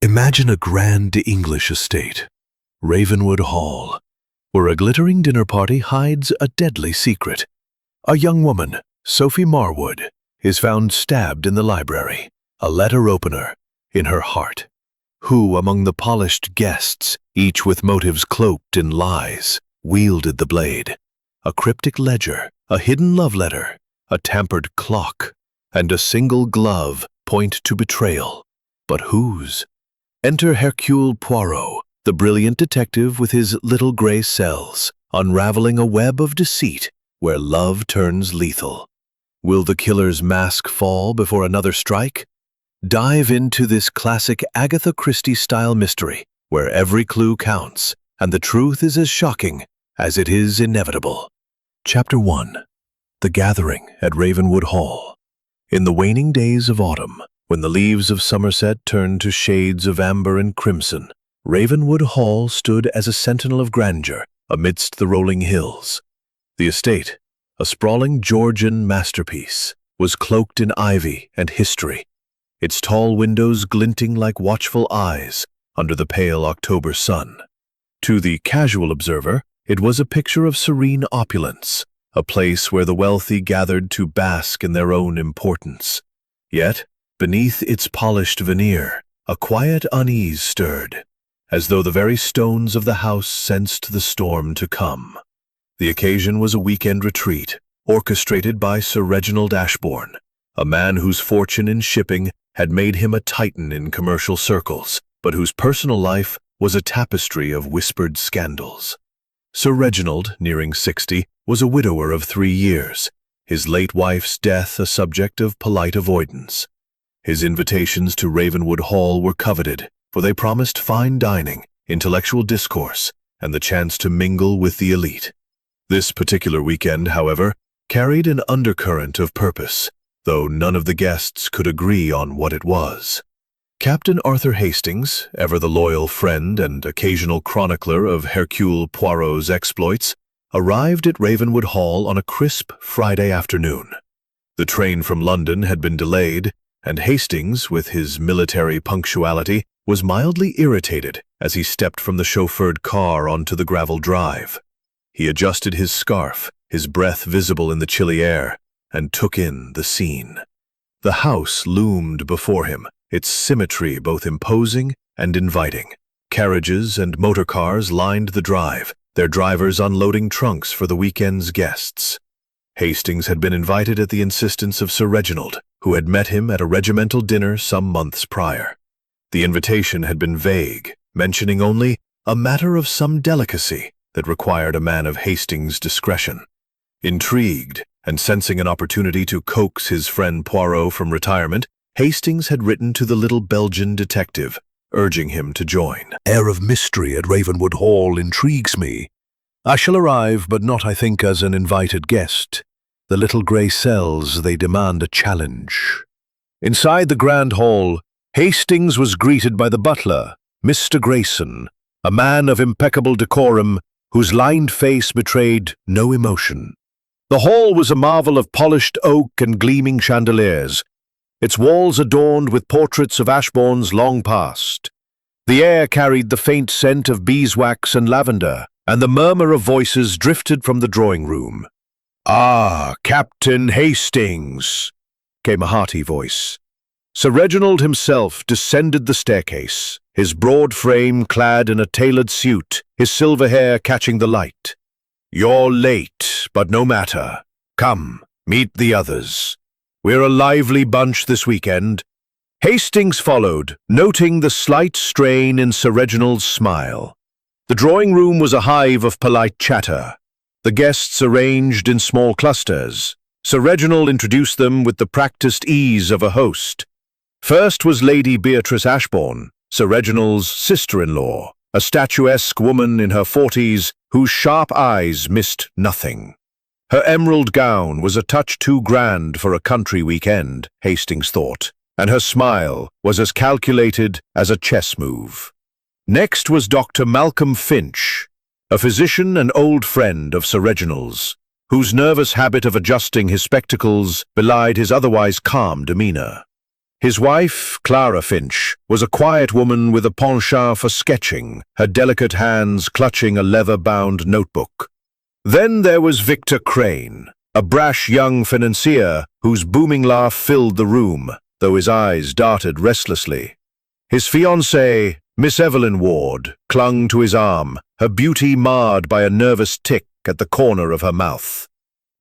Imagine a grand English estate, Ravenwood Hall, where a glittering dinner party hides a deadly secret. A young woman, Sophie Marwood, is found stabbed in the library, a letter opener in her heart. Who among the polished guests, each with motives cloaked in lies, wielded the blade? A cryptic ledger, a hidden love letter, a tampered clock, and a single glove point to betrayal. But whose? Enter Hercule Poirot, the brilliant detective with his little gray cells, unraveling a web of deceit where love turns lethal. Will the killer's mask fall before another strike? Dive into this classic Agatha Christie-style mystery, where every clue counts, and the truth is as shocking as it is inevitable. Chapter 1. The Gathering at Ravenwood Hall. In the waning days of autumn, when the leaves of Somerset turned to shades of amber and crimson, Ravenwood Hall stood as a sentinel of grandeur amidst the rolling hills. The estate, a sprawling Georgian masterpiece, was cloaked in ivy and history, its tall windows glinting like watchful eyes under the pale October sun. To the casual observer, it was a picture of serene opulence, a place where the wealthy gathered to bask in their own importance. Yet, beneath its polished veneer, a quiet unease stirred, as though the very stones of the house sensed the storm to come. The occasion was a weekend retreat, orchestrated by Sir Reginald Ashbourne, a man whose fortune in shipping had made him a titan in commercial circles, but whose personal life was a tapestry of whispered scandals. Sir Reginald, nearing 60, was a widower of 3 years, his late wife's death a subject of polite avoidance. His invitations to Ravenwood Hall were coveted, for they promised fine dining, intellectual discourse, and the chance to mingle with the elite. This particular weekend, however, carried an undercurrent of purpose, though none of the guests could agree on what it was. Captain Arthur Hastings, ever the loyal friend and occasional chronicler of Hercule Poirot's exploits, arrived at Ravenwood Hall on a crisp Friday afternoon. The train from London had been delayed, and Hastings, with his military punctuality, was mildly irritated as he stepped from the chauffeured car onto the gravel drive. He adjusted his scarf, his breath visible in the chilly air, and took in the scene. The house loomed before him, its symmetry both imposing and inviting. Carriages and motor cars lined the drive, their drivers unloading trunks for the weekend's guests. Hastings had been invited at the insistence of Sir Reginald, who had met him at a regimental dinner some months prior. The invitation had been vague, mentioning only a matter of some delicacy that required a man of Hastings' discretion. Intrigued, and sensing an opportunity to coax his friend Poirot from retirement, Hastings had written to the little Belgian detective, urging him to join. Air of mystery at Ravenwood Hall intrigues me. I shall arrive, but not, I think, as an invited guest. The little grey cells, they demand a challenge. Inside the grand hall, Hastings was greeted by the butler, Mr. Grayson, a man of impeccable decorum whose lined face betrayed no emotion. The hall was a marvel of polished oak and gleaming chandeliers, its walls adorned with portraits of Ashbournes long past. The air carried the faint scent of beeswax and lavender, and the murmur of voices drifted from the drawing-room. "Ah, Captain Hastings!" came a hearty voice. Sir Reginald himself descended the staircase, his broad frame clad in a tailored suit, his silver hair catching the light. "You're late, but no matter. Come, meet the others. We're a lively bunch this weekend." Hastings followed, noting the slight strain in Sir Reginald's smile. The drawing-room was a hive of polite chatter, the guests arranged in small clusters. Sir Reginald introduced them with the practiced ease of a host. First was Lady Beatrice Ashbourne, Sir Reginald's sister-in-law, a statuesque woman in her 40s whose sharp eyes missed nothing. Her emerald gown was a touch too grand for a country weekend, Hastings thought, and her smile was as calculated as a chess move. Next was Dr. Malcolm Finch, a physician and old friend of Sir Reginald's, whose nervous habit of adjusting his spectacles belied his otherwise calm demeanor. His wife, Clara Finch, was a quiet woman with a penchant for sketching, her delicate hands clutching a leather-bound notebook. Then there was Victor Crane, a brash young financier whose booming laugh filled the room, though his eyes darted restlessly. His fiancée, Miss Evelyn Ward, clung to his arm, her beauty marred by a nervous tic at the corner of her mouth.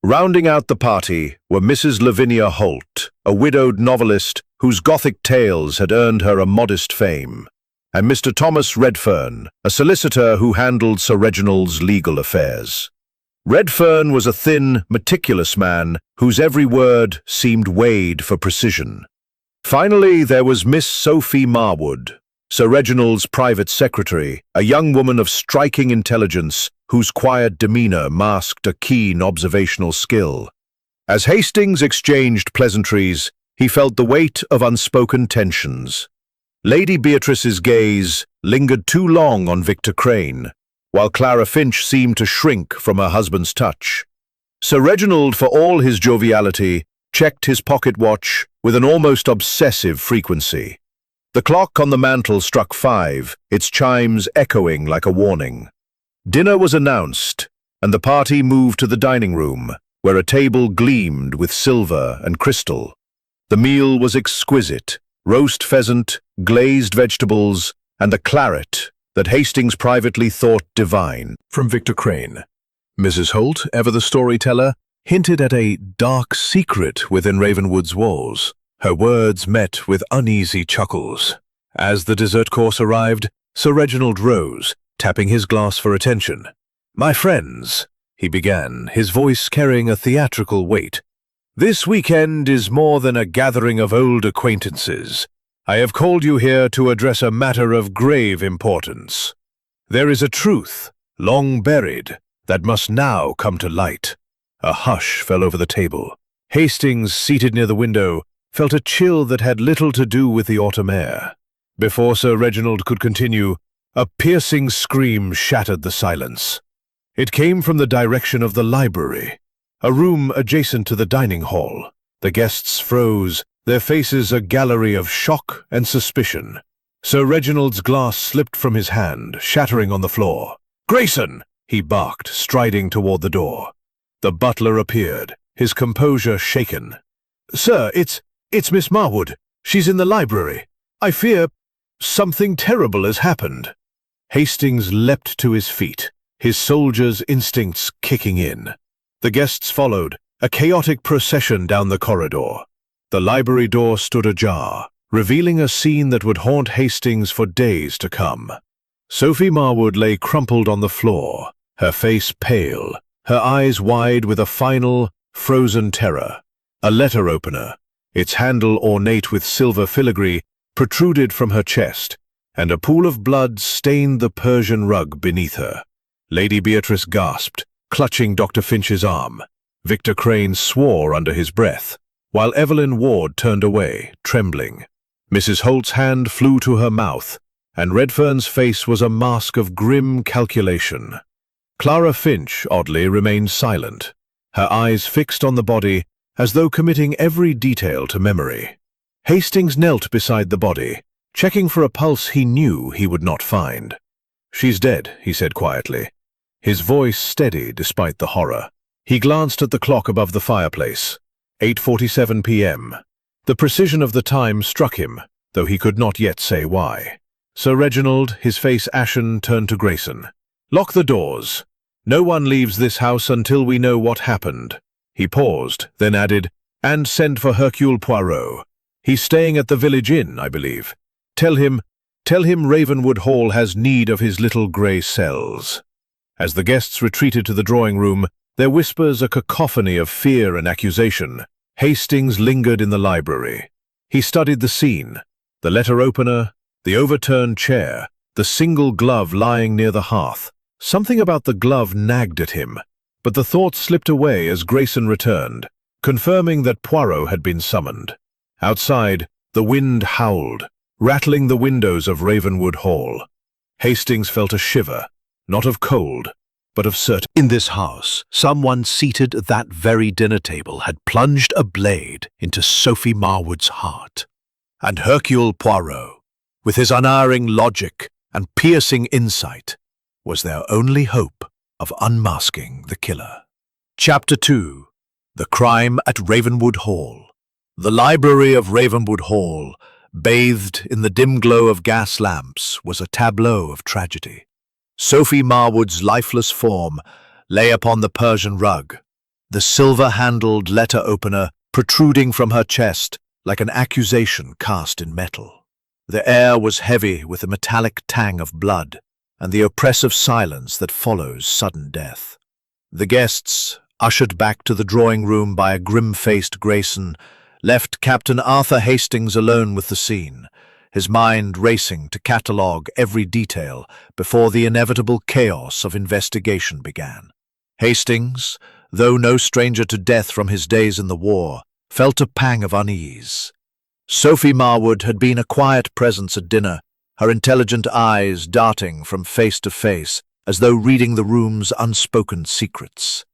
Rounding out the party were Mrs. Lavinia Holt, a widowed novelist whose Gothic tales had earned her a modest fame, and Mr. Thomas Redfern, a solicitor who handled Sir Reginald's legal affairs. Redfern was a thin, meticulous man whose every word seemed weighed for precision. Finally, there was Miss Sophie Marwood, Sir Reginald's private secretary, a young woman of striking intelligence whose quiet demeanour masked a keen observational skill. As Hastings exchanged pleasantries, he felt the weight of unspoken tensions. Lady Beatrice's gaze lingered too long on Victor Crane, while Clara Finch seemed to shrink from her husband's touch. Sir Reginald, for all his joviality, checked his pocket watch with an almost obsessive frequency. The clock on the mantel struck 5, its chimes echoing like a warning. Dinner was announced, and the party moved to the dining room, where a table gleamed with silver and crystal. The meal was exquisite: roast pheasant, glazed vegetables, and a claret that Hastings privately thought divine. From Victor Crane. Mrs. Holt, ever the storyteller, hinted at a dark secret within Ravenwood's walls. Her words met with uneasy chuckles. As the dessert course arrived, Sir Reginald rose, tapping his glass for attention. "My friends," he began, his voice carrying a theatrical weight, "this weekend is more than a gathering of old acquaintances. I have called you here to address a matter of grave importance. There is a truth, long buried, that must now come to light." A hush fell over the table. Hastings, seated near the window, felt a chill that had little to do with the autumn air. Before Sir Reginald could continue, a piercing scream shattered the silence. It came from the direction of the library, a room adjacent to the dining hall. The guests froze, their faces a gallery of shock and suspicion. Sir Reginald's glass slipped from his hand, shattering on the floor. "Grayson!" he barked, striding toward the door. The butler appeared, his composure shaken. "Sir, it's Miss Marwood. She's in the library. I fear something terrible has happened." Hastings leapt to his feet, his soldier's instincts kicking in. The guests followed, a chaotic procession down the corridor. The library door stood ajar, revealing a scene that would haunt Hastings for days to come. Sophie Marwood lay crumpled on the floor, her face pale, her eyes wide with a final, frozen terror. A letter opener, its handle ornate with silver filigree, protruded from her chest, and a pool of blood stained the Persian rug beneath her. Lady Beatrice gasped, clutching Dr. Finch's arm. Victor Crane swore under his breath, while Evelyn Ward turned away, trembling. Mrs. Holt's hand flew to her mouth, and Redfern's face was a mask of grim calculation. Clara Finch, oddly, remained silent, her eyes fixed on the body as though committing every detail to memory. Hastings knelt beside the body, checking for a pulse he knew he would not find. "She's dead," he said quietly, his voice steady despite the horror. He glanced at the clock above the fireplace. 8:47 p.m. The precision of the time struck him, though he could not yet say why. Sir Reginald, his face ashen, turned to Grayson. "Lock the doors. No one leaves this house until we know what happened." He paused, then added, "And send for Hercule Poirot. He's staying at the village inn, I believe. Tell him Ravenwood Hall has need of his little grey cells." As the guests retreated to the drawing room, their whispers a cacophony of fear and accusation, Hastings lingered in the library. He studied the scene, the letter opener, the overturned chair, the single glove lying near the hearth. Something about the glove nagged at him, but the thought slipped away as Grayson returned, confirming that Poirot had been summoned. Outside, the wind howled, rattling the windows of Ravenwood Hall. Hastings felt a shiver, not of cold, but of certainty. In this house, someone seated at that very dinner table had plunged a blade into Sophie Marwood's heart. And Hercule Poirot, with his unerring logic and piercing insight, was their only hope of unmasking the killer. Chapter 2. The Crime at Ravenwood Hall. The library of Ravenwood Hall, bathed in the dim glow of gas lamps, was a tableau of tragedy. Sophie Marwood's lifeless form lay upon the Persian rug, the silver-handled letter opener protruding from her chest like an accusation cast in metal. The air was heavy with the metallic tang of blood and the oppressive silence that follows sudden death. The guests, ushered back to the drawing-room by a grim-faced Grayson, left Captain Arthur Hastings alone with the scene, his mind racing to catalogue every detail before the inevitable chaos of investigation began. Hastings, though no stranger to death from his days in the war, felt a pang of unease. Sophie Marwood had been a quiet presence at dinner, her intelligent eyes darting from face to face as though reading the room's unspoken secrets.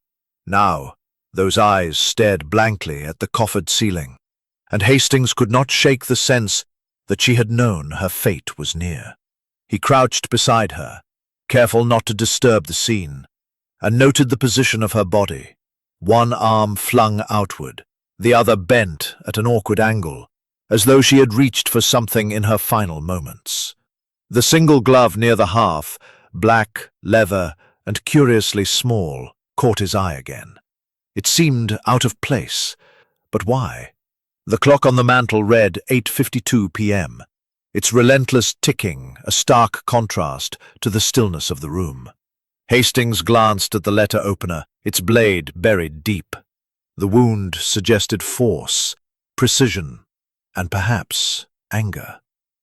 Now, those eyes stared blankly at the coffered ceiling, and Hastings could not shake the sense that she had known her fate was near. He crouched beside her, careful not to disturb the scene, and noted the position of her body, one arm flung outward, the other bent at an awkward angle, as though she had reached for something in her final moments. The single glove near the hearth, black, leather, and curiously small, caught his eye again. It seemed out of place, but why? The clock on the mantel read 8:52 p.m., its relentless ticking a stark contrast to the stillness of the room. Hastings glanced at the letter opener, its blade buried deep. The wound suggested force, precision, and perhaps anger.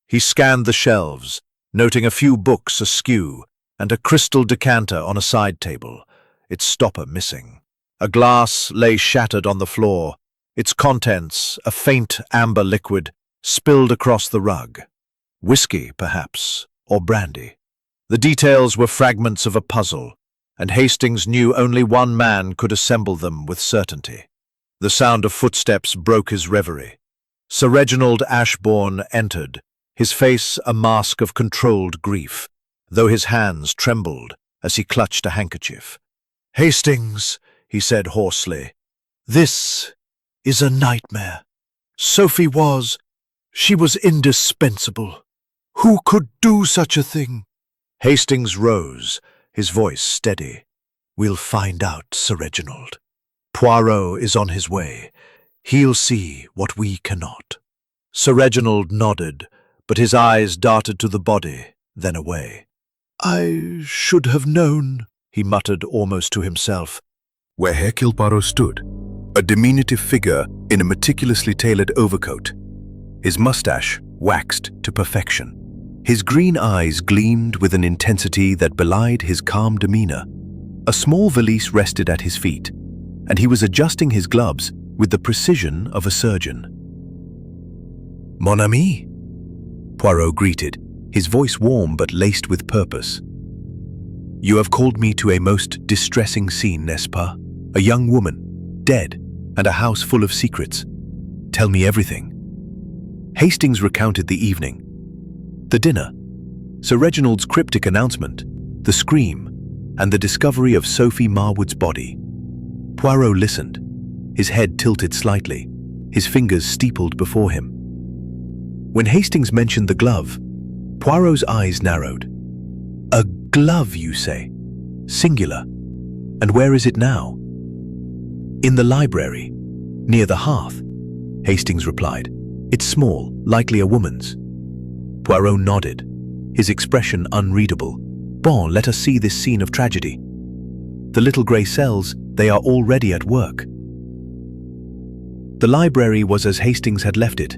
He scanned the shelves, noting a few books askew and a crystal decanter on a side table, its stopper missing. A glass lay shattered on the floor, its contents, a faint amber liquid, spilled across the rug. Whiskey, perhaps, or brandy. The details were fragments of a puzzle, and Hastings knew only one man could assemble them with certainty. The sound of footsteps broke his reverie. Sir Reginald Ashbourne entered, his face a mask of controlled grief, though his hands trembled as he clutched a handkerchief. "Hastings," he said hoarsely, "this is a nightmare. Sophie she was indispensable. Who could do such a thing?" Hastings rose, his voice steady. "We'll find out, Sir Reginald. Poirot is on his way. He'll see what we cannot." Sir Reginald nodded, but his eyes darted to the body, then away. "I should have known," he muttered almost to himself. Where Hercule Poirot stood, a diminutive figure in a meticulously tailored overcoat, his mustache waxed to perfection. His green eyes gleamed with an intensity that belied his calm demeanor. A small valise rested at his feet, and he was adjusting his gloves with the precision of a surgeon. "Mon ami," Poirot greeted, his voice warm but laced with purpose. "You have called me to a most distressing scene, n'est-ce pas? A young woman, dead, and a house full of secrets. Tell me everything." Hastings recounted the evening. The dinner, Sir Reginald's cryptic announcement, the scream, and the discovery of Sophie Marwood's body. Poirot listened, his head tilted slightly, his fingers steepled before him. When Hastings mentioned the glove, Poirot's eyes narrowed. "A glove, you say? Singular. And where is it now?" "In the library, near the hearth," Hastings replied. "It's small, likely a woman's." Poirot nodded, his expression unreadable. "Bon, let us see this scene of tragedy. The little grey cells, they are already at work." The library was as Hastings had left it,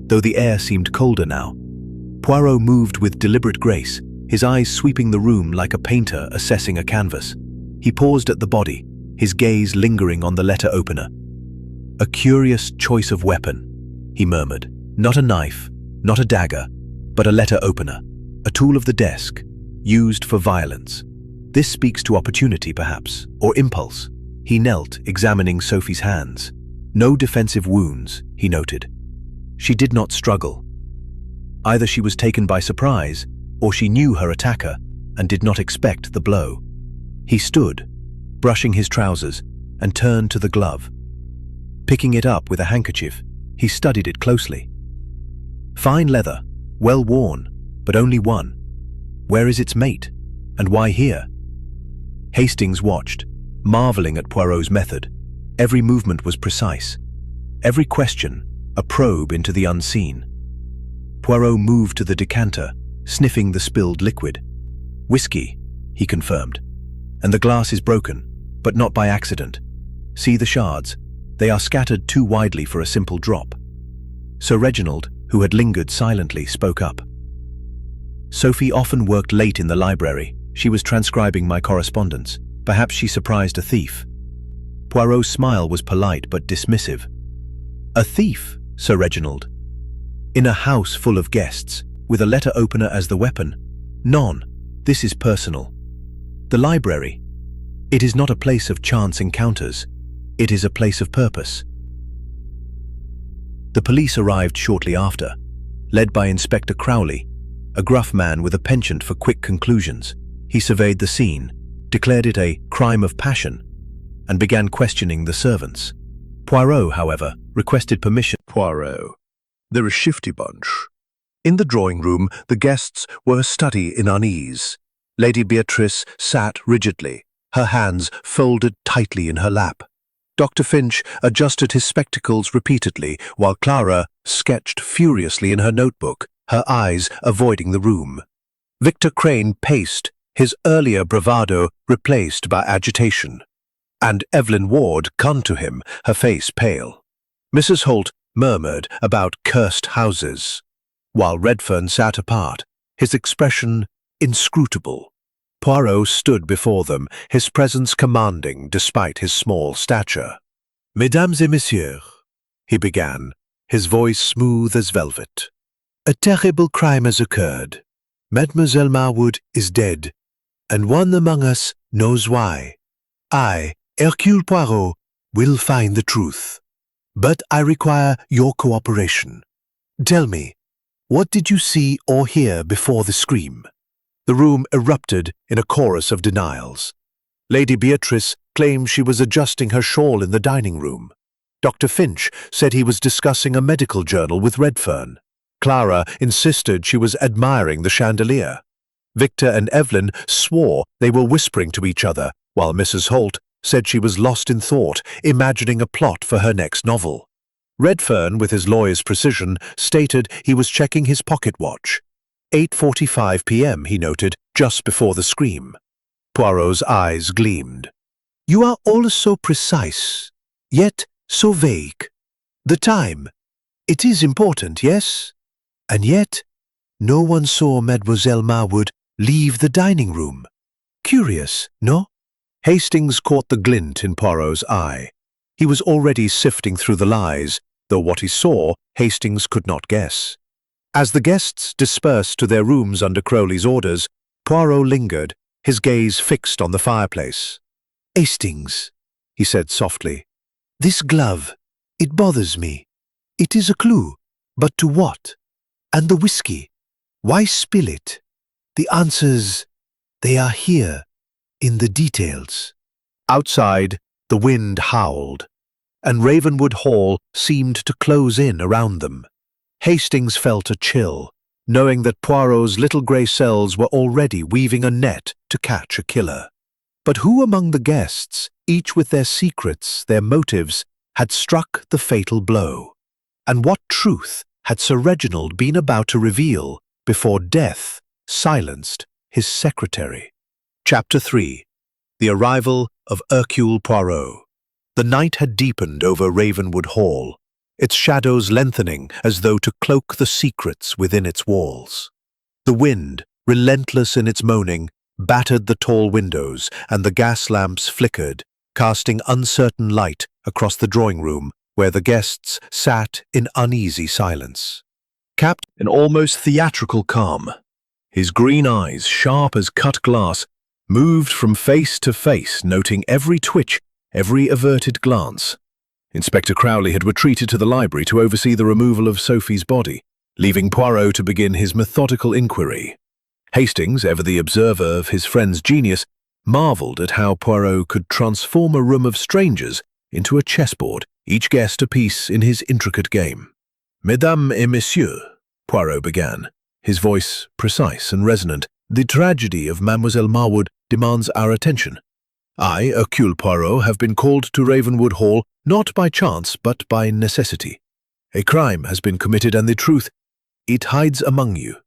though the air seemed colder now. Poirot moved with deliberate grace, his eyes sweeping the room like a painter assessing a canvas. He paused at the body, his gaze lingering on the letter opener. "A curious choice of weapon," he murmured. "Not a knife, not a dagger, but a letter opener, a tool of the desk, used for violence. This speaks to opportunity, perhaps, or impulse." He knelt, examining Sophie's hands. No defensive wounds, he noted. She did not struggle, Either she was taken by surprise, or she knew her attacker and did not expect the blow. He stood, brushing his trousers, and turned to the glove. Picking it up with a handkerchief, he studied it closely. Fine leather, well worn, but only one. Where is its mate, and why here? Hastings watched, marveling at Poirot's method. Every movement was precise. Every question, a probe into the unseen. Poirot moved to the decanter, sniffing the spilled liquid. "Whiskey," he confirmed. "And the glass is broken, but not by accident. See the shards. They are scattered too widely for a simple drop." Sir Reginald, who had lingered silently, spoke up. "Sophie often worked late in the library. She was transcribing my correspondence. Perhaps she surprised a thief." Poirot's smile was polite but dismissive. "A thief, Sir Reginald? In a house full of guests, with a letter opener as the weapon? None. This is personal. The library. It is not a place of chance encounters. It is a place of purpose." The police arrived shortly after, led by Inspector Crowley, a gruff man with a penchant for quick conclusions. He surveyed the scene, declared it a crime of passion, and began questioning the servants. Poirot, however, requested permission. Poirot. They're a shifty bunch. In the drawing room, the guests were a study in unease. Lady Beatrice sat rigidly, her hands folded tightly in her lap. Dr. Finch adjusted his spectacles repeatedly, while Clara sketched furiously in her notebook, her eyes avoiding the room. Victor Crane paced, his earlier bravado replaced by agitation. And Evelyn Ward clung to him, her face pale. Mrs. Holt murmured about cursed houses, while Redfern sat apart, his expression inscrutable. Poirot stood before them, his presence commanding despite his small stature. "Mesdames et messieurs," he began, his voice smooth as velvet. "A terrible crime has occurred. Mademoiselle Marwood is dead, and one among us knows why. I, Hercule Poirot, will find the truth. But I require your cooperation. Tell me, what did you see or hear before the scream?" The room erupted in a chorus of denials. Lady Beatrice claimed she was adjusting her shawl in the dining room. Dr. Finch said he was discussing a medical journal with Redfern. Clara insisted she was admiring the chandelier. Victor and Evelyn swore they were whispering to each other, while Mrs. Holt said she was lost in thought, imagining a plot for her next novel. Redfern, with his lawyer's precision, stated he was checking his pocket watch. 8:45 p.m., he noted, just before the scream. Poirot's eyes gleamed. "You are all so precise, yet so vague. The time. It is important, yes? And yet, no one saw Mademoiselle Marwood leave the dining room. Curious, no?" Hastings caught the glint in Poirot's eye. He was already sifting through the lies, though what he saw, Hastings could not guess. As the guests dispersed to their rooms under Crowley's orders, Poirot lingered, his gaze fixed on the fireplace. "Hastings," he said softly, "this glove, it bothers me. It is a clue, but to what? And the whiskey, why spill it? The answers, they are here, in the details." Outside, the wind howled, and Ravenwood Hall seemed to close in around them. Hastings felt a chill, knowing that Poirot's little grey cells were already weaving a net to catch a killer. But who among the guests, each with their secrets, their motives, had struck the fatal blow? And what truth had Sir Reginald been about to reveal before death silenced his secretary? Chapter 3. The Arrival of Hercule Poirot. The night had deepened over Ravenwood Hall, its shadows lengthening as though to cloak the secrets within its walls. The wind, relentless in its moaning, battered the tall windows, and the gas lamps flickered, casting uncertain light across the drawing room where the guests sat in uneasy silence. Capped in almost theatrical calm, his green eyes, sharp as cut glass, moved from face to face, noting every twitch, every averted glance. Inspector Crowley had retreated to the library to oversee the removal of Sophie's body, leaving Poirot to begin his methodical inquiry. Hastings, ever the observer of his friend's genius, marvelled at how Poirot could transform a room of strangers into a chessboard, each guest a piece in his intricate game. "Mesdames et messieurs," Poirot began, his voice precise and resonant, "the tragedy of Mademoiselle Marwood demands our attention. I, Hercule Poirot, have been called to Ravenwood Hall not by chance but by necessity. A crime has been committed and the truth, it hides among you.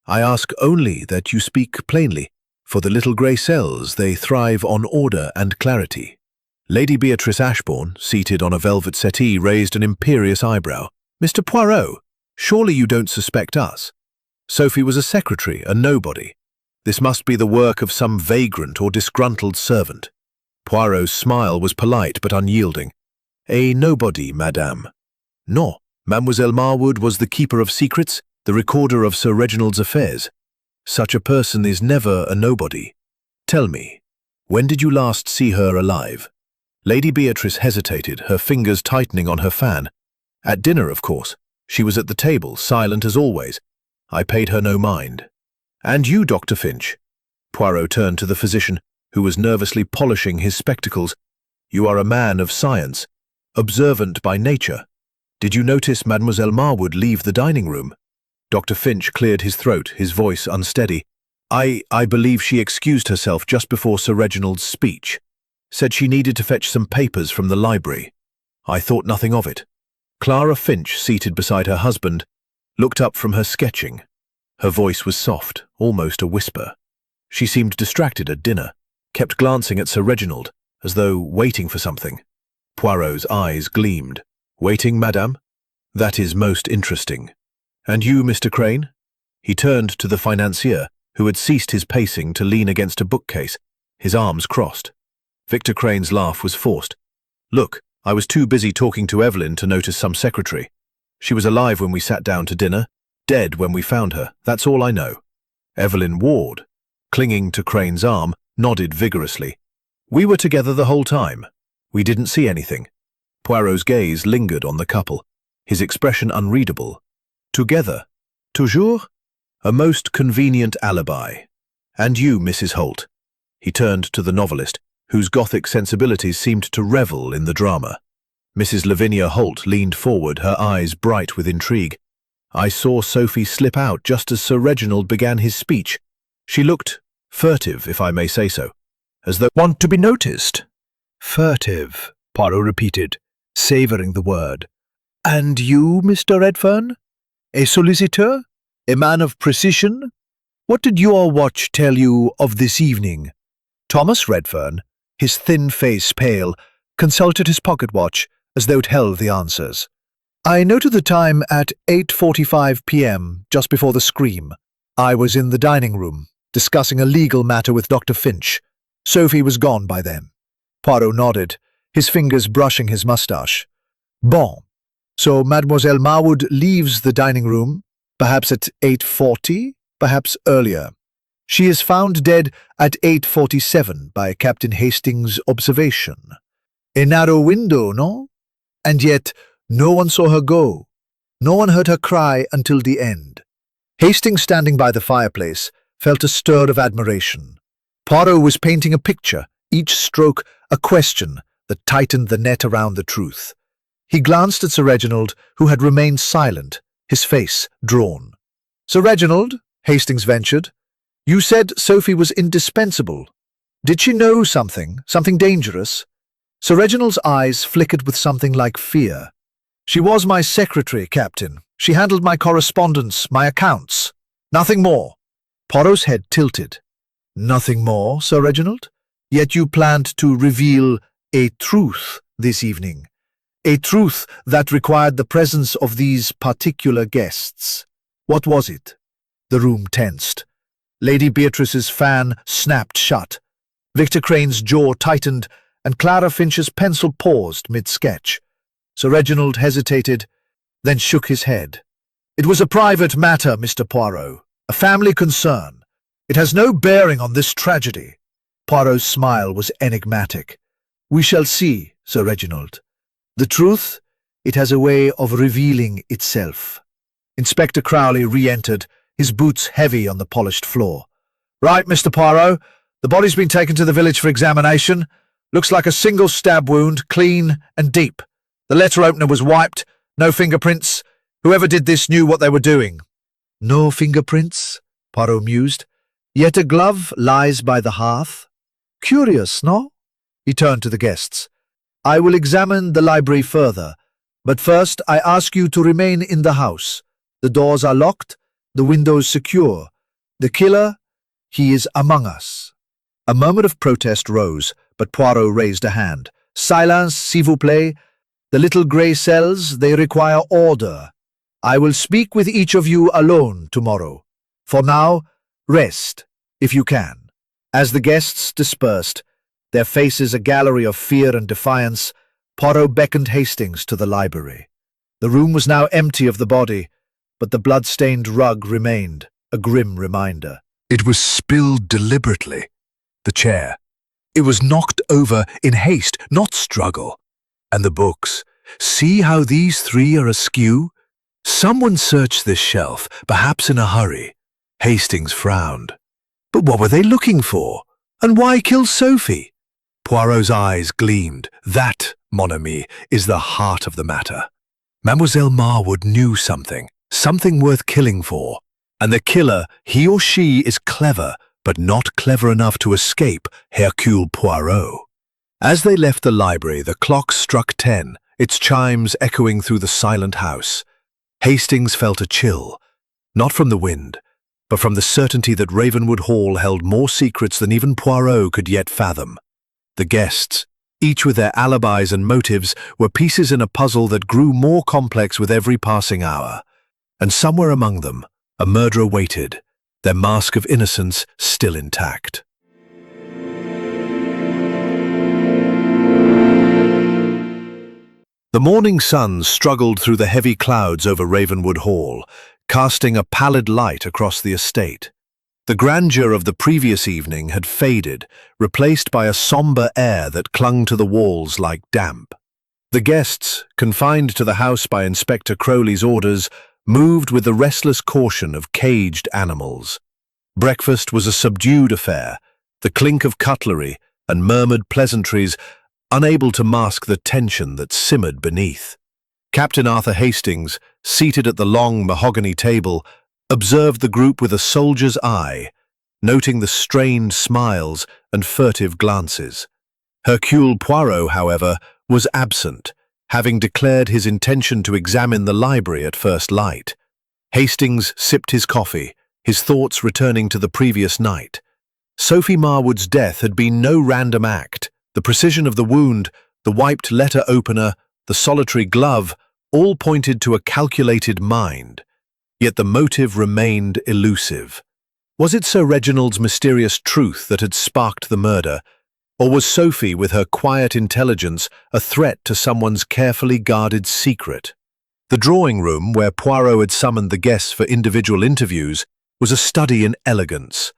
I ask only that you speak plainly, for the little grey cells, they thrive on order and clarity." Lady Beatrice Ashbourne, seated on a velvet settee, raised an imperious eyebrow. "Mr. Poirot, surely you don't suspect us? Sophie was a secretary, a nobody. This must be the work of some vagrant or disgruntled servant." Poirot's smile was polite but unyielding. "A nobody, madame. No, Mademoiselle Marwood was the keeper of secrets, the recorder of Sir Reginald's affairs. Such a person is never a nobody. Tell me, when did you last see her alive?" Lady Beatrice hesitated, her fingers tightening on her fan. "At dinner, of course. She was at the table, silent as always. I paid her no mind." "And you, Dr. Finch?" Poirot turned to the physician, who was nervously polishing his spectacles. "You are a man of science, observant by nature. Did you notice Mademoiselle Marwood leave the dining room?" Dr. Finch cleared his throat, his voice unsteady. I believe she excused herself just before Sir Reginald's speech. Said she needed to fetch some papers from the library. I thought nothing of it." Clara Finch, seated beside her husband, looked up from her sketching. Her voice was soft, almost a whisper. She seemed distracted at dinner, kept glancing at Sir Reginald, as though waiting for something. Poirot's eyes gleamed. "Waiting, madame? That is most interesting. And you, Mr. Crane?" He turned to the financier, who had ceased his pacing to lean against a bookcase, his arms crossed. Victor Crane's laugh was forced. "Look, I was too busy talking to Evelyn to notice some secretary. She was alive when we sat down to dinner, dead when we found her, that's all I know." Evelyn Ward, clinging to Crane's arm, nodded vigorously. "We were together the whole time. We didn't see anything." Poirot's gaze lingered on the couple, his expression unreadable. "Together? Toujours? A most convenient alibi. And you, Mrs. Holt?" He turned to the novelist, whose Gothic sensibilities seemed to revel in the drama. Mrs. Lavinia Holt leaned forward, her eyes bright with intrigue. "I saw Sophie slip out just as Sir Reginald began his speech. She looked furtive, if I may say so, as though want to be noticed." "Furtive," Poirot repeated, savouring the word. "And you, Mr. Redfern? A solicitor? A man of precision? What did your watch tell you of this evening?" Thomas Redfern, his thin face pale, consulted his pocket watch as though it held the answers. "I noted the time at 8:45 p.m., just before the scream. I was in the dining room, discussing a legal matter with Dr. Finch. Sophie was gone by then." Poirot nodded, his fingers brushing his moustache. "Bon. So Mademoiselle Marwood leaves the dining room, perhaps at 8:40, perhaps earlier. She is found dead at 8:47 by Captain Hastings' observation. A narrow window, no? And yet no one saw her go. No one heard her cry until the end." Hastings, standing by the fireplace, felt a stir of admiration. Poirot was painting a picture, each stroke a question that tightened the net around the truth. He glanced at Sir Reginald, who had remained silent, his face drawn. "Sir Reginald," Hastings ventured, "you said Sophie was indispensable. Did she know something dangerous?" Sir Reginald's eyes flickered with something like fear. "She was my secretary, Captain. She handled my correspondence, my accounts. Nothing more." Poirot's head tilted. "Nothing more, Sir Reginald? Yet you planned to reveal a truth this evening. A truth that required the presence of these particular guests. What was it?" The room tensed. Lady Beatrice's fan snapped shut. Victor Crane's jaw tightened, and Clara Finch's pencil paused mid-sketch. Sir Reginald hesitated, then shook his head. "It was a private matter, Mr. Poirot, a family concern. It has no bearing on this tragedy." Poirot's smile was enigmatic. "We shall see, Sir Reginald. The truth, it has a way of revealing itself." Inspector Crowley re-entered, his boots heavy on the polished floor. "Right, Mr. Poirot. The body's been taken to the village for examination. Looks like a single stab wound, clean and deep. The letter opener was wiped, no fingerprints. Whoever did this knew what they were doing." "No fingerprints?" Poirot mused. "Yet a glove lies by the hearth. Curious, no?" He turned to the guests. "I will examine the library further, but first I ask you to remain in the house. The doors are locked, the windows secure. The killer, he is among us." A murmur of protest rose, but Poirot raised a hand. "Silence, s'il vous plaît. The little grey cells, they require order. I will speak with each of you alone tomorrow. For now, rest, if you can." As the guests dispersed, their faces a gallery of fear and defiance, Poirot beckoned Hastings to the library. The room was now empty of the body, but the blood-stained rug remained, a grim reminder. It was spilled deliberately. The chair. It was knocked over in haste, not struggle. And the books. See how these three are askew? Someone searched this shelf, perhaps in a hurry. Hastings frowned. But what were they looking for? And why kill Sophie? Poirot's eyes gleamed. That, mon ami, is the heart of the matter. Mademoiselle Marwood knew something worth killing for. And the killer, he or she, is clever, but not clever enough to escape Hercule Poirot. As they left the library, the clock struck 10, its chimes echoing through the silent house. Hastings felt a chill, not from the wind, but from the certainty that Ravenwood Hall held more secrets than even Poirot could yet fathom. The guests, each with their alibis and motives, were pieces in a puzzle that grew more complex with every passing hour. And somewhere among them, a murderer waited, their mask of innocence still intact. The morning sun struggled through the heavy clouds over Ravenwood Hall, casting a pallid light across the estate. The grandeur of the previous evening had faded, replaced by a sombre air that clung to the walls like damp. The guests, confined to the house by Inspector Crowley's orders, moved with the restless caution of caged animals. Breakfast was a subdued affair, the clink of cutlery and murmured pleasantries unable to mask the tension that simmered beneath. Captain Arthur Hastings, seated at the long mahogany table, observed the group with a soldier's eye, noting the strained smiles and furtive glances. Hercule Poirot, however, was absent, having declared his intention to examine the library at first light. Hastings sipped his coffee, his thoughts returning to the previous night. Sophie Marwood's death had been no random act. The precision of the wound, the wiped letter opener, the solitary glove, all pointed to a calculated mind. Yet the motive remained elusive. Was it Sir Reginald's mysterious truth that had sparked the murder, or was Sophie, with her quiet intelligence, a threat to someone's carefully guarded secret? The drawing room, where Poirot had summoned the guests for individual interviews, was a study in elegance.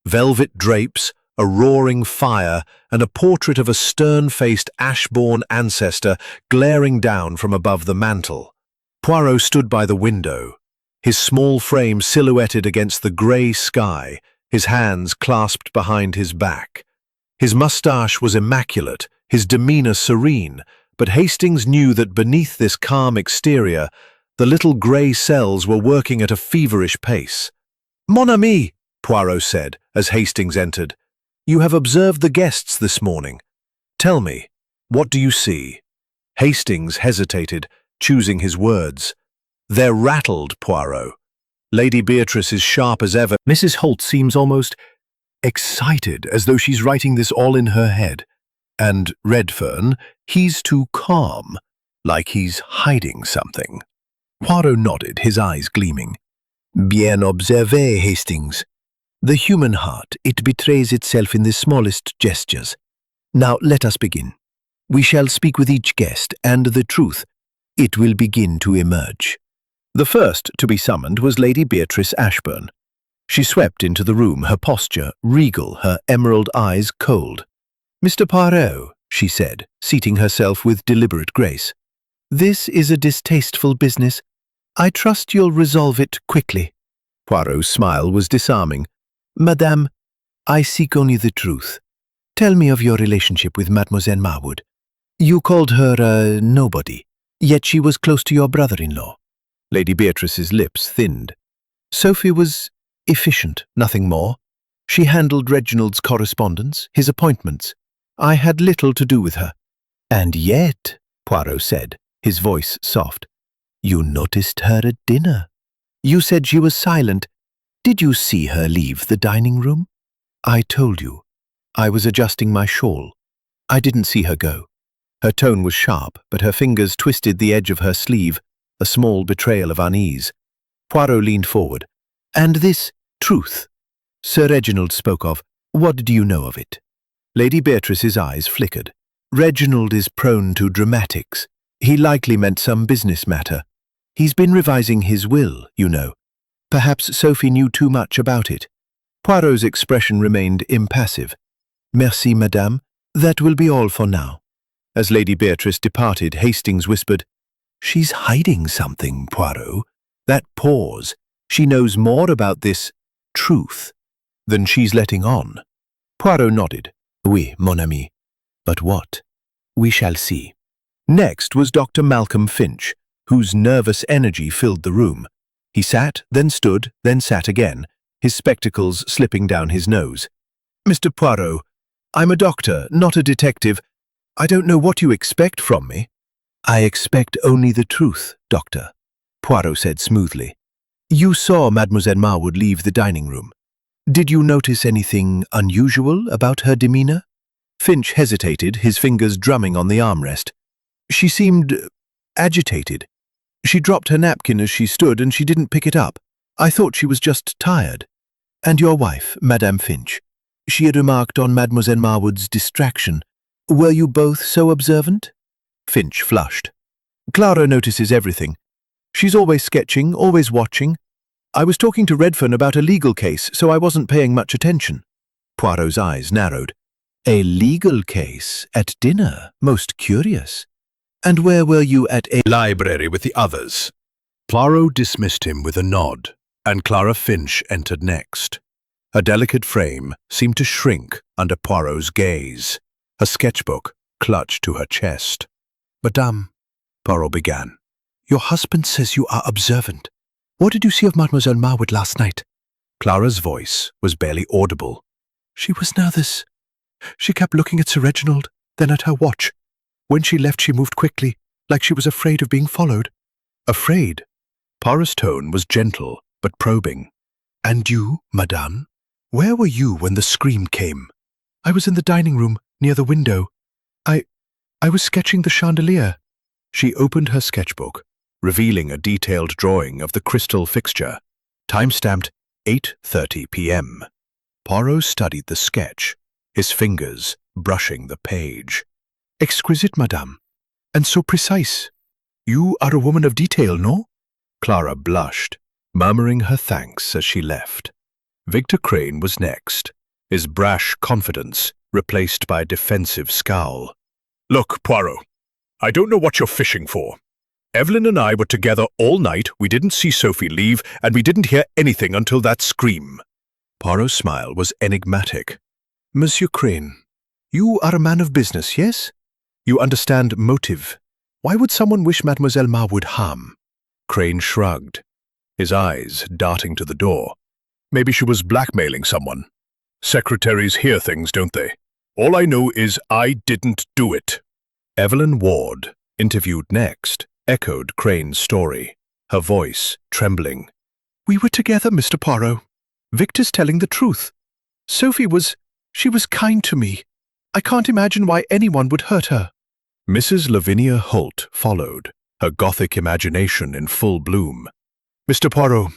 Velvet drapes, a roaring fire, and a portrait of a stern-faced Ashbourne ancestor glaring down from above the mantel. Poirot stood by the window, his small frame silhouetted against the grey sky, his hands clasped behind his back. His moustache was immaculate, his demeanour serene, but Hastings knew that beneath this calm exterior, the little grey cells were working at a feverish pace. "Mon ami," Poirot said, as Hastings entered, "you have observed the guests this morning. Tell me, what do you see?" Hastings hesitated, choosing his words. "They're rattled, Poirot. Lady Beatrice is sharp as ever. Mrs. Holt seems almost excited, as though she's writing this all in her head. And Redfern, he's too calm, like he's hiding something." Poirot nodded, his eyes gleaming. "Bien observé, Hastings. The human heart, it betrays itself in the smallest gestures. Now let us begin. We shall speak with each guest, and the truth, it will begin to emerge." The first to be summoned was Lady Beatrice Ashbourne. She swept into the room, her posture regal, her emerald eyes cold. "Mr. Poirot," she said, seating herself with deliberate grace, "this is a distasteful business. I trust you'll resolve it quickly. Poirot's smile was disarming. Madame, I seek only the truth. Tell me of your relationship with Mademoiselle Marwood. You called her a nobody, yet she was close to your brother-in-law. Lady Beatrice's lips thinned. Sophie was efficient, nothing more. She handled Reginald's correspondence, his appointments. I had little to do with her. And yet, Poirot said, his voice soft, you noticed her at dinner. You said she was silent. Did you see her leave the dining room? I told you. I was adjusting my shawl. I didn't see her go. Her tone was sharp, but her fingers twisted the edge of her sleeve, a small betrayal of unease. Poirot leaned forward. And this truth Sir Reginald spoke of, what do you know of it? Lady Beatrice's eyes flickered. Reginald is prone to dramatics. He likely meant some business matter. He's been revising his will, you know. Perhaps Sophie knew too much about it. Poirot's expression remained impassive. Merci, madame. That will be all for now. As Lady Beatrice departed, Hastings whispered, She's hiding something, Poirot. That pause. She knows more about this truth than she's letting on. Poirot nodded. Oui, mon ami. But what? We shall see. Next was Dr. Malcolm Finch, whose nervous energy filled the room. He sat, then stood, then sat again, his spectacles slipping down his nose. Mr. Poirot, I'm a doctor, not a detective. I don't know what you expect from me. I expect only the truth, doctor, Poirot said smoothly. You saw Mademoiselle Marwood leave the dining room. Did you notice anything unusual about her demeanor? Finch hesitated, his fingers drumming on the armrest. She seemed agitated. She dropped her napkin as she stood and she didn't pick it up. I thought she was just tired. And your wife, Madame Finch? She had remarked on Mademoiselle Marwood's distraction. Were you both so observant? Finch flushed. Clara notices everything. She's always sketching, always watching. I was talking to Redfern about a legal case, so I wasn't paying much attention. Poirot's eyes narrowed. A legal case? At dinner? Most curious. And where were you at a library with the others? Poirot dismissed him with a nod, and Clara Finch entered next. Her delicate frame seemed to shrink under Poirot's gaze. Her sketchbook clutched to her chest. Madame, Poirot began, your husband says you are observant. What did you see of Mademoiselle Marwood last night? Clara's voice was barely audible. She was nervous. She kept looking at Sir Reginald, then at her watch. When she left, she moved quickly, like she was afraid of being followed. Afraid? Poirot's tone was gentle, but probing. And you, madame? Where were you when the scream came? I was in the dining room, near the window. I was sketching the chandelier. She opened her sketchbook, revealing a detailed drawing of the crystal fixture, time-stamped 8:30 p.m. Poirot studied the sketch, his fingers brushing the page. Exquisite, madame, and so precise. You are a woman of detail, no? Clara blushed, murmuring her thanks as she left. Victor Crane was next, his brash confidence replaced by a defensive scowl. Look, Poirot, I don't know what you're fishing for. Evelyn and I were together all night, we didn't see Sophie leave, and we didn't hear anything until that scream. Poirot's smile was enigmatic. Monsieur Crane, you are a man of business, yes? You understand motive. Why would someone wish Mademoiselle Marwood harm? Crane shrugged, his eyes darting to the door. Maybe she was blackmailing someone. Secretaries hear things, don't they? All I know is I didn't do it. Evelyn Ward, interviewed next, echoed Crane's story, her voice trembling. We were together, Mr. Poirot. Victor's telling the truth. She was kind to me. I can't imagine why anyone would hurt her. Mrs. Lavinia Holt followed, her Gothic imagination in full bloom. Mr. Poirot,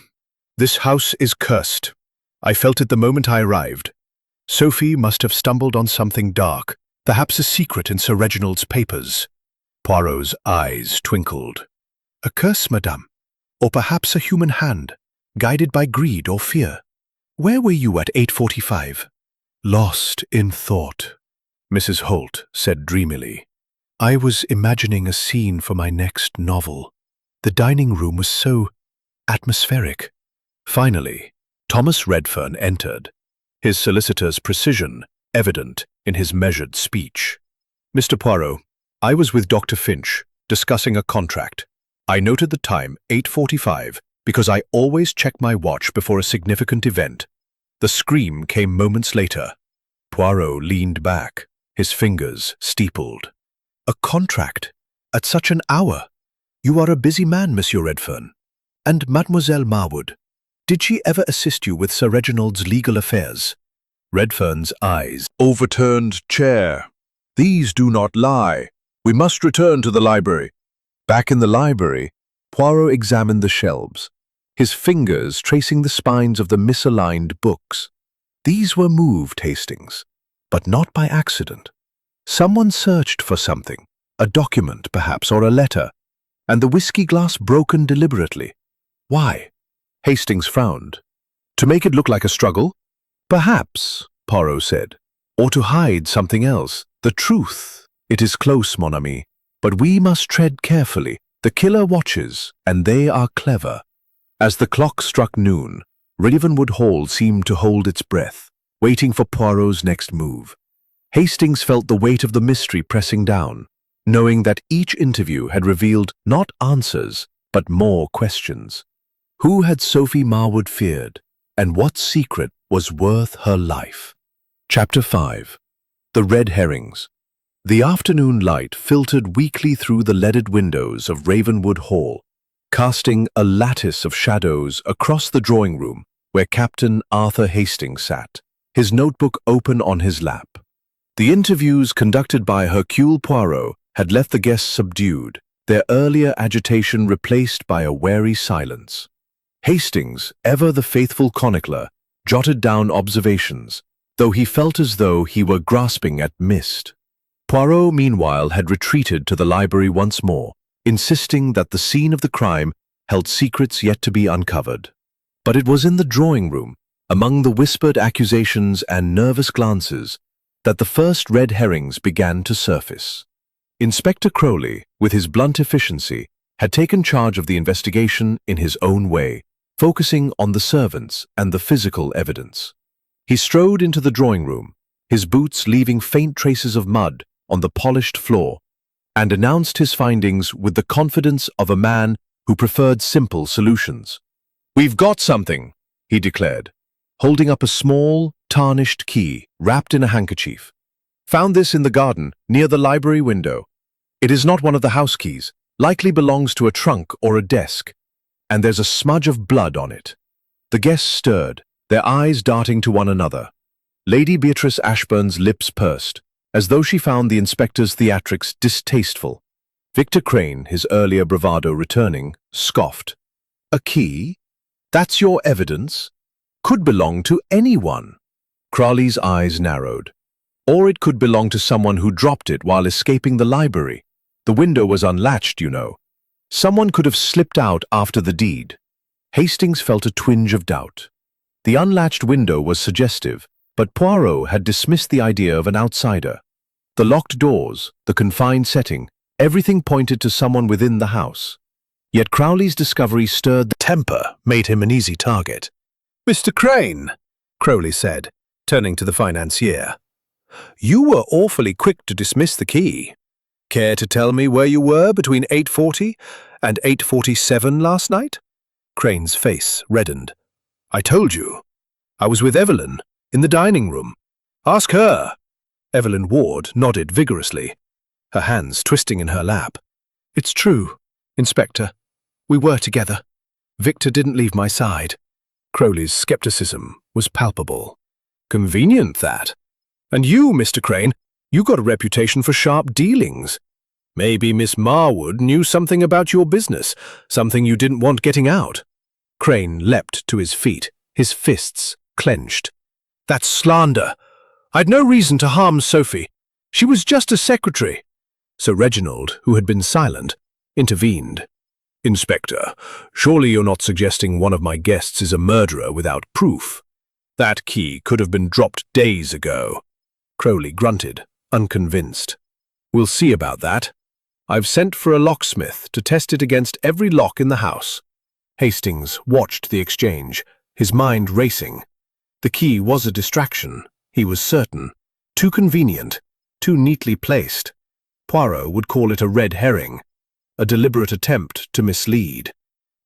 this house is cursed. I felt it the moment I arrived. Sophie must have stumbled on something dark, perhaps a secret in Sir Reginald's papers. Poirot's eyes twinkled. A curse, madame, or perhaps a human hand, guided by greed or fear. Where were you at 8:45? Lost in thought, Mrs. Holt said dreamily. I was imagining a scene for my next novel. The dining room was so atmospheric. Finally, Thomas Redfern entered, his solicitor's precision evident in his measured speech. "Mr. Poirot, I was with Dr. Finch, discussing a contract. I noted the time, 8:45, because I always check my watch before a significant event. The scream came moments later." Poirot leaned back, his fingers steepled. "A contract? At such an hour? You are a busy man, Monsieur Redfern. And Mademoiselle Marwood, did she ever assist you with Sir Reginald's legal affairs?" Redfern's eyes overturned chair. "These do not lie. We must return to the library." Back in the library, Poirot examined the shelves, his fingers tracing the spines of the misaligned books. These were moved, Hastings, but not by accident. Someone searched for something, a document perhaps, or a letter, and the whiskey glass broken deliberately. Why? Hastings frowned. To make it look like a struggle? Perhaps, Poirot said. Or to hide something else, the truth. It is close, mon ami, but we must tread carefully. The killer watches, and they are clever. As the clock struck noon, Ravenwood Hall seemed to hold its breath, waiting for Poirot's next move. Hastings felt the weight of the mystery pressing down, knowing that each interview had revealed not answers, but more questions. Who had Sophie Marwood feared, and what secret was worth her life? Chapter 5. The Red Herrings. The afternoon light filtered weakly through the leaded windows of Ravenwood Hall, casting a lattice of shadows across the drawing room where Captain Arthur Hastings sat, his notebook open on his lap. The interviews conducted by Hercule Poirot had left the guests subdued, their earlier agitation replaced by a wary silence. Hastings, ever the faithful chronicler, jotted down observations, though he felt as though he were grasping at mist. Poirot, meanwhile, had retreated to the library once more, insisting that the scene of the crime held secrets yet to be uncovered. But it was in the drawing room, among the whispered accusations and nervous glances, that the first red herrings began to surface. Inspector Crowley, with his blunt efficiency, had taken charge of the investigation in his own way, focusing on the servants and the physical evidence. He strode into the drawing room, his boots leaving faint traces of mud on the polished floor, and announced his findings with the confidence of a man who preferred simple solutions. "We've got something," he declared, holding up a small, tarnished key wrapped in a handkerchief. "Found this in the garden, near the library window. It is not one of the house keys, likely belongs to a trunk or a desk, and there's a smudge of blood on it." The guests stirred, their eyes darting to one another. Lady Beatrice Ashburn's lips pursed, as though she found the inspector's theatrics distasteful. Victor Crane, his earlier bravado returning, scoffed. "A key? That's your evidence? Could belong to anyone." Crawley's eyes narrowed. "Or it could belong to someone who dropped it while escaping the library. The window was unlatched, you know. Someone could have slipped out after the deed." Hastings felt a twinge of doubt. The unlatched window was suggestive, but Poirot had dismissed the idea of an outsider. The locked doors, the confined setting, everything pointed to someone within the house. Yet Crowley's discovery stirred the temper, made him an easy target. "Mr. Crane," Crowley said, turning to the financier, "you were awfully quick to dismiss the key. Care to tell me where you were between 8:40 and 8:47 last night?" Crane's face reddened. "I told you. I was with Evelyn, in the dining room. Ask her." Evelyn Ward nodded vigorously, her hands twisting in her lap. "It's true, Inspector. We were together. Victor didn't leave my side." Crowley's skepticism was palpable. "Convenient, that. And you, Mr. Crane, you got a reputation for sharp dealings. Maybe Miss Marwood knew something about your business, something you didn't want getting out." Crane leapt to his feet, his fists clenched. "That's slander. I'd no reason to harm Sophie. She was just a secretary." Sir Reginald, who had been silent, intervened. "Inspector, surely you're not suggesting one of my guests is a murderer without proof? That key could have been dropped days ago." Crowley grunted, unconvinced. "We'll see about that. I've sent for a locksmith to test it against every lock in the house." Hastings watched the exchange, his mind racing. The key was a distraction, he was certain. Too convenient, too neatly placed. Poirot would call it a red herring, a deliberate attempt to mislead.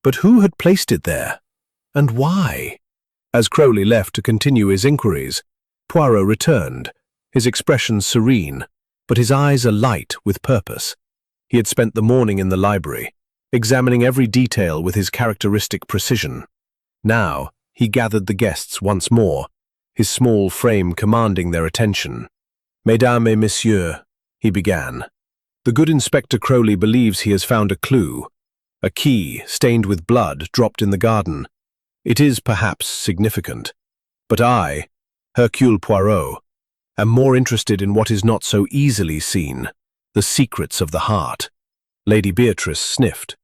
But who had placed it there? And why? As Crowley left to continue his inquiries, Poirot returned, his expression serene, but his eyes alight with purpose. He had spent the morning in the library, examining every detail with his characteristic precision. Now, he gathered the guests once more, his small frame commanding their attention. "Mesdames et messieurs," he began. "The good Inspector Crowley believes he has found a clue, a key stained with blood dropped in the garden. It is perhaps significant. But I, Hercule Poirot, am more interested in what is not so easily seen, the secrets of the heart." Lady Beatrice sniffed.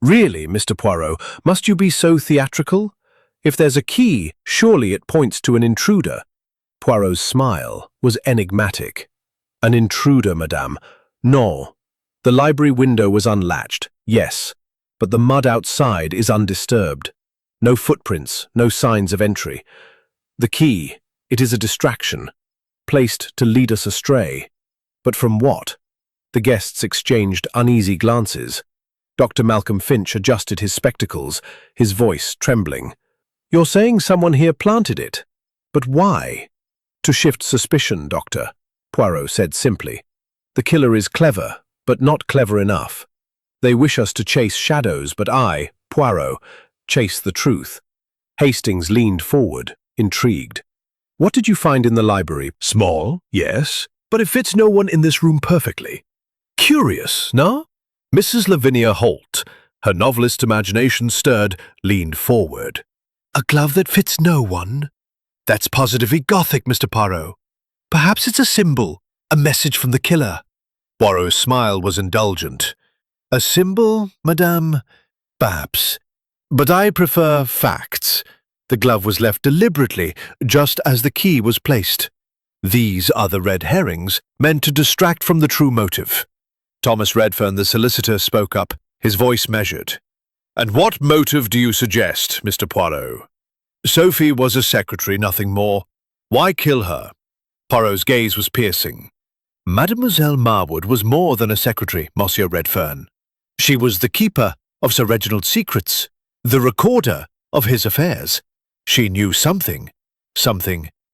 "Really, Mr. Poirot, must you be so theatrical? If there's a key, surely it points to an intruder." Poirot's smile was enigmatic. "An intruder, madame? No. The library window was unlatched, yes, but the mud outside is undisturbed. No footprints, no signs of entry. The key, it is a distraction, placed to lead us astray. But from what?" The guests exchanged uneasy glances. Dr. Malcolm Finch adjusted his spectacles, his voice trembling. "You're saying someone here planted it? But why?" "To shift suspicion, Doctor," Poirot said simply. "The killer is clever, but not clever enough. They wish us to chase shadows, but I, Poirot, chase the truth." Hastings leaned forward, intrigued. "What did you find in the library?" Small, yes, but it fits no one in this room perfectly. Curious, no? Mrs. Lavinia Holt, her novelist imagination stirred, leaned forward. "A glove that fits no one? That's positively Gothic, Mr. Poirot. Perhaps it's a symbol, a message from the killer." Poirot's smile was indulgent. "A symbol, madame? Perhaps. But I prefer facts. The glove was left deliberately, just as the key was placed. These are the red herrings, meant to distract from the true motive." Thomas Redfern, the solicitor, spoke up, his voice measured. "And what motive do you suggest, Mr. Poirot?" "Sophie was a secretary, nothing more. Why kill her?" Poirot's gaze was piercing. "Mademoiselle Marwood was more than a secretary, Monsieur Redfern. She was the keeper of Sir Reginald's secrets, the recorder of his affairs. She knew something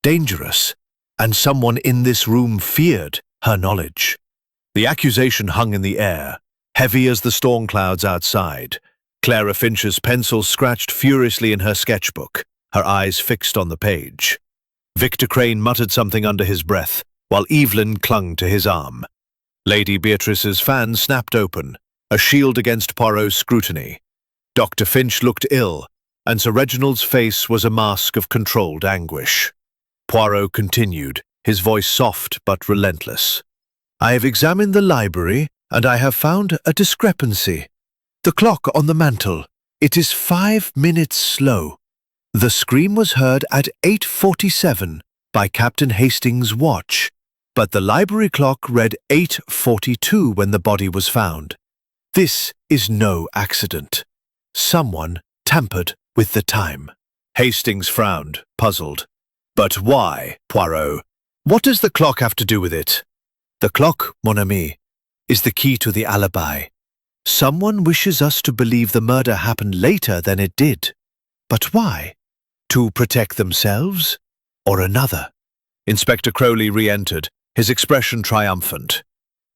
dangerous, and someone in this room feared her knowledge." The accusation hung in the air, heavy as the storm clouds outside. Clara Finch's pencil scratched furiously in her sketchbook, her eyes fixed on the page. Victor Crane muttered something under his breath, while Evelyn clung to his arm. Lady Beatrice's fan snapped open, a shield against Poirot's scrutiny. Dr. Finch looked ill, and Sir Reginald's face was a mask of controlled anguish. Poirot continued, his voice soft but relentless. "I have examined the library, and I have found a discrepancy. The clock on the mantel, it is 5 minutes slow. The scream was heard at 8:47 by Captain Hastings' watch, but the library clock read 8:42 when the body was found. This is no accident. Someone tampered with the time." Hastings frowned, puzzled. "But why, Poirot? What does the clock have to do with it?" "The clock, mon ami, is the key to the alibi. Someone wishes us to believe the murder happened later than it did. But why? To protect themselves or another?" Inspector Crowley re-entered, his expression triumphant.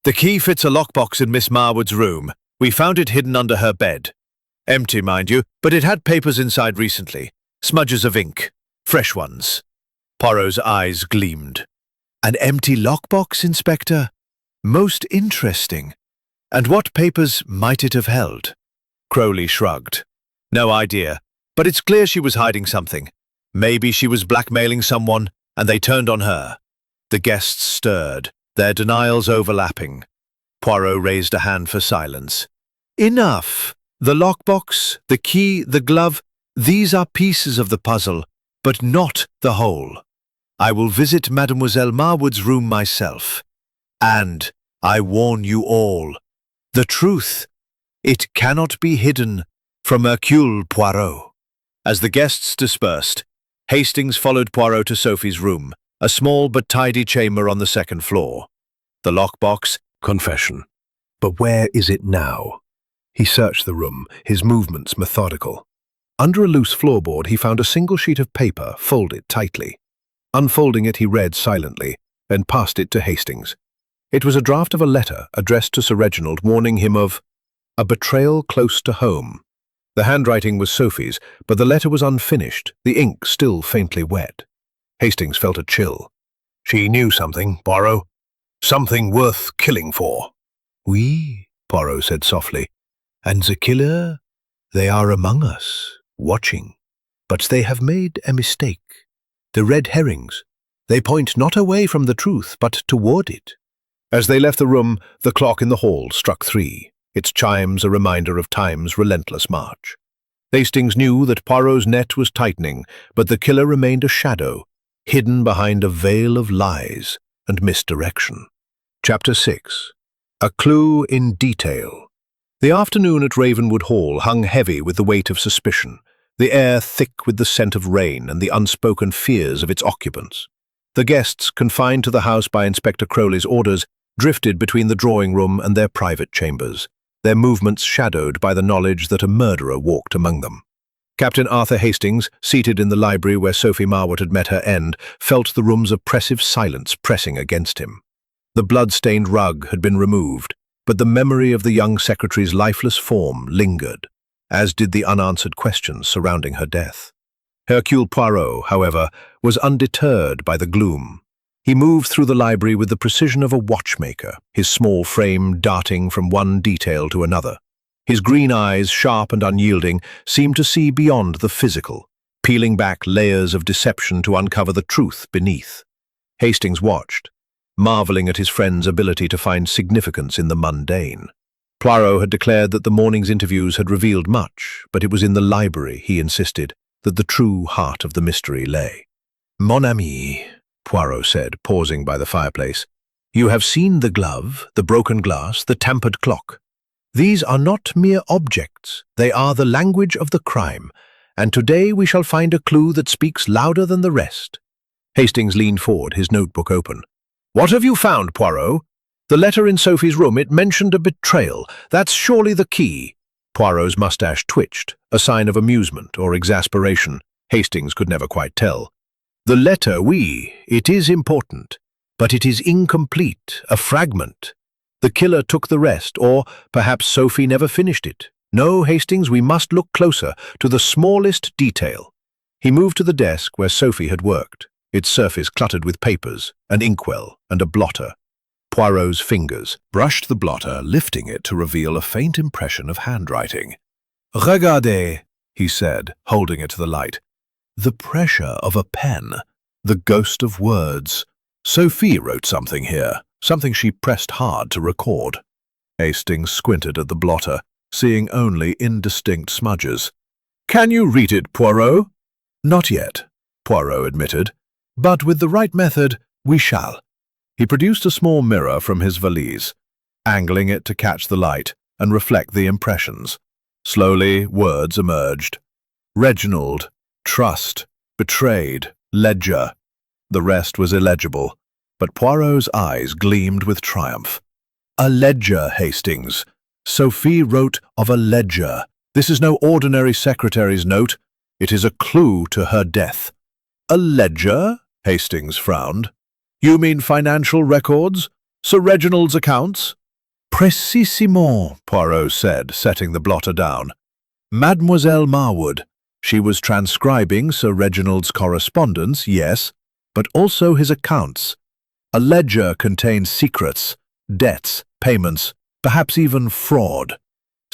"The key fits a lockbox in Miss Marwood's room. We found it hidden under her bed. Empty, mind you, but it had papers inside recently. Smudges of ink. Fresh ones." Poirot's eyes gleamed. "An empty lockbox, Inspector? Most interesting. And what papers might it have held?" Crowley shrugged. "No idea, but it's clear she was hiding something. Maybe she was blackmailing someone, and they turned on her." The guests stirred, their denials overlapping. Poirot raised a hand for silence. "Enough. The lockbox, the key, the glove, these are pieces of the puzzle, but not the whole. I will visit Mademoiselle Marwood's room myself. And I warn you all, the truth, it cannot be hidden From Hercule Poirot. As the guests dispersed, Hastings followed Poirot to Sophie's room, a small but tidy chamber on the second floor. The lockbox, confession. But where is it now? He searched the room, his movements methodical. Under a loose floorboard, he found a single sheet of paper, folded tightly. Unfolding it, he read silently, then passed it to Hastings. It was a draft of a letter addressed to Sir Reginald, warning him of a betrayal close to home. The handwriting was Sophie's, but the letter was unfinished, the ink still faintly wet. Hastings felt a chill. She knew something, Poirot. Something worth killing for. Oui, Poirot said softly. And the killer, they are among us, watching. But they have made a mistake. The red herrings, they point not away from the truth, but toward it. As they left the room, the clock in the hall struck 3. Its chimes a reminder of time's relentless march. Hastings knew that Poirot's net was tightening, but the killer remained a shadow, hidden behind a veil of lies and misdirection. Chapter 6. A Clue in Detail. The afternoon at Ravenwood Hall hung heavy with the weight of suspicion, the air thick with the scent of rain and the unspoken fears of its occupants. The guests, confined to the house by Inspector Crowley's orders, drifted between the drawing-room and their private chambers, their movements shadowed by the knowledge that a murderer walked among them. Captain Arthur Hastings, seated in the library where Sophie Marwood had met her end, felt the room's oppressive silence pressing against him. The blood-stained rug had been removed, but the memory of the young secretary's lifeless form lingered, as did the unanswered questions surrounding her death. Hercule Poirot, however, was undeterred by the gloom. He moved through the library with the precision of a watchmaker, his small frame darting from one detail to another. His green eyes, sharp and unyielding, seemed to see beyond the physical, peeling back layers of deception to uncover the truth beneath. Hastings watched, marveling at his friend's ability to find significance in the mundane. Poirot had declared that the morning's interviews had revealed much, but it was in the library, he insisted, that the true heart of the mystery lay. Mon ami, Poirot said, pausing by the fireplace, you have seen the glove, the broken glass, the tampered clock. These are not mere objects, they are the language of the crime, and today we shall find a clue that speaks louder than the rest. Hastings leaned forward, his notebook open. What have you found, Poirot? The letter in Sophie's room, it mentioned a betrayal. That's surely the key. Poirot's mustache twitched, a sign of amusement or exasperation. Hastings could never quite tell. The letter, oui, it is important, but it is incomplete, a fragment. The killer took the rest, or perhaps Sophie never finished it. No, Hastings, we must look closer, to the smallest detail. He moved to the desk where Sophie had worked, its surface cluttered with papers, an inkwell, and a blotter. Poirot's fingers brushed the blotter, lifting it to reveal a faint impression of handwriting. Regardez, he said, holding it to the light. The pressure of a pen, the ghost of words. Sophie wrote something here, something she pressed hard to record. Hastings squinted at the blotter, seeing only indistinct smudges. Can you read it, Poirot? Not yet, Poirot admitted, but with the right method, we shall. He produced a small mirror from his valise, angling it to catch the light and reflect the impressions. Slowly, words emerged. Reginald, trust, betrayed, ledger. The rest was illegible, but Poirot's eyes gleamed with triumph. A ledger, Hastings. Sophie wrote of a ledger. This is no ordinary secretary's note. It is a clue to her death. A ledger? Hastings frowned. You mean financial records? Sir Reginald's accounts? Précisément, Poirot said, setting the blotter down. Mademoiselle Marwood. She was transcribing Sir Reginald's correspondence, yes, but also his accounts. A ledger contains secrets, debts, payments, perhaps even fraud.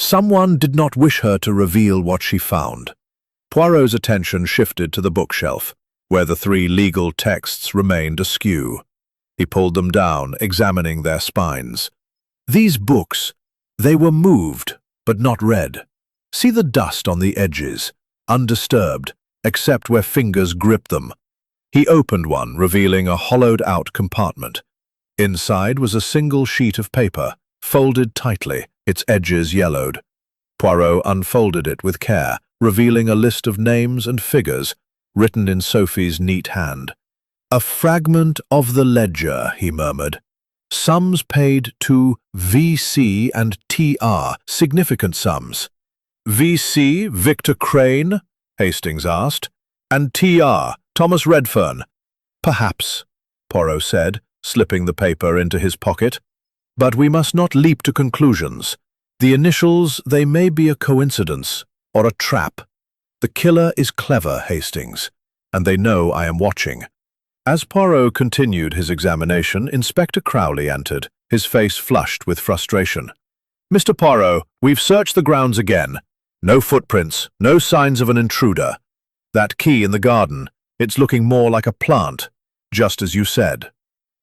Someone did not wish her to reveal what she found. Poirot's attention shifted to the bookshelf, where the 3 legal texts remained askew. He pulled them down, examining their spines. These books, they were moved, but not read. See the dust on the edges, undisturbed, except where fingers gripped them. He opened one, revealing a hollowed-out compartment. Inside was a single sheet of paper, folded tightly, its edges yellowed. Poirot unfolded it with care, revealing a list of names and figures written in Sophie's neat hand. "A fragment of the ledger," he murmured. "Sums paid to V.C. and T.R., significant sums." "V.C. Victor Crane?" Hastings asked. "And T.R. Thomas Redfern?" "Perhaps," Poirot said, slipping the paper into his pocket. "But we must not leap to conclusions. The initials, they may be a coincidence or a trap. The killer is clever, Hastings, and they know I am watching." As Poirot continued his examination, Inspector Crowley entered, his face flushed with frustration. "Mr. Poirot, we've searched the grounds again. No footprints, no signs of an intruder. That key in the garden, it's looking more like a plant, just as you said."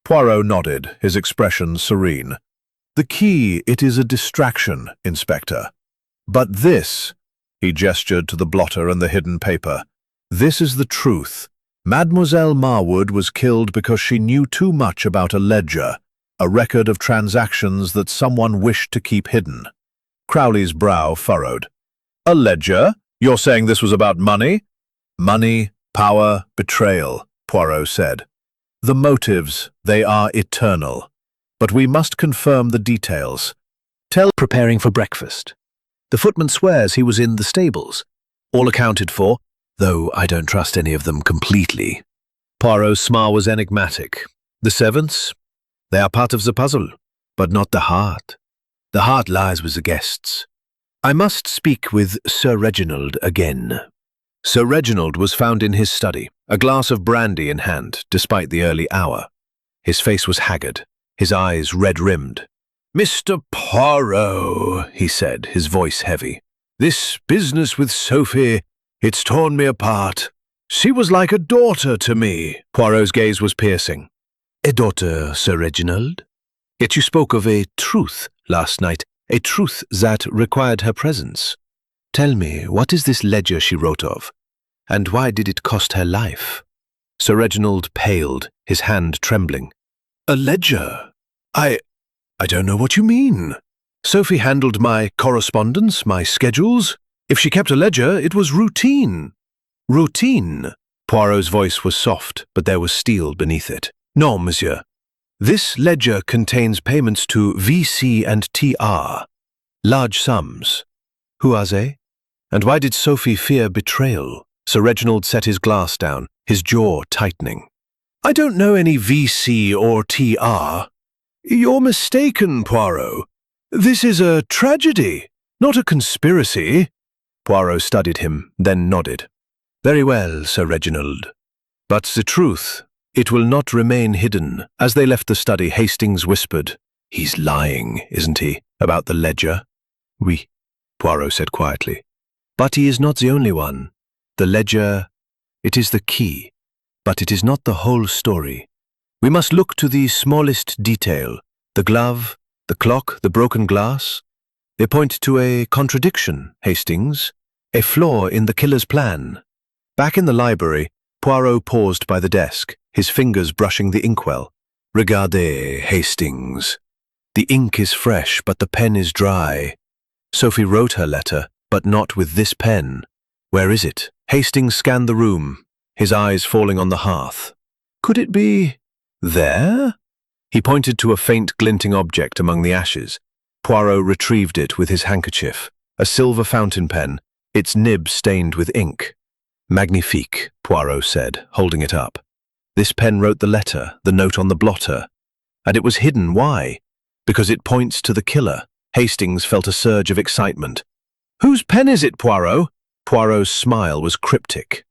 Poirot nodded, his expression serene. "The key, it is a distraction, Inspector. But this," he gestured to the blotter and the hidden paper, "this is the truth. Mademoiselle Marwood was killed because she knew too much about a ledger, a record of transactions that someone wished to keep hidden." Crowley's brow furrowed. "A ledger? You're saying this was about money?" "Money, power, betrayal," Poirot said. "The motives, they are eternal. But we must confirm the details." Preparing for breakfast. The footman swears he was in the stables. All accounted for, though I don't trust any of them completely. Poirot's smile was enigmatic. The servants? They are part of the puzzle, but not the heart. The heart lies with the guests. I must speak with Sir Reginald again. Sir Reginald was found in his study, a glass of brandy in hand, despite the early hour. His face was haggard, his eyes red-rimmed. "Mr. Poirot," he said, his voice heavy. "This business with Sophie, it's torn me apart. She was like a daughter to me." Poirot's gaze was piercing. "A daughter, Sir Reginald? Yet you spoke of a truth last night, a truth that required her presence. Tell me, what is this ledger she wrote of, and why did it cost her life?" Sir Reginald paled, his hand trembling. "A ledger? I don't know what you mean. Sophie handled my correspondence, my schedules. If she kept a ledger, it was routine." "Routine?" Poirot's voice was soft, but there was steel beneath it. "No, monsieur. This ledger contains payments to V.C. and T.R. Large sums. Who are they? And why did Sophie fear betrayal?" Sir Reginald set his glass down, his jaw tightening. "I don't know any V.C. or T.R. You're mistaken, Poirot. This is a tragedy, not a conspiracy." Poirot studied him, then nodded. "Very well, Sir Reginald. But the truth, it will not remain hidden." As they left the study, Hastings whispered, "He's lying, isn't he, about the ledger?" "Oui," Poirot said quietly. "But he is not the only one. The ledger, it is the key, but it is not the whole story. We must look to the smallest detail, the glove, the clock, the broken glass. They point to a contradiction, Hastings, a flaw in the killer's plan." Back in the library, Poirot paused by the desk, his fingers brushing the inkwell. "Regardez, Hastings. The ink is fresh, but the pen is dry. Sophie wrote her letter, but not with this pen. Where is it?" Hastings scanned the room, his eyes falling on the hearth. "Could it be there?" He pointed to a faint glinting object among the ashes. Poirot retrieved it with his handkerchief, a silver fountain pen, its nib stained with ink. "Magnifique," Poirot said, holding it up. "This pen wrote the letter, the note on the blotter. And it was hidden. Why? Because it points to the killer." Hastings felt a surge of excitement. "Whose pen is it, Poirot?" Poirot's smile was cryptic.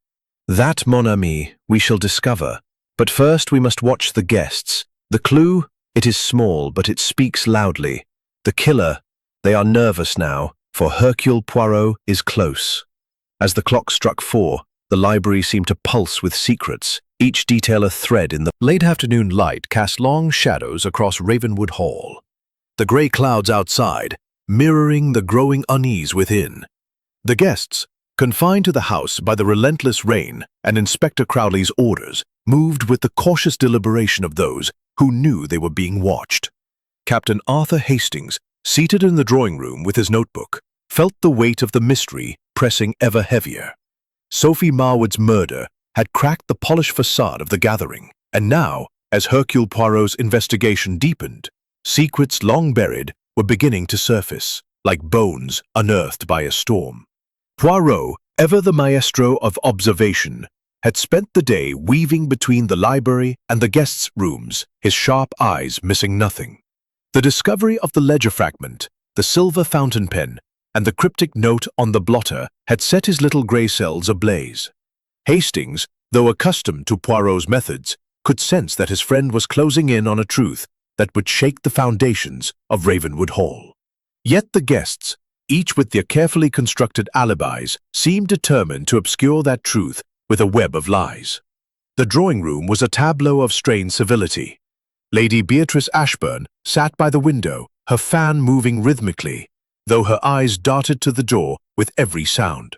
"That, mon ami, we shall discover. But first we must watch the guests. The clue, it is small, but it speaks loudly. The killer, they are nervous now, for Hercule Poirot is close." As the clock struck 4, the library seemed to pulse with secrets, each detail a thread in the late afternoon light cast long shadows across Ravenwood Hall. The grey clouds outside, mirroring the growing unease within. The guests, confined to the house by the relentless rain and Inspector Crowley's orders, moved with the cautious deliberation of those who knew they were being watched. Captain Arthur Hastings, seated in the drawing room with his notebook, felt the weight of the mystery pressing ever heavier. Sophie Marwood's murder had cracked the polished facade of the gathering, and now, as Hercule Poirot's investigation deepened, secrets long buried were beginning to surface, like bones unearthed by a storm. Poirot, ever the maestro of observation, had spent the day weaving between the library and the guests' rooms, his sharp eyes missing nothing. The discovery of the ledger fragment, the silver fountain pen, and the cryptic note on the blotter had set his little grey cells ablaze. Hastings, though accustomed to Poirot's methods, could sense that his friend was closing in on a truth that would shake the foundations of Ravenwood Hall. Yet the guests, each with their carefully constructed alibis, seemed determined to obscure that truth with a web of lies. The drawing room was a tableau of strained civility. Lady Beatrice Ashburn sat by the window, her fan moving rhythmically, though her eyes darted to the door with every sound.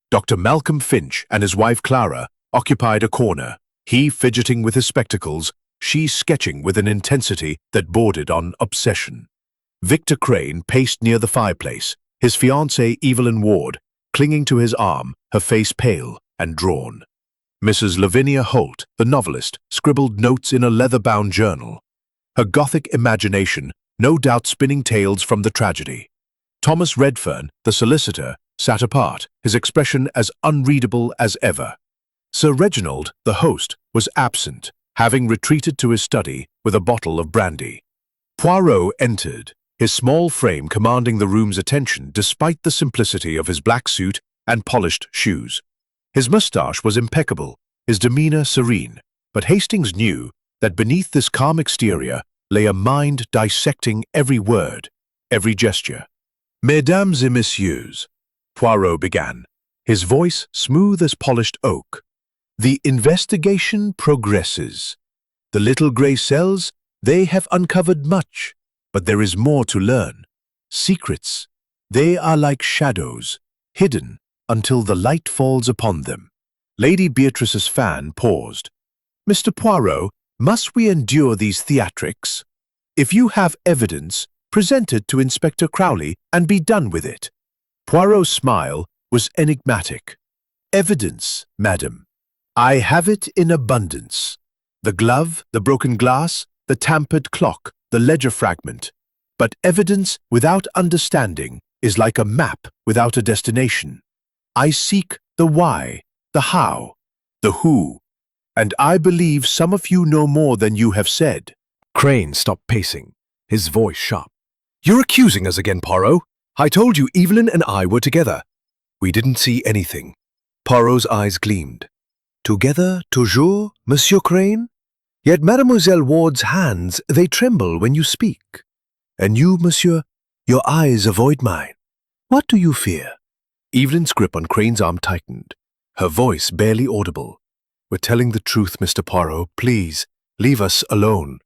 Dr. Malcolm Finch and his wife Clara occupied a corner, he fidgeting with his spectacles, she sketching with an intensity that bordered on obsession. Victor Crane paced near the fireplace, his fiancée Evelyn Ward clinging to his arm, her face pale and drawn. Mrs. Lavinia Holt, the novelist, scribbled notes in a leather-bound journal, her Gothic imagination no doubt spinning tales from the tragedy. Thomas Redfern, the solicitor, sat apart, his expression as unreadable as ever. Sir Reginald, the host, was absent, having retreated to his study with a bottle of brandy. Poirot entered, his small frame commanding the room's attention despite the simplicity of his black suit and polished shoes. His moustache was impeccable, his demeanor serene, but Hastings knew that beneath this calm exterior lay a mind dissecting every word, every gesture. "Mesdames et messieurs," Poirot began, his voice smooth as polished oak, "the investigation progresses. The little grey cells, they have uncovered much, but there is more to learn. Secrets, they are like shadows, hidden until the light falls upon them." Lady Beatrice's fan paused. "Mr. Poirot, must we endure these theatrics? If you have evidence, present it to Inspector Crowley and be done with it." Poirot's smile was enigmatic. "Evidence, madam. I have it in abundance. The glove, the broken glass, the tampered clock, the ledger fragment. But evidence without understanding is like a map without a destination. I seek the why, the how, the who, and I believe some of you know more than you have said." Crane stopped pacing, his voice sharp. "You're accusing us again, Poirot. I told you Evelyn and I were together. We didn't see anything." Poirot's eyes gleamed. "Together, toujours, Monsieur Crane? Yet Mademoiselle Ward's hands, they tremble when you speak. And you, monsieur, your eyes avoid mine. What do you fear?" Evelyn's grip on Crane's arm tightened, her voice barely audible. "We're telling the truth, Mr. Poirot. Please, leave us alone."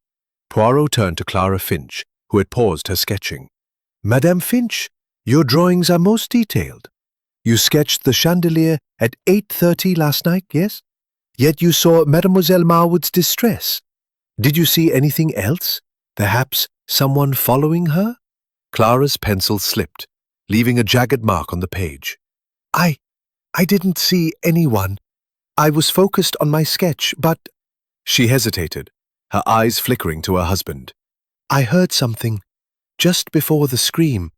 Poirot turned to Clara Finch, who had paused her sketching. "Madame Finch, your drawings are most detailed. You sketched the chandelier at 8:30 last night, yes? Yet you saw Mademoiselle Marwood's distress. Did you see anything else? Perhaps someone following her?" Clara's pencil slipped, leaving a jagged mark on the page. I didn't see anyone. I was focused on my sketch, but—" She hesitated, her eyes flickering to her husband. "I heard something, just before the scream,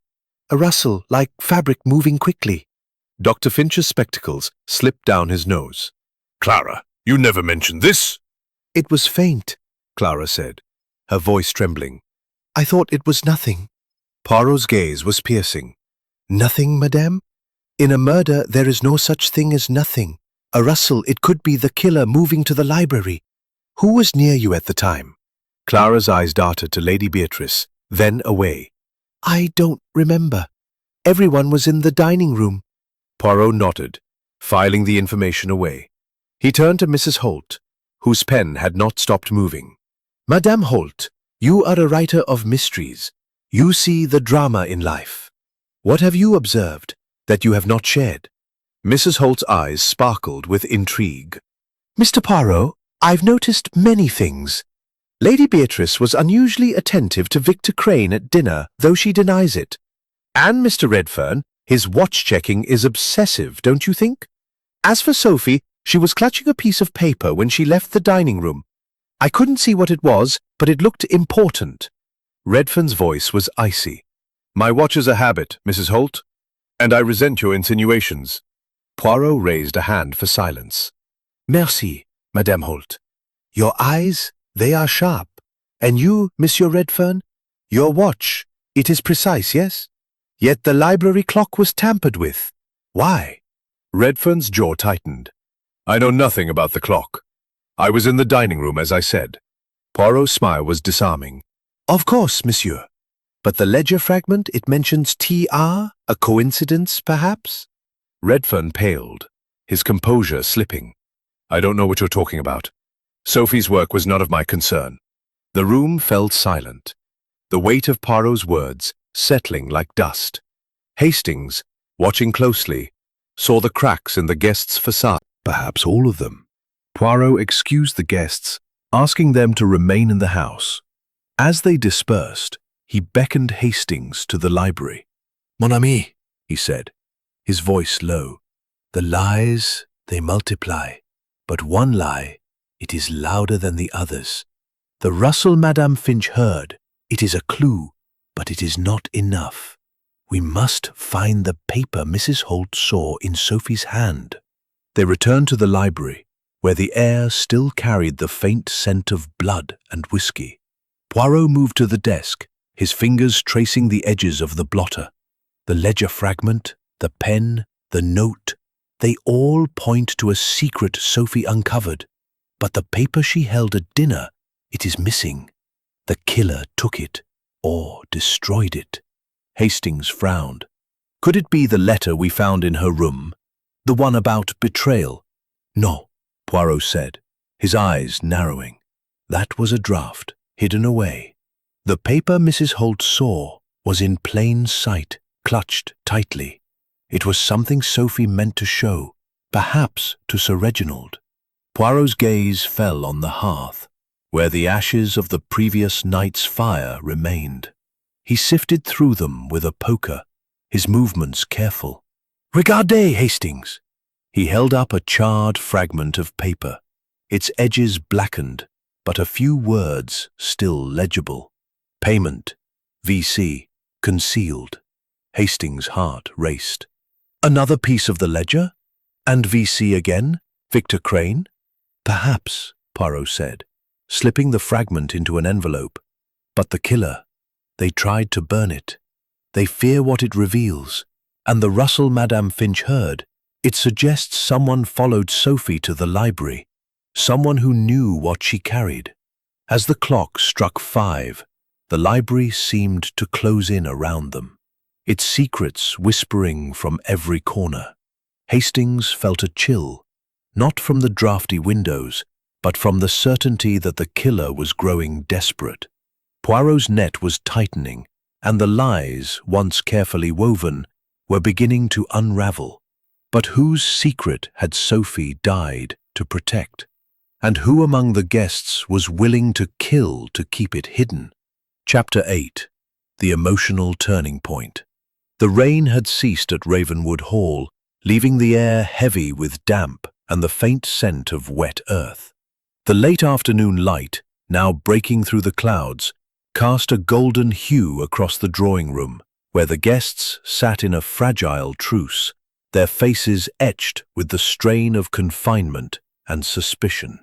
a rustle like fabric moving quickly." Dr. Finch's spectacles slipped down his nose. "Clara, you never mentioned this." "It was faint," Clara said, her voice trembling. "I thought it was nothing." Poirot's gaze was piercing. "Nothing, madame? In a murder there is no such thing as nothing. A rustle, it could be the killer moving to the library. Who was near you at the time?" Clara's eyes darted to Lady Beatrice, then away. "I don't remember. Everyone was in the dining room." Poirot nodded, filing the information away. He turned to Mrs. Holt, whose pen had not stopped moving. "Madame Holt, you are a writer of mysteries. You see the drama in life. What have you observed that you have not shared?" Mrs. Holt's eyes sparkled with intrigue. "Mr. Poirot, I've noticed many things. Lady Beatrice was unusually attentive to Victor Crane at dinner, though she denies it. And Mr. Redfern, His watch-checking is obsessive, don't you think? As for Sophie, she was clutching a piece of paper when she left the dining room. I couldn't see what it was, but it looked important. Redfern's voice was icy. My watch is a habit, Mrs. Holt, and I resent your insinuations. Poirot raised a hand for silence. Merci, Madame Holt. Your eyes, they are sharp. And you, Monsieur Redfern? Your watch, it is precise, yes? Yet the library clock was tampered with. Why? Redfern's jaw tightened. I know nothing about the clock. I was in the dining room, as I said. Poirot's smile was disarming. Of course, monsieur. But the ledger fragment, it mentions TR? A coincidence, perhaps? Redfern paled, his composure slipping. I don't know what you're talking about. Sophie's work was none of my concern. The room fell silent, the weight of Poirot's words settling like dust. Hastings, watching closely, saw the cracks in the guests' facade. Perhaps all of them. Poirot excused the guests, asking them to remain in the house. As they dispersed, he beckoned Hastings to the library. Mon ami, he said, his voice low. The lies, they multiply, but one lie, it is louder than the others. The rustle Madame Finch heard, it is a clue, but it is not enough. We must find the paper Mrs. Holt saw in Sophie's hand. They returned to the library, where the air still carried the faint scent of blood and whiskey. Poirot moved to the desk, his fingers tracing the edges of the blotter. The ledger fragment, the pen, the note, they all point to a secret Sophie uncovered. But the paper she held at dinner, it is missing. The killer took it, or destroyed it. Hastings frowned. Could it be the letter we found in her room? The one about betrayal? No, Poirot said, his eyes narrowing. That was a draft, hidden away. The paper Mrs. Holt saw was in plain sight, clutched tightly. It was something Sophie meant to show, perhaps to Sir Reginald. Poirot's gaze fell on the hearth, where the ashes of the previous night's fire remained. He sifted through them with a poker, his movements careful. Regardez, Hastings! He held up a charred fragment of paper, its edges blackened, but a few words still legible. Payment, VC, concealed. Hastings' heart raced. Another piece of the ledger? And VC again? Victor Crane? Perhaps, Poirot said, slipping the fragment into an envelope. But the killer, they tried to burn it. They fear what it reveals. And the rustle Madame Finch heard, it suggests someone followed Sophie to the library, someone who knew what she carried. As the clock struck 5, the library seemed to close in around them, its secrets whispering from every corner. Hastings felt a chill, not from the drafty windows, but from the certainty that the killer was growing desperate. Poirot's net was tightening, and the lies, once carefully woven, were beginning to unravel. But whose secret had Sophie died to protect? And who among the guests was willing to kill to keep it hidden? Chapter 8. The Emotional Turning Point. The rain had ceased at Ravenwood Hall, leaving the air heavy with damp and the faint scent of wet earth. The late afternoon light, now breaking through the clouds, cast a golden hue across the drawing room, where the guests sat in a fragile truce, their faces etched with the strain of confinement and suspicion.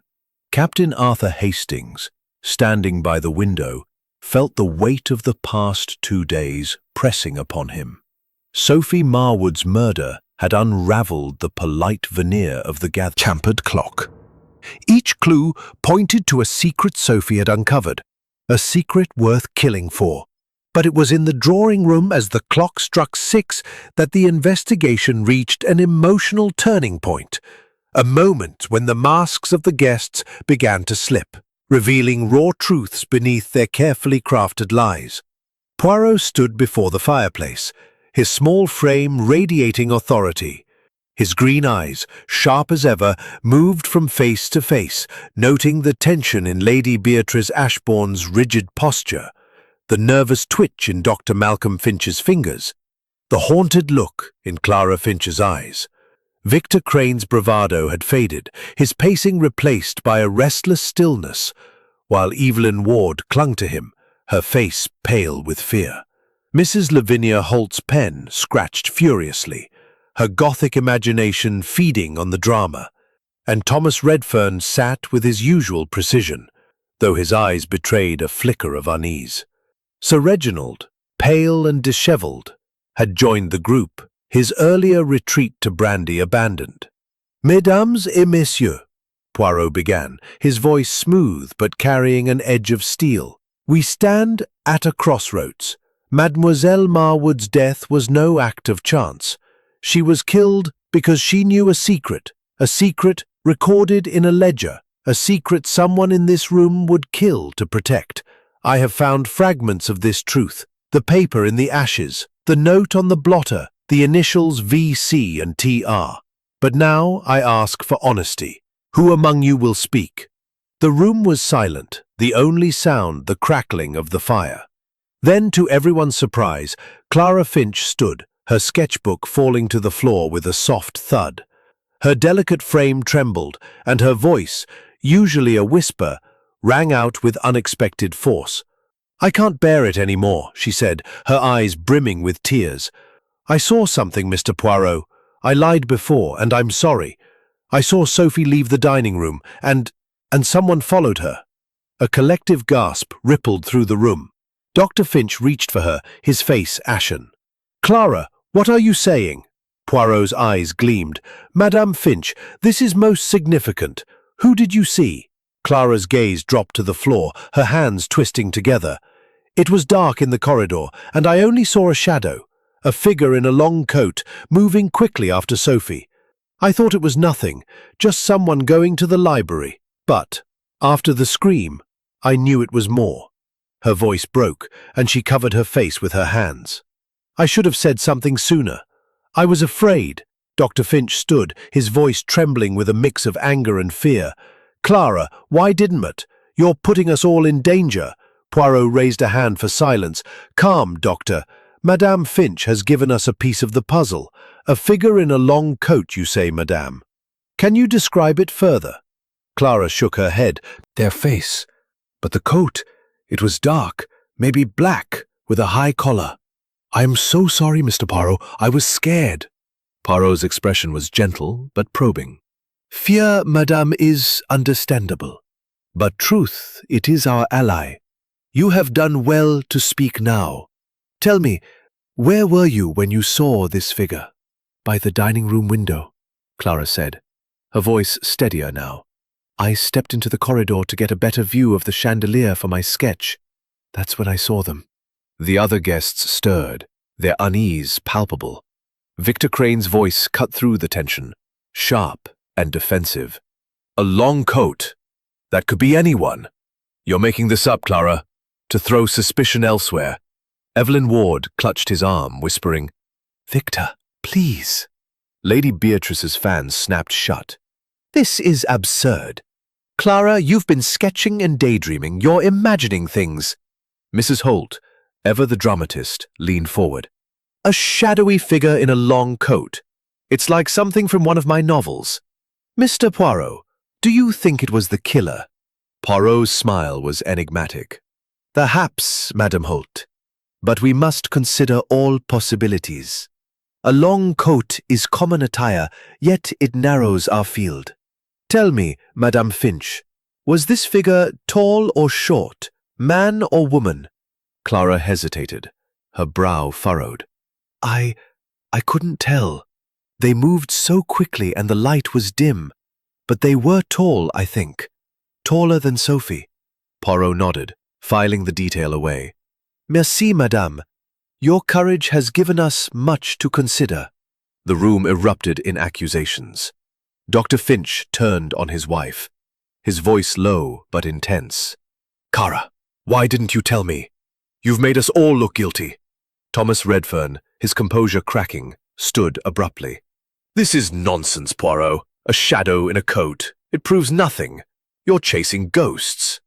Captain Arthur Hastings, standing by the window, felt the weight of the past 2 days pressing upon him. Sophie Marwood's murder had unraveled the polite veneer of the tampered clock. Each clue pointed to a secret Sophie had uncovered, a secret worth killing for. But it was in the drawing room as the clock struck 6 that the investigation reached an emotional turning point, a moment when the masks of the guests began to slip, revealing raw truths beneath their carefully crafted lies. Poirot stood before the fireplace, his small frame radiating authority. His green eyes, sharp as ever, moved from face to face, noting the tension in Lady Beatrice Ashbourne's rigid posture, the nervous twitch in Dr. Malcolm Finch's fingers. the haunted look in Clara Finch's eyes. Victor Crane's bravado had faded, his pacing replaced by a restless stillness, while Evelyn Ward clung to him, her face pale with fear. Mrs. Lavinia Holt's pen scratched furiously, her Gothic imagination feeding on the drama, and Thomas Redfern sat with his usual precision, though his eyes betrayed a flicker of unease. Sir Reginald, pale and dishevelled, had joined the group, his earlier retreat to brandy abandoned. "Mesdames et messieurs," Poirot began, his voice smooth but carrying an edge of steel, "we stand at a crossroads. Mademoiselle Marwood's death was no act of chance. She was killed because she knew a secret recorded in a ledger, a secret someone in this room would kill to protect. I have found fragments of this truth, the paper in the ashes, the note on the blotter, the initials VC and TR. But now I ask for honesty. Who among you will speak?" The room was silent, the only sound the crackling of the fire. Then, to everyone's surprise, Clara Finch stood, her sketchbook falling to the floor with a soft thud. Her delicate frame trembled, and her voice, usually a whisper, rang out with unexpected force. "I can't bear it any more," she said, her eyes brimming with tears. "I saw something, Mr. Poirot. I lied before, and I'm sorry. I saw Sophie leave the dining room, and someone followed her." A collective gasp rippled through the room. Dr. Finch reached for her, his face ashen. "Clara, what are you saying?" Poirot's eyes gleamed. "Madame Finch, this is most significant. Who did you see?" Clara's gaze dropped to the floor, her hands twisting together. "It was dark in the corridor, and I only saw a shadow, a figure in a long coat, moving quickly after Sophie. I thought it was nothing, just someone going to the library. But, after the scream, I knew it was more." Her voice broke, and she covered her face with her hands. "I should have said something sooner. I was afraid." Dr. Finch stood, his voice trembling with a mix of anger and fear. "Clara, why didn't it? You're putting us all in danger." Poirot raised a hand for silence. "Calm, Doctor. Madame Finch has given us a piece of the puzzle. A figure in a long coat, you say, Madame. Can you describe it further?" Clara shook her head. "Their face. But the coat, it was dark, maybe black, with a high collar." "I am so sorry, Mr. Poirot. I was scared." Poirot's expression was gentle but probing. "Fear, Madame, is understandable. But truth, it is our ally. You have done well to speak now. Tell me, where were you when you saw this figure?" "By the dining room window," Clara said, her voice steadier now. "I stepped into the corridor to get a better view of the chandelier for my sketch. That's when I saw them." The other guests stirred, their unease palpable. Victor Crane's voice cut through the tension, sharp and defensive. "A long coat. That could be anyone. You're making this up, Clara, to throw suspicion elsewhere." Evelyn Ward clutched his arm, whispering, "Victor, please." Lady Beatrice's fan snapped shut. "This is absurd. Clara, you've been sketching and daydreaming. You're imagining things." Mrs. Holt, ever the dramatist, leaned forward. "A shadowy figure in a long coat. It's like something from one of my novels. Mr. Poirot, do you think it was the killer?" Poirot's smile was enigmatic. "Perhaps, Madame Holt, but we must consider all possibilities. A long coat is common attire, yet it narrows our field. Tell me, Madame Finch, was this figure tall or short, man or woman?" Clara hesitated, her brow furrowed. I couldn't tell. They moved so quickly and the light was dim. But they were tall, I think. Taller than Sophie." Poirot nodded, filing the detail away. "Merci, Madame. Your courage has given us much to consider." The room erupted in accusations. Dr. Finch turned on his wife, his voice low but intense. "Cara, why didn't you tell me? You've made us all look guilty." Thomas Redfern, his composure cracking, stood abruptly. "This is nonsense, Poirot. A shadow in a coat. It proves nothing. You're chasing ghosts."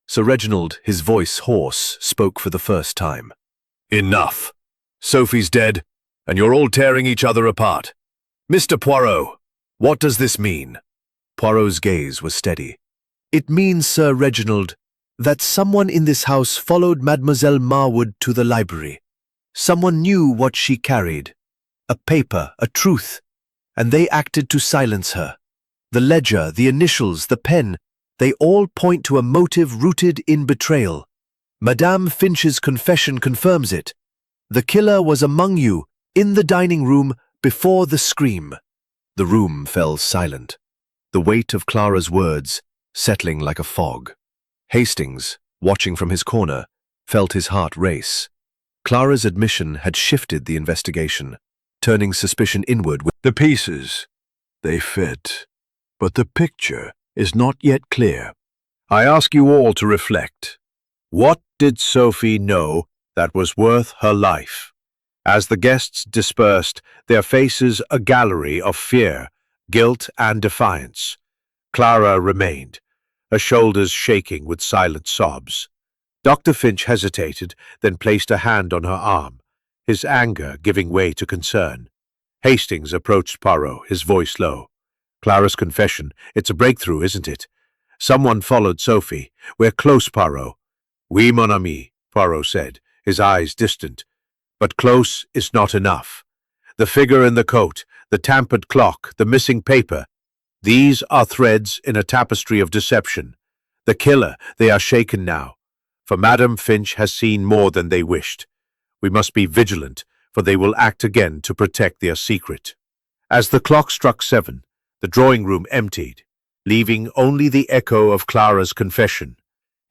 Sir Reginald, his voice hoarse, spoke for the first time. "Enough. Sophie's dead, and you're all tearing each other apart. Mr. Poirot, what does this mean?" Poirot's gaze was steady. "It means, Sir Reginald, that someone in this house followed Mademoiselle Marwood to the library. Someone knew what she carried. A paper, a truth, and they acted to silence her. The ledger, the initials, the pen, they all point to a motive rooted in betrayal. Madame Finch's confession confirms it. The killer was among you, in the dining room, before the scream." The room fell silent, the weight of Clara's words settling like a fog. Hastings, watching from his corner, felt his heart race. Clara's admission had shifted the investigation, turning suspicion inward. "The pieces, they fit, but the picture is not yet clear. I ask you all to reflect. What did Sophie know that was worth her life?" As the guests dispersed, their faces a gallery of fear, guilt, and defiance. Clara remained, her shoulders shaking with silent sobs. Dr. Finch hesitated, then placed a hand on her arm, his anger giving way to concern. Hastings approached Poirot, his voice low. "Clara's confession, it's a breakthrough, isn't it? Someone followed Sophie. We're close, Poirot." "Oui, mon ami," Poirot said, his eyes distant. "But close is not enough. The figure in the coat, the tampered clock, the missing paper, these are threads in a tapestry of deception. The killer, they are shaken now, for Madame Finch has seen more than they wished. We must be vigilant, for they will act again to protect their secret." As the clock struck 7, the drawing room emptied, leaving only the echo of Clara's confession.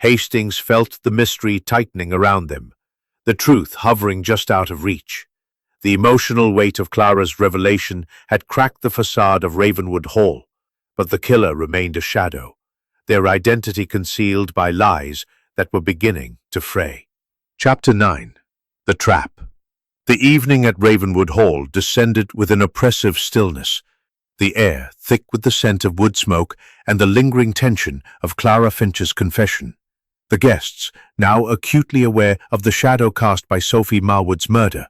Hastings felt the mystery tightening around them, the truth hovering just out of reach. The emotional weight of Clara's revelation had cracked the facade of Ravenwood Hall, but the killer remained a shadow, their identity concealed by lies that were beginning to fray. Chapter 9. The Trap. The evening at Ravenwood Hall descended with an oppressive stillness, the air thick with the scent of wood smoke and the lingering tension of Clara Finch's confession. The guests, now acutely aware of the shadow cast by Sophie Marwood's murder,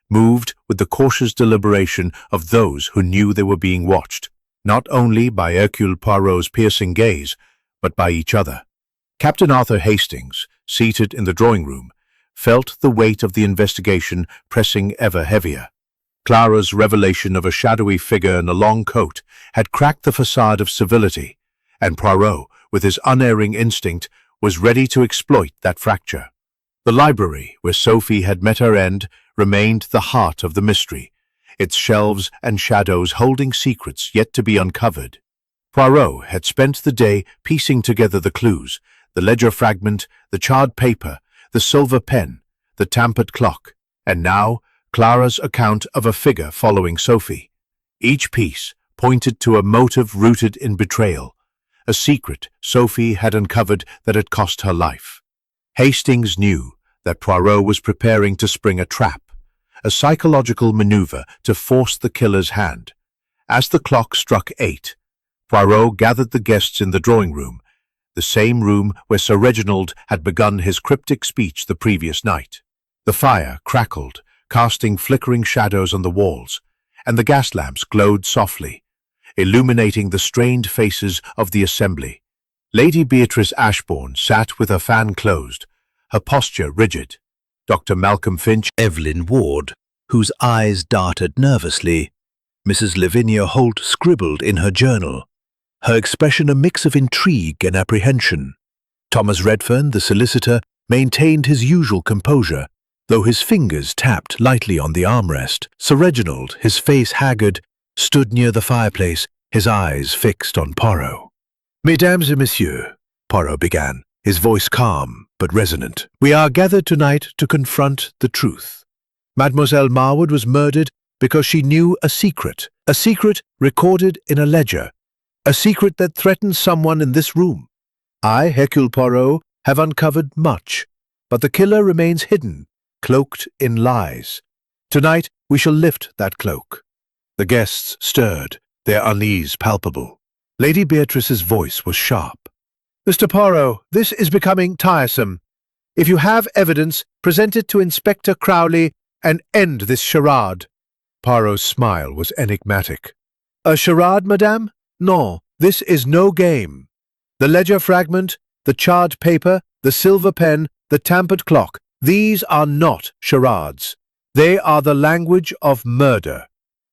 moved with the cautious deliberation of those who knew they were being watched, not only by Hercule Poirot's piercing gaze, but by each other. Captain Arthur Hastings, seated in the drawing-room, felt the weight of the investigation pressing ever heavier. Clara's revelation of a shadowy figure in a long coat had cracked the facade of civility, and Poirot, with his unerring instinct, was ready to exploit that fracture. The library, where Sophie had met her end, remained the heart of the mystery, its shelves and shadows holding secrets yet to be uncovered. Poirot had spent the day piecing together the clues, the ledger fragment, the charred paper, the silver pen, the tampered clock, and now Clara's account of a figure following Sophie. Each piece pointed to a motive rooted in betrayal, a secret Sophie had uncovered that had cost her life. Hastings knew that Poirot was preparing to spring a trap, a psychological maneuver to force the killer's hand. As the clock struck 8, Poirot gathered the guests in the drawing-room, the same room where Sir Reginald had begun his cryptic speech the previous night. The fire crackled, casting flickering shadows on the walls, and the gas lamps glowed softly, illuminating the strained faces of the assembly. Lady Beatrice Ashbourne sat with her fan closed, her posture rigid. Dr. Malcolm Finch, Evelyn Ward, whose eyes darted nervously. Mrs. Lavinia Holt scribbled in her journal, her expression a mix of intrigue and apprehension. Thomas Redfern, the solicitor, maintained his usual composure, though his fingers tapped lightly on the armrest. Sir Reginald, his face haggard, stood near the fireplace, his eyes fixed on Poirot. "Mesdames et messieurs," Poirot began, his voice calm but resonant, "we are gathered tonight to confront the truth. Mademoiselle Marwood was murdered because she knew a secret recorded in a ledger, a secret that threatens someone in this room. I, Hercule Poirot, have uncovered much, but the killer remains hidden, cloaked in lies. Tonight we shall lift that cloak." The guests stirred, their unease palpable. Lady Beatrice's voice was sharp. "Mr. Poirot, this is becoming tiresome. If you have evidence, present it to Inspector Crowley and end this charade." Poirot's smile was enigmatic. A charade, madame? No, this is no game. The ledger fragment, the charred paper, the silver pen, the tampered clock, these are not charades. They are the language of murder.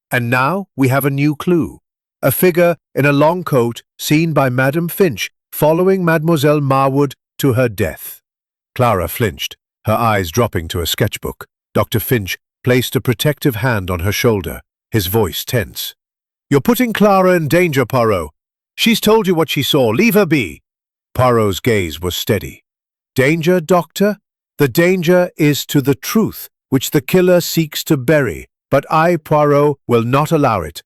And now we have a new clue. A figure in a long coat seen by Madame Finch following Mademoiselle Marwood to her death. Clara flinched, her eyes dropping to a sketchbook. Dr. Finch placed a protective hand on her shoulder, his voice tense. You're putting Clara in danger, Poirot. She's told you what she saw. Leave her be. Poirot's gaze was steady. Danger, Doctor? The danger is to the truth, which the killer seeks to bury, but I, Poirot, will not allow it.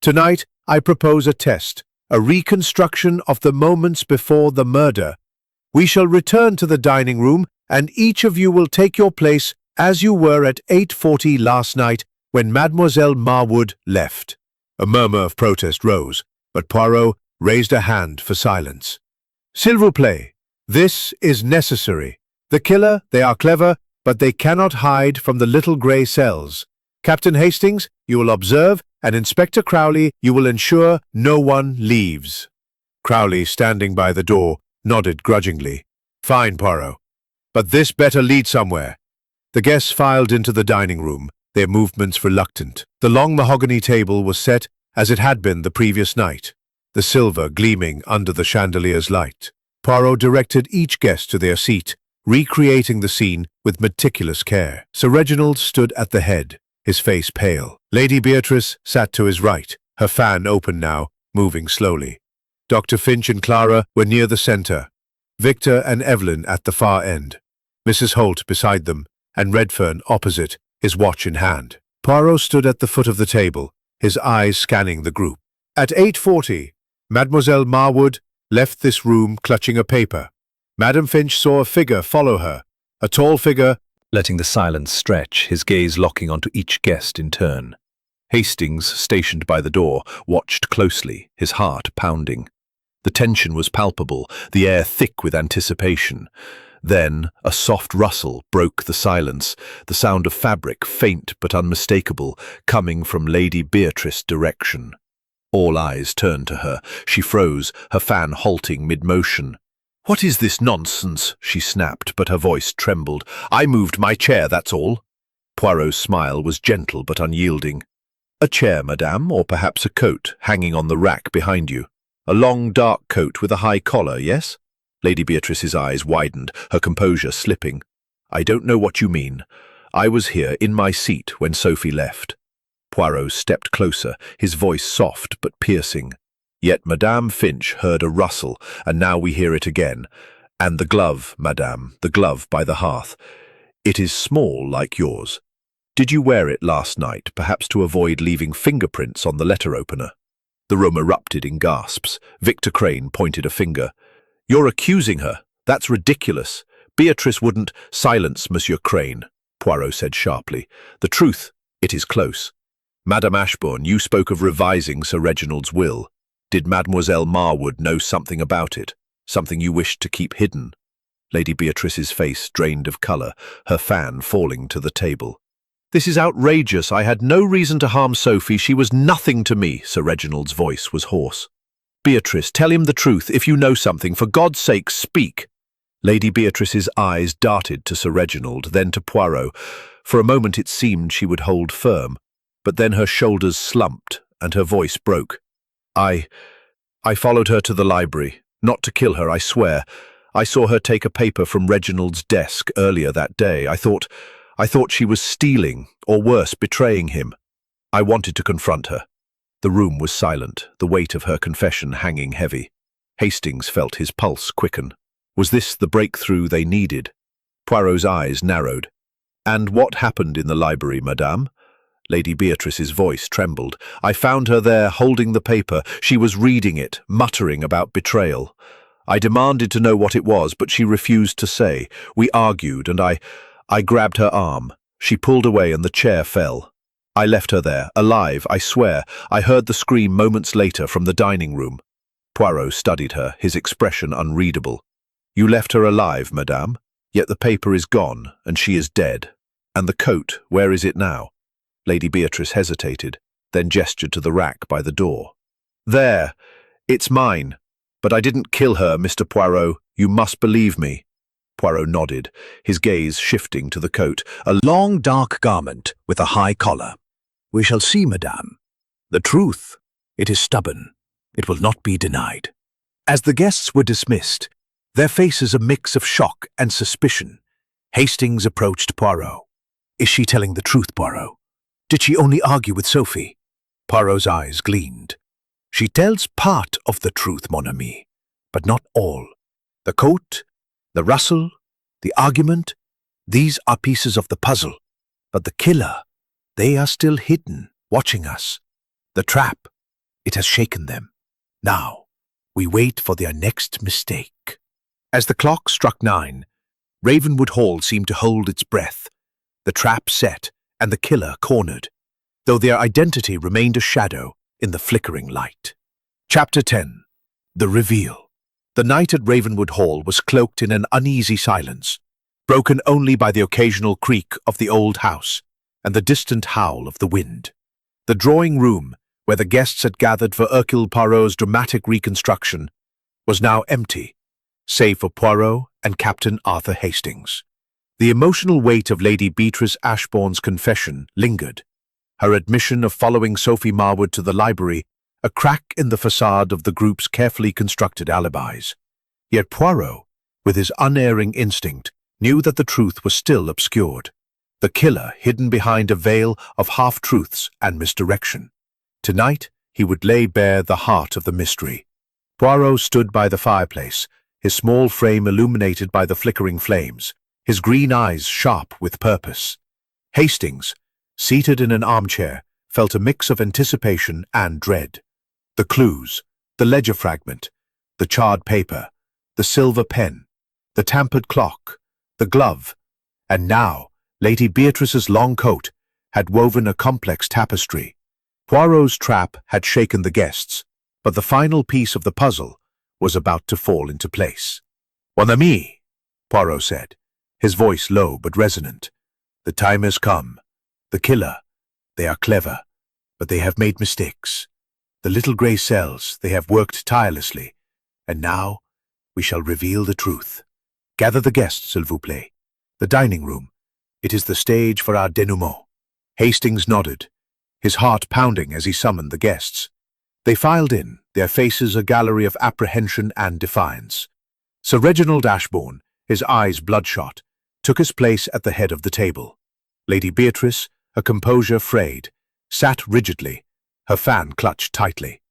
Tonight, I propose a test, a reconstruction of the moments before the murder. We shall return to the dining room, and each of you will take your place as you were at 8:40 last night when Mademoiselle Marwood left. A murmur of protest rose, but Poirot raised a hand for silence. S'il vous plaît, this is necessary. The killer, they are clever, but they cannot hide from the little grey cells. Captain Hastings, you will observe, and Inspector Crowley, you will ensure no one leaves. Crowley, standing by the door, nodded grudgingly. Fine, Poirot. But this better lead somewhere. The guests filed into the dining room, their movements reluctant. The long mahogany table was set as it had been the previous night, the silver gleaming under the chandelier's light. Poirot directed each guest to their seat, recreating the scene with meticulous care. Sir Reginald stood at the head, his face pale. Lady Beatrice sat to his right, her fan open now, moving slowly. Dr. Finch and Clara were near the centre, Victor and Evelyn at the far end, Mrs. Holt beside them, and Redfern opposite, his watch in hand. Poirot stood at the foot of the table, his eyes scanning the group. At 8:40, Mademoiselle Marwood left this room clutching a paper. Madame Finch saw a figure follow her, a tall figure, letting the silence stretch, his gaze locking onto each guest in turn. Hastings, stationed by the door, watched closely, his heart pounding. The tension was palpable, the air thick with anticipation. Then a soft rustle broke the silence, the sound of fabric, faint but unmistakable, coming from Lady Beatrice's direction. All eyes turned to her. She froze, her fan halting mid-motion. "What is this nonsense?" she snapped, but her voice trembled. "I moved my chair, that's all." Poirot's smile was gentle but unyielding. "A chair, madame, or perhaps a coat, hanging on the rack behind you. A long, dark coat with a high collar, yes?" Lady Beatrice's eyes widened, her composure slipping. "I don't know what you mean. I was here, in my seat, when Sophie left." Poirot stepped closer, his voice soft but piercing. Yet Madame Finch heard a rustle, and now we hear it again. "And the glove, madame, the glove by the hearth. It is small, like yours. Did you wear it last night, perhaps to avoid leaving fingerprints on the letter opener?" The room erupted in gasps. Victor Crane pointed a finger. "You're accusing her. That's ridiculous. Beatrice wouldn't—" "Silence, Monsieur Crane," Poirot said sharply. "The truth, it is close. Madame Ashbourne, you spoke of revising Sir Reginald's will. Did Mademoiselle Marwood know something about it, something you wished to keep hidden?" Lady Beatrice's face drained of colour, her fan falling to the table. "This is outrageous. I had no reason to harm Sophie. She was nothing to me." Sir Reginald's voice was hoarse. "Beatrice, tell him the truth. If you know something, for God's sake, speak." Lady Beatrice's eyes darted to Sir Reginald, then to Poirot. For a moment it seemed she would hold firm, but then her shoulders slumped and her voice broke. I followed her to the library. Not to kill her, I swear. I saw her take a paper from Reginald's desk earlier that day. I thought she was stealing, or worse, betraying him. I wanted to confront her. The room was silent, the weight of her confession hanging heavy. Hastings felt his pulse quicken. Was this the breakthrough they needed? Poirot's eyes narrowed. "And what happened in the library, madame?" Lady Beatrice's voice trembled. "I found her there, holding the paper. She was reading it, muttering about betrayal. I demanded to know what it was, but she refused to say. We argued, and I grabbed her arm. She pulled away and the chair fell. I left her there, alive, I swear. I heard the scream moments later from the dining room." Poirot studied her, his expression unreadable. "You left her alive, madame? Yet the paper is gone, and she is dead. And the coat, where is it now?" Lady Beatrice hesitated, then gestured to the rack by the door. "There. It's mine. But I didn't kill her, Mr. Poirot. You must believe me." Poirot nodded, his gaze shifting to the coat, a long dark garment with a high collar. "We shall see, madame. The truth, it is stubborn. It will not be denied." As the guests were dismissed, their faces a mix of shock and suspicion, Hastings approached Poirot. "Is she telling the truth, Poirot? Did she only argue with Sophie?" Poirot's eyes gleamed. "She tells part of the truth, mon ami, but not all. The coat, the rustle, the argument, these are pieces of the puzzle. But the killer, they are still hidden, watching us. The trap, it has shaken them. Now, we wait for their next mistake." As the clock struck 9, Ravenwood Hall seemed to hold its breath, the trap set and the killer cornered, though their identity remained a shadow in the flickering light. Chapter 10. The Reveal. The night at Ravenwood Hall was cloaked in an uneasy silence, broken only by the occasional creak of the old house and the distant howl of the wind. The drawing room, where the guests had gathered for Hercule Poirot's dramatic reconstruction, was now empty, save for Poirot and Captain Arthur Hastings. The emotional weight of Lady Beatrice Ashbourne's confession lingered, her admission of following Sophie Marwood to the library a crack in the facade of the group's carefully constructed alibis. Yet Poirot, with his unerring instinct, knew that the truth was still obscured, the killer hidden behind a veil of half-truths and misdirection. Tonight, he would lay bare the heart of the mystery. Poirot stood by the fireplace, his small frame illuminated by the flickering flames, his green eyes sharp with purpose. Hastings, seated in an armchair, felt a mix of anticipation and dread. The clues, the ledger fragment, the charred paper, the silver pen, the tampered clock, the glove, and now Lady Beatrice's long coat had woven a complex tapestry. Poirot's trap had shaken the guests, but the final piece of the puzzle was about to fall into place. "Mon ami," Poirot said, his voice low but resonant. "The time has come. The killer, they are clever, but they have made mistakes. The little grey cells, they have worked tirelessly, and now we shall reveal the truth. Gather the guests, s'il vous plaît. The dining room, it is the stage for our denouement." Hastings nodded, his heart pounding as he summoned the guests. They filed in, their faces a gallery of apprehension and defiance. Sir Reginald Ashbourne, his eyes bloodshot, took his place at the head of the table. Lady Beatrice, her composure frayed, sat rigidly, her fan clutched tightly.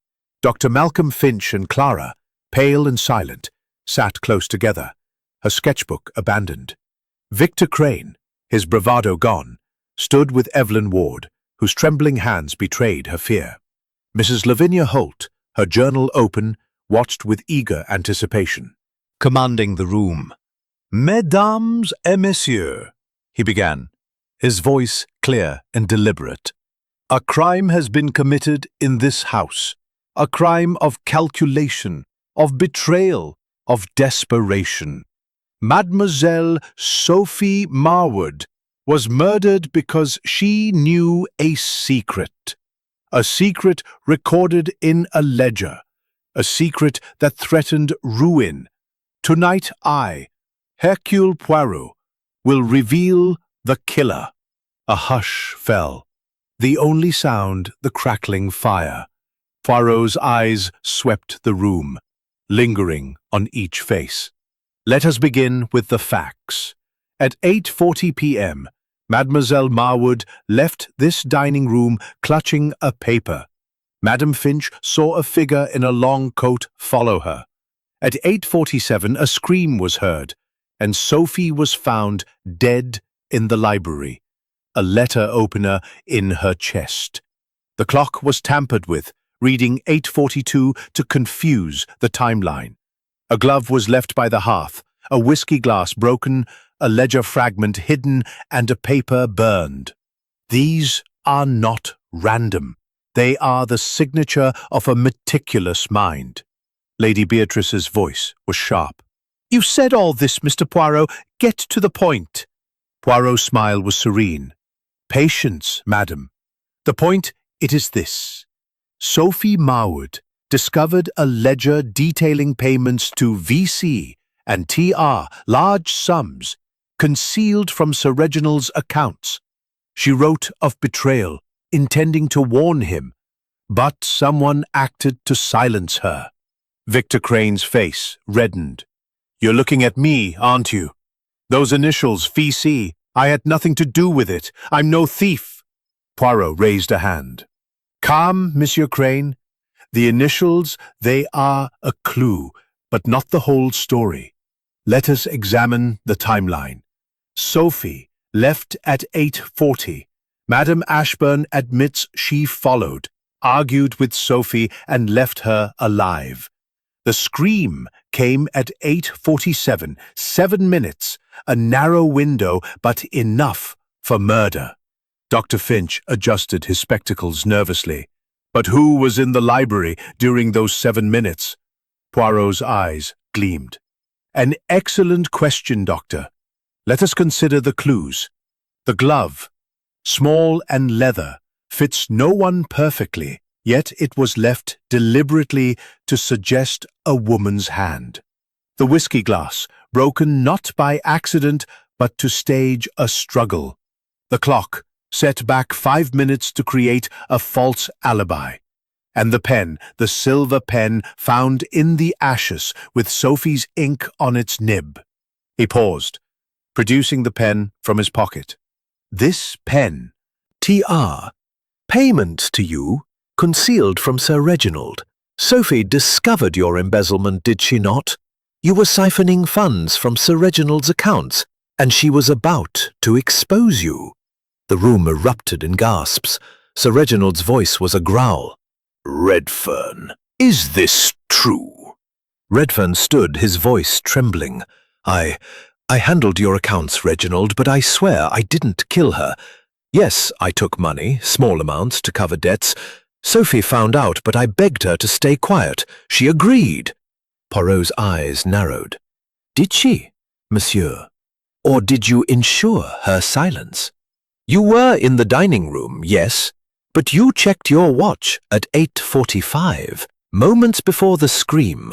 Dr. Malcolm Finch and Clara, pale and silent, sat close together, her sketchbook abandoned. Victor Crane, his bravado gone, stood with Evelyn Ward, whose trembling hands betrayed her fear. Mrs. Lavinia Holt, her journal open, watched with eager anticipation. Commanding the room. "Mesdames et messieurs," he began, his voice clear and deliberate. "A crime has been committed in this house, a crime of calculation, of betrayal, of desperation. Mademoiselle Sophie Marwood was murdered because she knew a secret recorded in a ledger, a secret that threatened ruin. Tonight I, Hercule Poirot, will reveal the killer." A hush fell, the only sound the crackling fire. Poirot's eyes swept the room, lingering on each face. Let us begin with the facts. At 8:40 p.m., Mademoiselle Marwood left this dining room clutching a paper. Madame Finch saw a figure in a long coat follow her. At 8:47, a scream was heard, and Sophie was found dead in the library, a letter opener in her chest. The clock was tampered with, reading 8:42 to confuse the timeline. A glove was left by the hearth, a whiskey glass broken, a ledger fragment hidden, and a paper burned. These are not random. They are the signature of a meticulous mind. Lady Beatrice's voice was sharp. "You said all this, Mr. Poirot. Get to the point." Poirot's smile was serene. "Patience, madam. The point, it is this. Sophie Marwood discovered a ledger detailing payments to VC and TR, large sums, concealed from Sir Reginald's accounts. She wrote of betrayal, intending to warn him, but someone acted to silence her. Victor Crane's face reddened. "You're looking at me, aren't you? Those initials, VC, I had nothing to do with it. I'm no thief." Poirot raised a hand. "Calm, Monsieur Crane. The initials, they are a clue, but not the whole story. Let us examine the timeline. Sophie left at 8:40. Madame Ashburn admits she followed, argued with Sophie, and left her alive. The scream came at 8:47, 7 minutes, a narrow window, but enough for murder." Dr. Finch adjusted his spectacles nervously. "But who was in the library during those 7 minutes?" Poirot's eyes gleamed. "An excellent question, Doctor. Let us consider the clues. The glove, small and leather, fits no one perfectly, yet it was left deliberately to suggest a woman's hand. The whiskey glass, broken not by accident, but to stage a struggle. The clock, set back 5 minutes to create a false alibi. And the pen, the silver pen found in the ashes with Sophie's ink on its nib." He paused, producing the pen from his pocket. "This pen, TR. Payment to you, concealed from Sir Reginald. Sophie discovered your embezzlement, did she not? You were siphoning funds from Sir Reginald's accounts, and she was about to expose you." The room erupted in gasps. Sir Reginald's voice was a growl. "Redfern, is this true?" Redfern stood, his voice trembling. I handled your accounts, Reginald, but I swear I didn't kill her. Yes, I took money, small amounts, to cover debts. Sophie found out, but I begged her to stay quiet. She agreed." Poirot's eyes narrowed. "Did she, monsieur? Or did you ensure her silence? You were in the dining room, yes, but you checked your watch at 8:45, moments before the scream.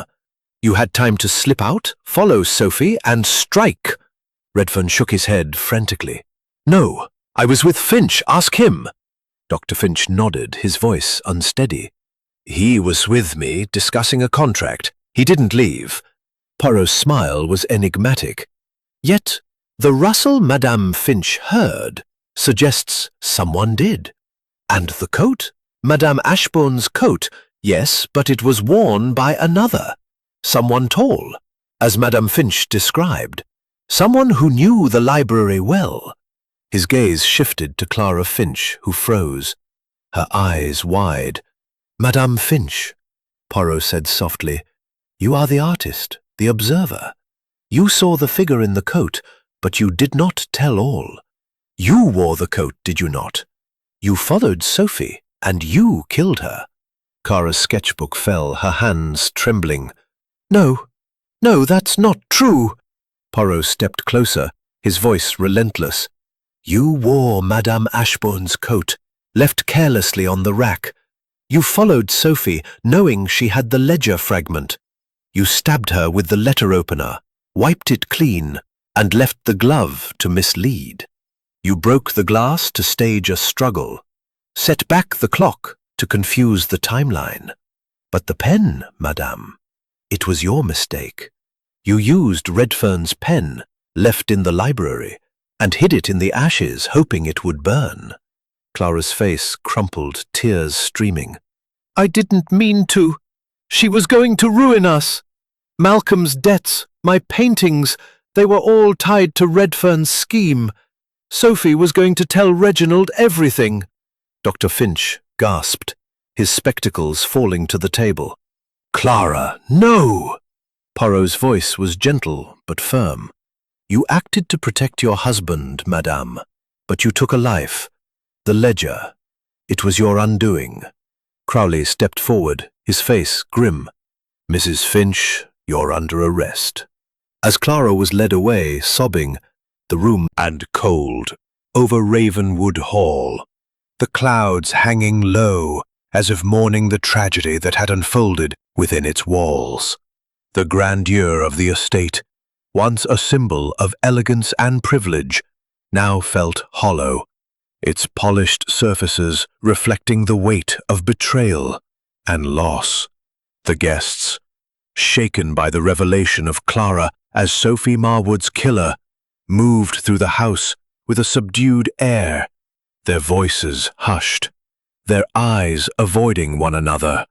You had time to slip out, follow Sophie, and strike." Redfern shook his head frantically. "No, I was with Finch. Ask him." Dr. Finch nodded, his voice unsteady. "He was with me, discussing a contract. He didn't leave." Poirot's smile was enigmatic. "Yet the rustle Madame Finch heard suggests someone did. And the coat? Madame Ashbourne's coat, yes, but it was worn by another. Someone tall, as Madame Finch described. Someone who knew the library well." His gaze shifted to Clara Finch, who froze, her eyes wide. "Madame Finch," Poirot said softly, "you are the artist, the observer. You saw the figure in the coat, but you did not tell all. You wore the coat, did you not? You followed Sophie, and you killed her." Clara's sketchbook fell, her hands trembling. No, that's not true." Poirot stepped closer, his voice relentless. "You wore Madame Ashbourne's coat, left carelessly on the rack. You followed Sophie, knowing she had the ledger fragment. You stabbed her with the letter opener, wiped it clean, and left the glove to mislead. You broke the glass to stage a struggle, set back the clock to confuse the timeline. But the pen, madame, it was your mistake. You used Redfern's pen, left in the library, and hid it in the ashes, hoping it would burn." Clara's face crumpled, tears streaming. "I didn't mean to. She was going to ruin us. Malcolm's debts, my paintings, they were all tied to Redfern's scheme. Sophie was going to tell Reginald everything." Dr. Finch gasped, his spectacles falling to the table. "Clara, no!" Poirot's voice was gentle but firm. "You acted to protect your husband, madame, but you took a life. The ledger, it was your undoing." Crowley stepped forward, his face grim. "Mrs. Finch, you're under arrest." As Clara was led away, sobbing, the room and cold over Ravenwood Hall. the clouds hanging low, as if mourning the tragedy that had unfolded within its walls. The grandeur of the estate, once a symbol of elegance and privilege, now felt hollow, its polished surfaces reflecting the weight of betrayal and loss. The guests, shaken by the revelation of Clara as Sophie Marwood's killer, moved through the house with a subdued air, their voices hushed, their eyes avoiding one another.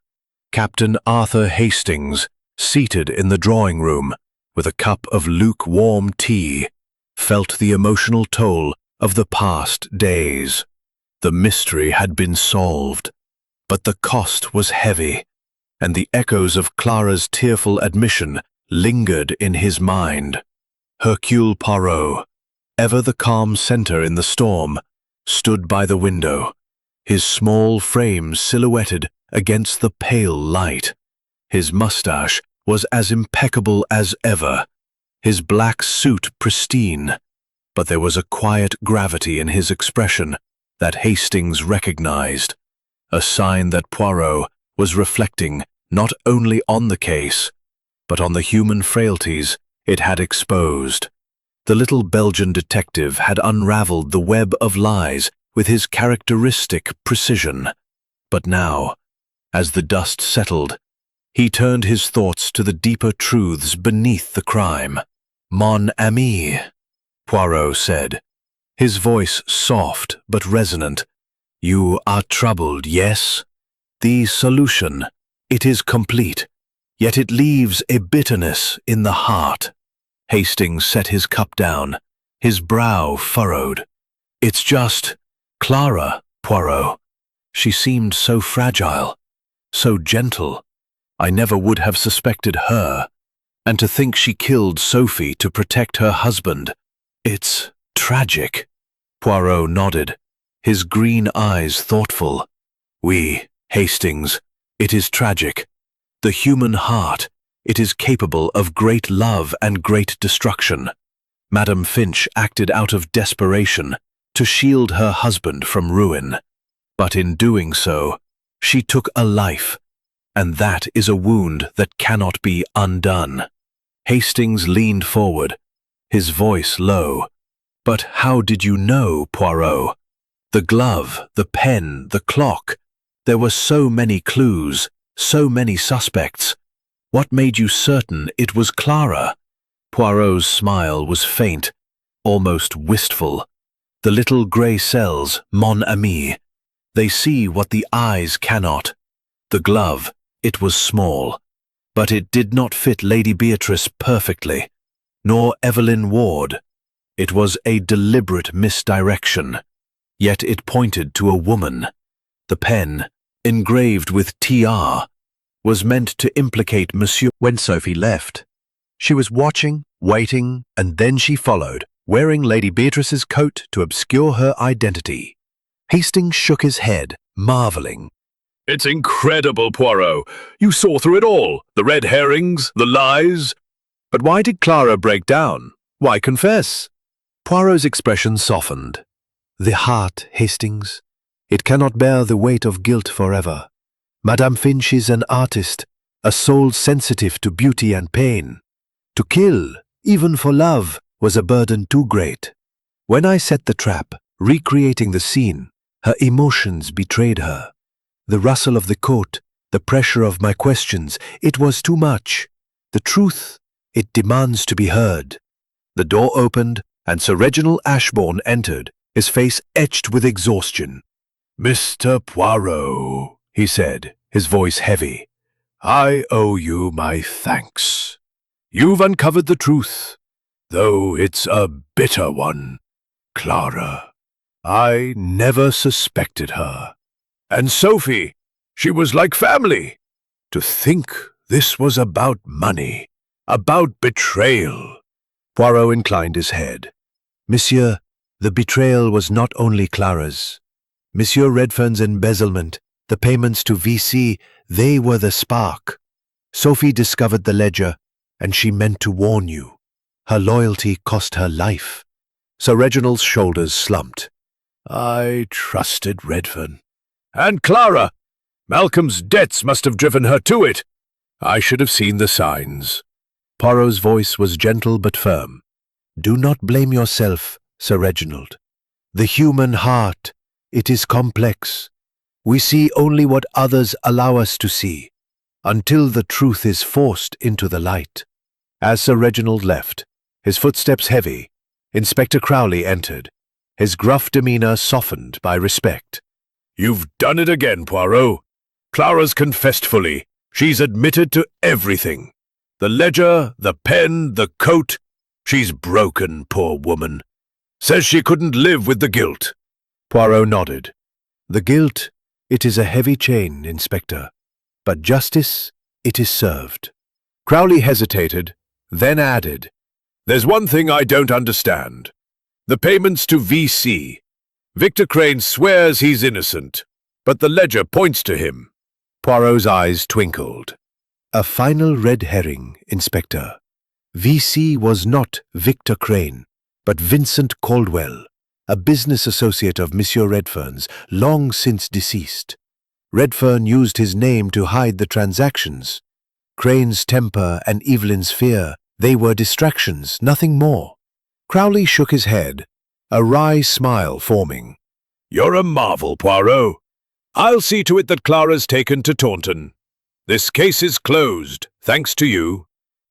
Captain Arthur Hastings, seated in the drawing room with a cup of lukewarm tea, felt the emotional toll of the past days. The mystery had been solved, but the cost was heavy, and the echoes of Clara's tearful admission lingered in his mind. Hercule Poirot, ever the calm center in the storm, stood by the window, his small frame silhouetted against the pale light. His mustache was as impeccable as ever, his black suit pristine, but there was a quiet gravity in his expression that Hastings recognized, a sign that Poirot was reflecting not only on the case, but on the human frailties it had exposed. The little Belgian detective had unraveled the web of lies with his characteristic precision. But now, as the dust settled, he turned his thoughts to the deeper truths beneath the crime. "Mon ami," Poirot said, his voice soft but resonant. "You are troubled, yes? The solution, it is complete, yet it leaves a bitterness in the heart." Hastings set his cup down, his brow furrowed. "It's just Clara, Poirot. She seemed so fragile, so gentle. I never would have suspected her. And to think she killed Sophie to protect her husband. It's tragic." Poirot nodded, his green eyes thoughtful. "Oui, Hastings, it is tragic. The human heart, it is capable of great love and great destruction. Madame Finch acted out of desperation to shield her husband from ruin. But in doing so, she took a life, and that is a wound that cannot be undone." Hastings leaned forward, his voice low. "But how did you know, Poirot? The glove, the pen, the clock. There were so many clues, so many suspects. What made you certain it was Clara?" Poirot's smile was faint, almost wistful. "The little grey cells, mon ami. They see what the eyes cannot. The glove, it was small, but it did not fit Lady Beatrice perfectly, nor Evelyn Ward. It was a deliberate misdirection, yet it pointed to a woman. The pen, engraved with TR, was meant to implicate Monsieur." When Sophie left, she was watching, waiting, and then she followed, wearing Lady Beatrice's coat to obscure her identity. Hastings shook his head, marveling. "It's incredible, Poirot. You saw through it all. The red herrings, the lies." "But why did Clara break down? Why confess?" Poirot's expression softened. "The heart, Hastings. It cannot bear the weight of guilt forever. Madame Finch is an artist, a soul sensitive to beauty and pain. To kill, even for love, was a burden too great. When I set the trap, recreating the scene, her emotions betrayed her. The rustle of the coat, the pressure of my questions, it was too much. The truth, it demands to be heard." The door opened, and Sir Reginald Ashbourne entered, his face etched with exhaustion. "Mr. Poirot," he said, his voice heavy, "I owe you my thanks. You've uncovered the truth, though it's a bitter one. Clara, I never suspected her. And Sophie, she was like family. To think this was about money, about betrayal." Poirot inclined his head. "Monsieur, the betrayal was not only Clara's. Monsieur Redfern's embezzlement, the payments to VC, they were the spark. Sophie discovered the ledger, and she meant to warn you. Her loyalty cost her life." Sir Reginald's shoulders slumped. I trusted Redfern. And Clara! Malcolm's debts must have driven her to it. I should have seen the signs. Poirot's voice was gentle but firm. Do not blame yourself, Sir Reginald. The human heart, it is complex. We see only what others allow us to see, until the truth is forced into the light. As Sir Reginald left, his footsteps heavy, Inspector Crowley entered, his gruff demeanour softened by respect. You've done it again, Poirot. Clara's confessed fully. She's admitted to everything. The ledger, the pen, the coat. She's broken, poor woman. Says she couldn't live with the guilt. Poirot nodded. The guilt, it is a heavy chain, Inspector. But justice, it is served. Crowley hesitated, then added, There's one thing I don't understand. The payments to VC. Victor Crane swears he's innocent, but the ledger points to him. Poirot's eyes twinkled. A final red herring, Inspector. VC was not Victor Crane, but Vincent Caldwell, a business associate of Monsieur Redfern's, long since deceased. Redfern used his name to hide the transactions. Crane's temper and Evelyn's fear, they were distractions, nothing more. Crowley shook his head, a wry smile forming. You're a marvel, Poirot. I'll see to it that Clara's taken to Taunton. This case is closed, thanks to you.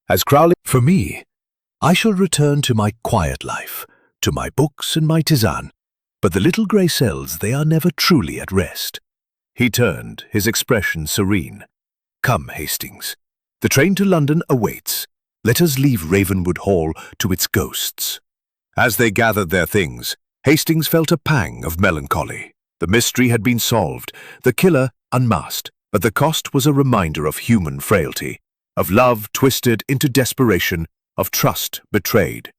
As Crowley, for me, I shall return to my quiet life, to my books and my tisane. But the little grey cells, they are never truly at rest. He turned, his expression serene. Come, Hastings. The train to London awaits. Let us leave Ravenwood Hall to its ghosts. As they gathered their things, Hastings felt a pang of melancholy. The mystery had been solved, the killer unmasked, but the cost was a reminder of human frailty, of love twisted into desperation, of trust betrayed.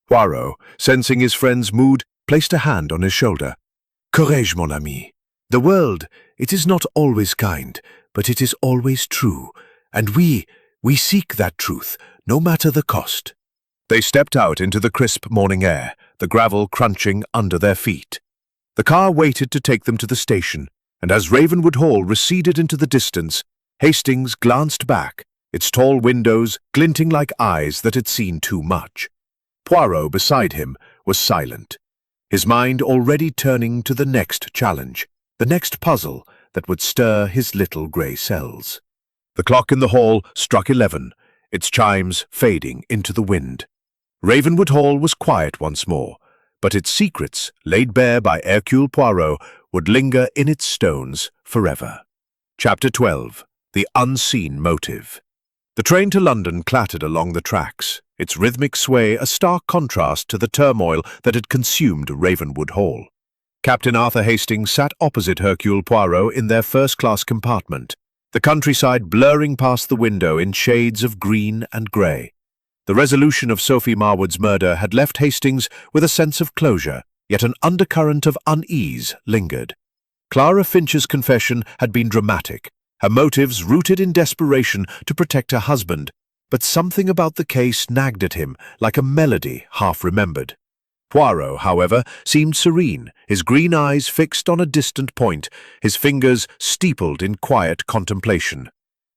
Poirot, sensing his friend's mood, placed a hand on his shoulder. Courage, mon ami. The world, it is not always kind, but it is always true, and we seek that truth, no matter the cost. They stepped out into the crisp morning air, the gravel crunching under their feet. The car waited to take them to the station, and as Ravenwood Hall receded into the distance, Hastings glanced back, its tall windows glinting like eyes that had seen too much. Poirot, beside him, was silent, his mind already turning to the next challenge, the next puzzle that would stir his little grey cells. The clock in the hall struck 11, its chimes fading into the wind. Ravenwood Hall was quiet once more, but its secrets, laid bare by Hercule Poirot, would linger in its stones forever. Chapter 12. The Unseen Motive. The train to London clattered along the tracks, its rhythmic sway a stark contrast to the turmoil that had consumed Ravenwood Hall. Captain Arthur Hastings sat opposite Hercule Poirot in their first-class compartment, the countryside blurring past the window in shades of green and grey. The resolution of Sophie Marwood's murder had left Hastings with a sense of closure, yet an undercurrent of unease lingered. Clara Finch's confession had been dramatic, her motives rooted in desperation to protect her husband, but something about the case nagged at him like a melody half-remembered. Poirot, however, seemed serene, his green eyes fixed on a distant point, his fingers steepled in quiet contemplation.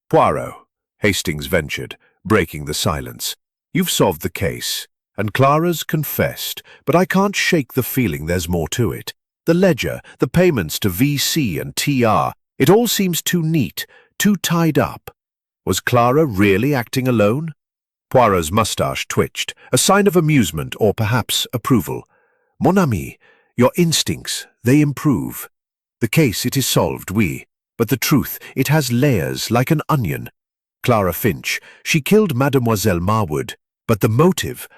Poirot, Hastings ventured, breaking the silence. You've solved the case, and Clara's confessed, but I can't shake the feeling there's more to it. The ledger, the payments to VC and TR, it all seems too neat, too tied up. Was Clara really acting alone? Poirot's moustache twitched, a sign of amusement or perhaps approval. Mon ami, your instincts, they improve. The case, it is solved, oui, but the truth, it has layers like an onion. Clara Finch, she killed Mademoiselle Marwood, but the motive,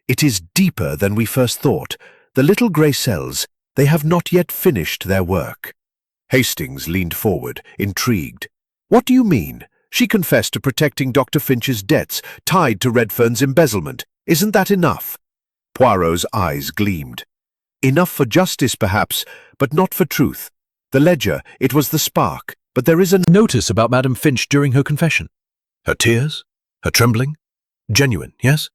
it is deeper than we first thought. The little grey cells, they have not yet finished their work. Hastings leaned forward, intrigued. What do you mean? She confessed to protecting Dr. Finch's debts, tied to Redfern's embezzlement. Isn't that enough? Poirot's eyes gleamed. Enough for justice, perhaps, but not for truth. The ledger, it was the spark, but there is a notice about Madame Finch during her confession. Her tears? Her trembling? Genuine, yes?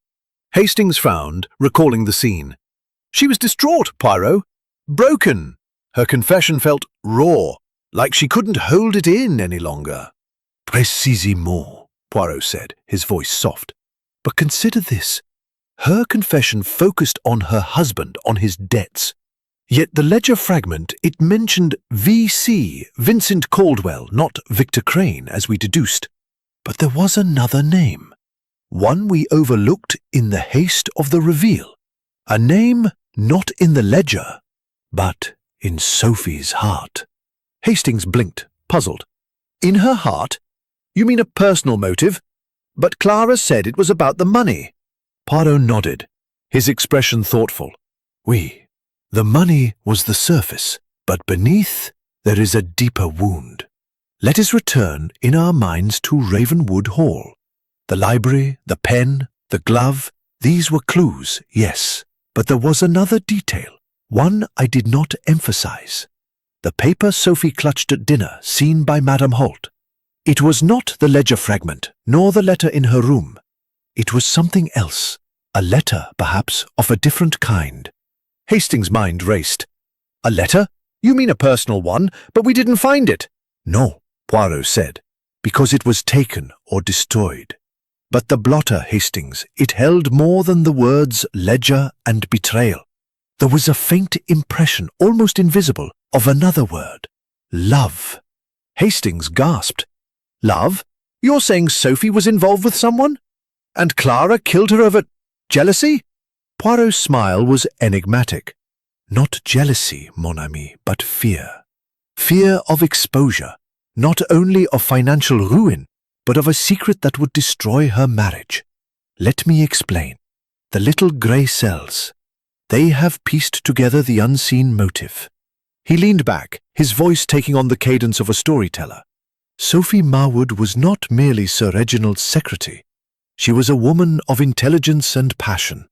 Hastings frowned, recalling the scene. She was distraught, Poirot. broken. Her confession felt raw, like she couldn't hold it in any longer. Précisément, Poirot said, his voice soft. But consider this. Her confession focused on her husband, on his debts. Yet the ledger fragment, it mentioned V.C., Vincent Caldwell, not Victor Crane, as we deduced. But there was another name. One we overlooked in the haste of the reveal. A name not in the ledger, but in Sophie's heart. Hastings blinked, puzzled. In her heart? You mean a personal motive? But Clara said it was about the money. Poirot nodded, his expression thoughtful. Oui. The money was the surface, but beneath there is a deeper wound. Let us return in our minds to Ravenwood Hall. The library, the pen, the glove, these were clues, yes. But there was another detail, one I did not emphasize. The paper Sophie clutched at dinner, seen by Madame Holt. It was not the ledger fragment, nor the letter in her room. It was something else, a letter, perhaps, of a different kind. Hastings' mind raced. A letter? You mean a personal one, but we didn't find it. No, Poirot said, because it was taken or destroyed. But the blotter, Hastings, it held more than the words ledger and betrayal. There was a faint impression, almost invisible, of another word. Love. Hastings gasped. Love? You're saying Sophie was involved with someone? And Clara killed her over jealousy? Poirot's smile was enigmatic. Not jealousy, mon ami, but fear. Fear of exposure, not only of financial ruin, but of a secret that would destroy her marriage. Let me explain. The little grey cells. They have pieced together the unseen motive. He leaned back, his voice taking on the cadence of a storyteller. Sophie Marwood was not merely Sir Reginald's secretary. She was a woman of intelligence and passion.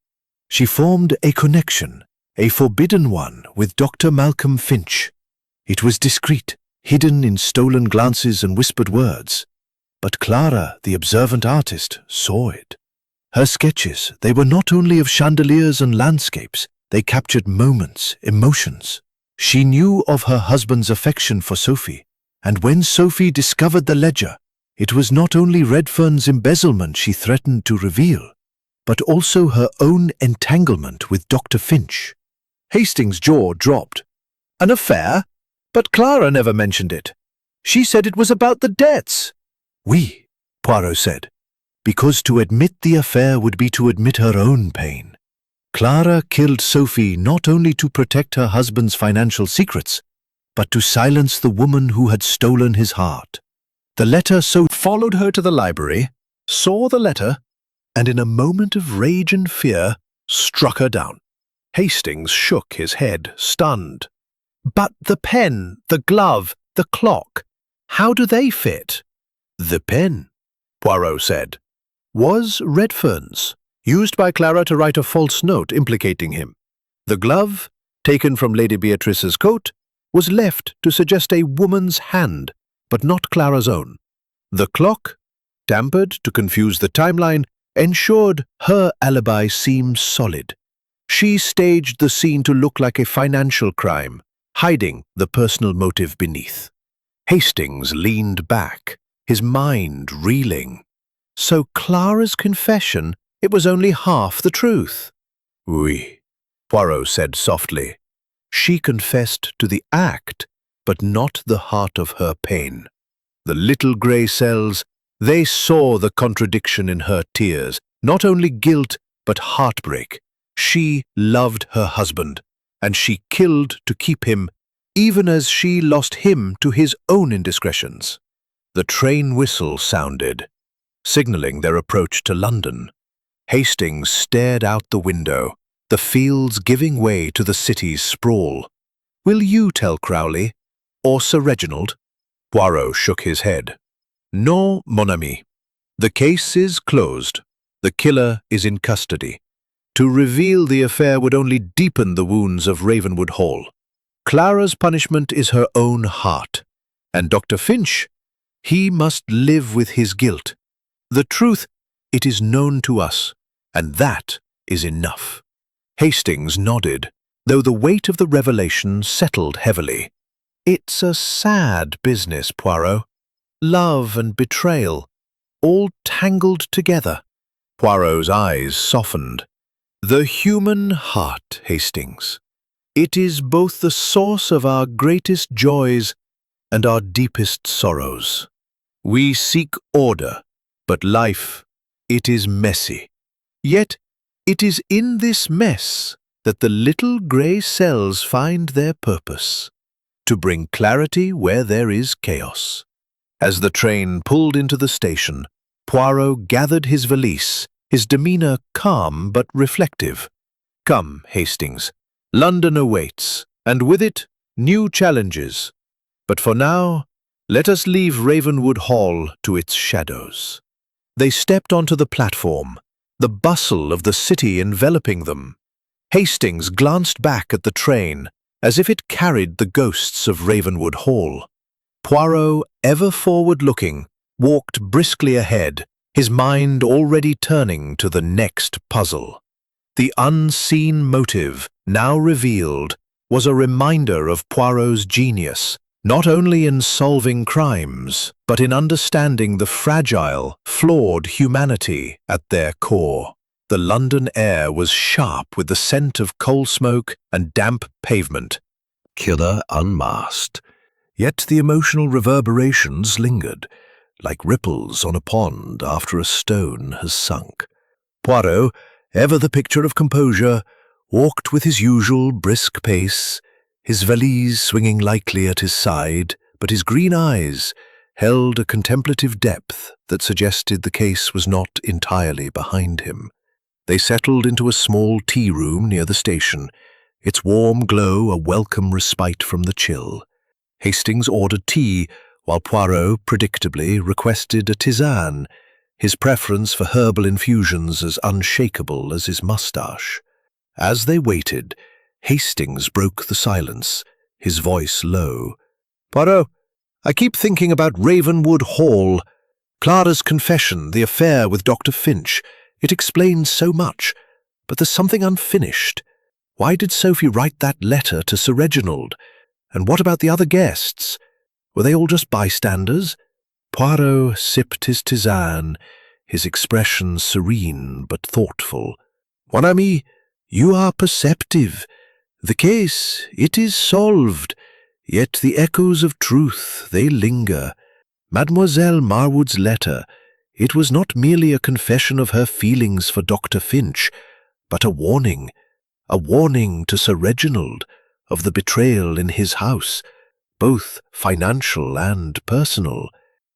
She formed a connection, a forbidden one, with Dr. Malcolm Finch. It was discreet, hidden in stolen glances and whispered words. But Clara, the observant artist, saw it. Her sketches, they were not only of chandeliers and landscapes, they captured moments, emotions. She knew of her husband's affection for Sophie, and when Sophie discovered the ledger, it was not only Redfern's embezzlement she threatened to reveal, but also her own entanglement with Dr. Finch. Hastings' jaw dropped. An affair? But Clara never mentioned it. She said it was about the debts. Oui, Poirot said, because to admit the affair would be to admit her own pain. Clara killed Sophie not only to protect her husband's financial secrets, but to silence the woman who had stolen his heart. The letter followed her to the library, saw the letter, and in a moment of rage and fear, struck her down. Hastings shook his head, stunned. But the pen, the glove, the clock, how do they fit? The pen, Poirot said, was Redfern's, used by Clara to write a false note implicating him. The glove, taken from Lady Beatrice's coat, was left to suggest a woman's hand, but not Clara's own. The clock, tampered to confuse the timeline, ensured her alibi seemed solid. She staged the scene to look like a financial crime, hiding the personal motive beneath. Hastings leaned back, his mind reeling. So Clara's confession, it was only half the truth. Oui, Poirot said softly. She confessed to the act, but not the heart of her pain. The little grey cells, they saw the contradiction in her tears, not only guilt, but heartbreak. She loved her husband, and she killed to keep him, even as she lost him to his own indiscretions. The train whistle sounded, signalling their approach to London. Hastings stared out the window, the fields giving way to the city's sprawl. Will you tell Crowley? Or Sir Reginald? Poirot shook his head. No, mon ami. The case is closed. The killer is in custody. To reveal the affair would only deepen the wounds of Ravenwood Hall. Clara's punishment is her own heart. And Dr. Finch, he must live with his guilt. The truth, it is known to us, and that is enough. Hastings nodded, though the weight of the revelation settled heavily. "It's a sad business, Poirot. Love and betrayal, all tangled together." Poirot's eyes softened. "The human heart, Hastings. It is both the source of our greatest joys and our deepest sorrows. We seek order, but life, it is messy. Yet it is in this mess that the little grey cells find their purpose, to bring clarity where there is chaos." As the train pulled into the station, Poirot gathered his valise, his demeanour calm but reflective. "Come, Hastings. London awaits, and with it, new challenges. But for now, let us leave Ravenwood Hall to its shadows." They stepped onto the platform, the bustle of the city enveloping them. Hastings glanced back at the train, as if it carried the ghosts of Ravenwood Hall. Poirot, ever forward-looking, walked briskly ahead, his mind already turning to the next puzzle. The unseen motive, now revealed, was a reminder of Poirot's genius, not only in solving crimes, but in understanding the fragile, flawed humanity at their core. The London air was sharp with the scent of coal smoke and damp pavement. Killer unmasked. Yet the emotional reverberations lingered, like ripples on a pond after a stone has sunk. Poirot, ever the picture of composure, walked with his usual brisk pace, his valise swinging lightly at his side, but his green eyes held a contemplative depth that suggested the case was not entirely behind him. They settled into a small tea-room near the station, its warm glow a welcome respite from the chill. Hastings ordered tea, while Poirot predictably requested a tisane, his preference for herbal infusions as unshakable as his moustache. As they waited, Hastings broke the silence, his voice low. "Poirot, I keep thinking about Ravenwood Hall. Clara's confession, the affair with Dr. Finch. It explains so much, but there's something unfinished. Why did Sophie write that letter to Sir Reginald? And what about the other guests? Were they all just bystanders?" Poirot sipped his tisane, his expression serene but thoughtful. "Mon ami, you are perceptive. The case, it is solved, yet the echoes of truth, they linger. Mademoiselle Marwood's letter, it was not merely a confession of her feelings for Dr. Finch, but a warning to Sir Reginald of the betrayal in his house, both financial and personal.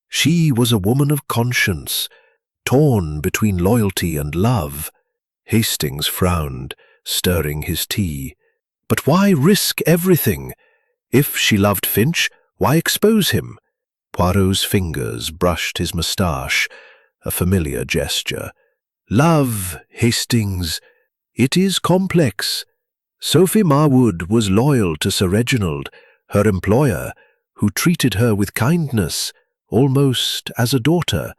She was a woman of conscience, torn between loyalty and love." Hastings frowned, stirring his tea. But why risk everything? If she loved Finch, why expose him? Poirot's fingers brushed his moustache, a familiar gesture. "Love, Hastings, it is complex. Sophie Marwood was loyal to Sir Reginald, her employer, who treated her with kindness, almost as a daughter.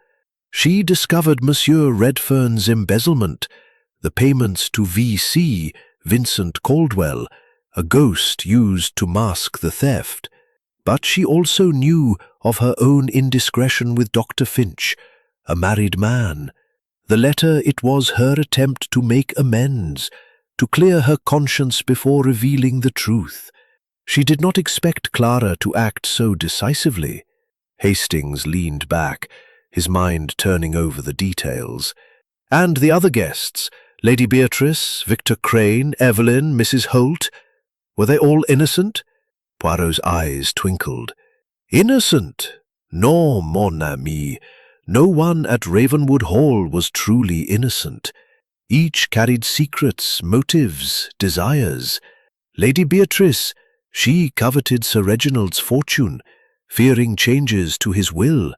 She discovered Monsieur Redfern's embezzlement, the payments to V.C., Vincent Caldwell, a ghost used to mask the theft. But she also knew of her own indiscretion with Dr. Finch, a married man. The letter, it was her attempt to make amends, to clear her conscience before revealing the truth. She did not expect Clara to act so decisively." Hastings leaned back, his mind turning over the details. "And the other guests, Lady Beatrice, Victor Crane, Evelyn, Mrs. Holt, were they all innocent?" Poirot's eyes twinkled. "Innocent? No, mon ami. No one at Ravenwood Hall was truly innocent. Each carried secrets, motives, desires. Lady Beatrice, she coveted Sir Reginald's fortune, fearing changes to his will.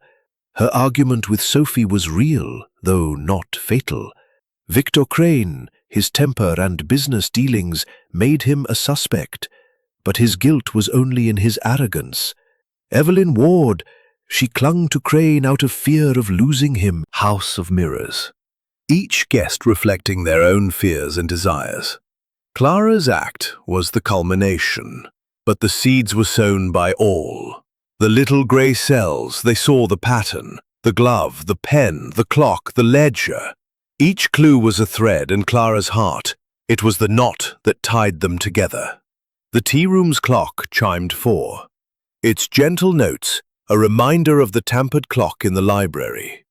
Her argument with Sophie was real, though not fatal. Victor Crane, his temper and business dealings made him a suspect, but his guilt was only in his arrogance. Evelyn Ward, she clung to Crane out of fear of losing him." House of Mirrors. Each guest reflecting their own fears and desires. Clara's act was the culmination, but the seeds were sown by all. The little grey cells, they saw the pattern, the glove, the pen, the clock, the ledger. Each clue was a thread in Clara's heart. It was the knot that tied them together. The tea room's clock chimed 4. Its gentle notes, a reminder of the tampered clock in the library.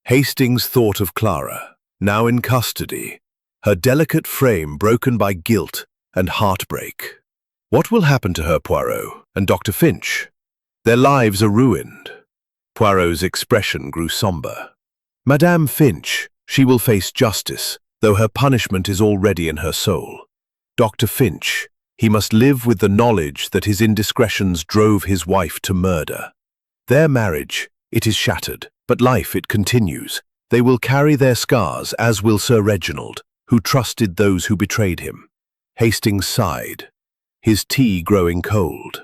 Hastings thought of Clara, now in custody, her delicate frame broken by guilt and heartbreak. What will happen to her, Poirot, and Dr. Finch? Their lives are ruined. Poirot's expression grew somber. Madame Finch, she will face justice, though her punishment is already in her soul. Dr. Finch, he must live with the knowledge that his indiscretions drove his wife to murder. Their marriage, it is shattered, but life, it continues. They will carry their scars, as will Sir Reginald, who trusted those who betrayed him. Hastings sighed, his tea growing cold.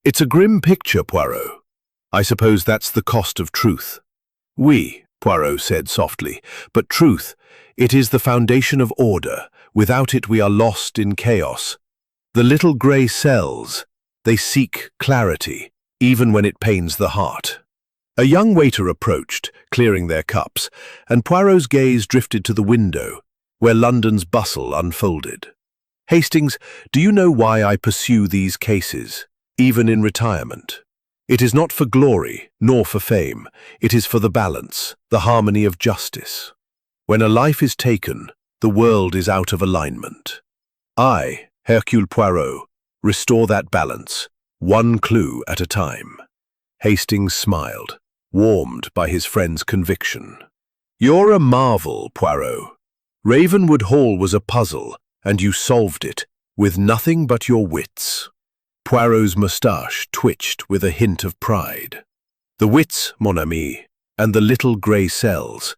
It's a grim picture, Poirot. I suppose that's the cost of truth. Oui, Poirot said softly, but truth, it is the foundation of order. Without it we are lost in chaos. The little grey cells, they seek clarity, even when it pains the heart. A young waiter approached, clearing their cups, and Poirot's gaze drifted to the window, where London's bustle unfolded. Hastings, do you know why I pursue these cases, even in retirement? It is not for glory, nor for fame. It is for the balance, the harmony of justice. When a life is taken, the world is out of alignment. I, Hercule Poirot, restore that balance, one clue at a time. Hastings smiled, warmed by his friend's conviction. You're a marvel, Poirot. Ravenwood Hall was a puzzle, and you solved it, with nothing but your wits. Poirot's moustache twitched with a hint of pride. The wits, mon ami, and the little grey cells.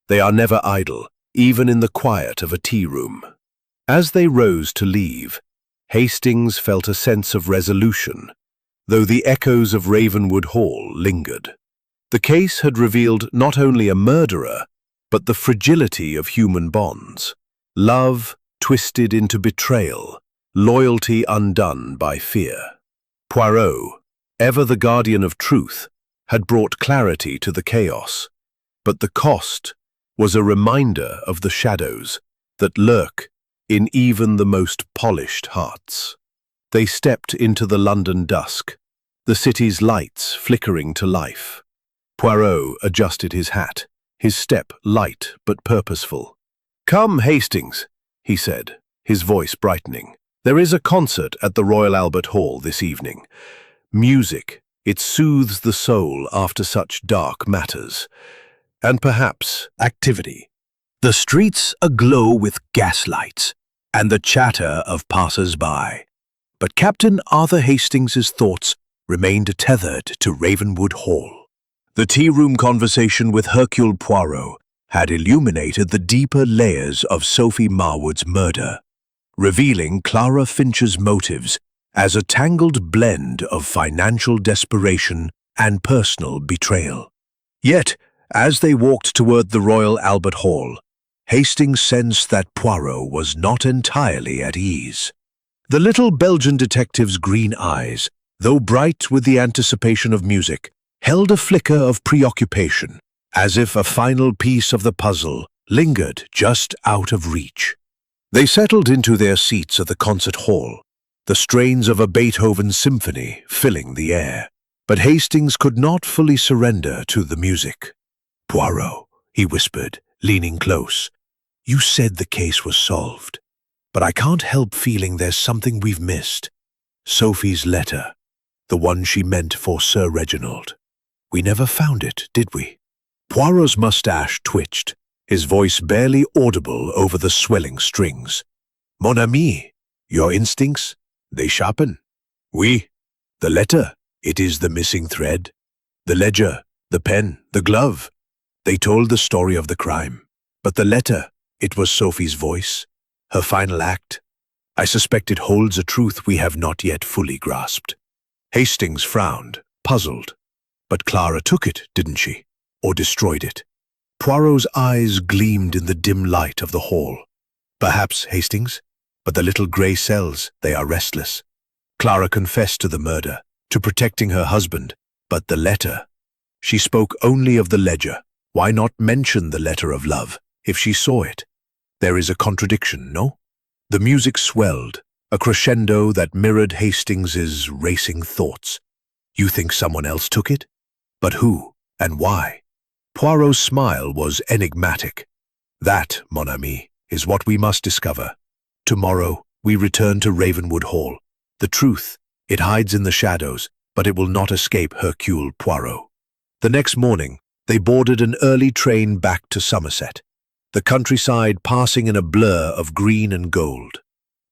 They are never idle, even in the quiet of a tea room. As they rose to leave, Hastings felt a sense of resolution, though the echoes of Ravenwood Hall lingered. The case had revealed not only a murderer, but the fragility of human bonds. Love twisted into betrayal, loyalty undone by fear. Poirot, ever the guardian of truth, had brought clarity to the chaos, but the cost was a reminder of the shadows that lurk in even the most polished hearts. They stepped into the London dusk, the city's lights flickering to life. Poirot adjusted his hat, his step light but purposeful. "Come, Hastings," he said, his voice brightening. "There is a concert at the Royal Albert Hall this evening. Music, it soothes the soul after such dark matters. And perhaps activity. The streets aglow with gaslights and the chatter of passers-by. But Captain Arthur Hastings's thoughts remained tethered to Ravenwood Hall. The tea-room conversation with Hercule Poirot had illuminated the deeper layers of Sophie Marwood's murder, revealing Clara Finch's motives as a tangled blend of financial desperation and personal betrayal. Yet, as they walked toward the Royal Albert Hall, Hastings sensed that Poirot was not entirely at ease. The little Belgian detective's green eyes, though bright with the anticipation of music, held a flicker of preoccupation, as if a final piece of the puzzle lingered just out of reach. They settled into their seats at the concert hall, the strains of a Beethoven symphony filling the air. But Hastings could not fully surrender to the music. "Poirot," he whispered, leaning close, "you said the case was solved, but I can't help feeling there's something we've missed. Sophie's letter, the one she meant for Sir Reginald. We never found it, did we?" Poirot's mustache twitched, his voice barely audible over the swelling strings. "Mon ami, your instincts, they sharpen. Oui, the letter, it is the missing thread. The ledger, the pen, the glove, they told the story of the crime. But the letter, it was Sophie's voice, her final act. I suspect it holds a truth we have not yet fully grasped." Hastings frowned, puzzled. "But Clara took it, didn't she? Or destroyed it?" Poirot's eyes gleamed in the dim light of the hall. "Perhaps, Hastings, But the little grey cells, they are restless. Clara confessed to the murder, to protecting her husband, but the letter. She spoke only of the ledger. Why not mention the letter of love, if she saw it? There is a contradiction, no? The music swelled, a crescendo that mirrored Hastings's racing thoughts. You think someone else took it? But who, and why? Poirot's smile was enigmatic. That, mon ami, is what we must discover. Tomorrow, we return to Ravenwood Hall. The truth, it hides in the shadows, but it will not escape Hercule Poirot. The next morning, they boarded an early train back to Somerset, the countryside passing in a blur of green and gold.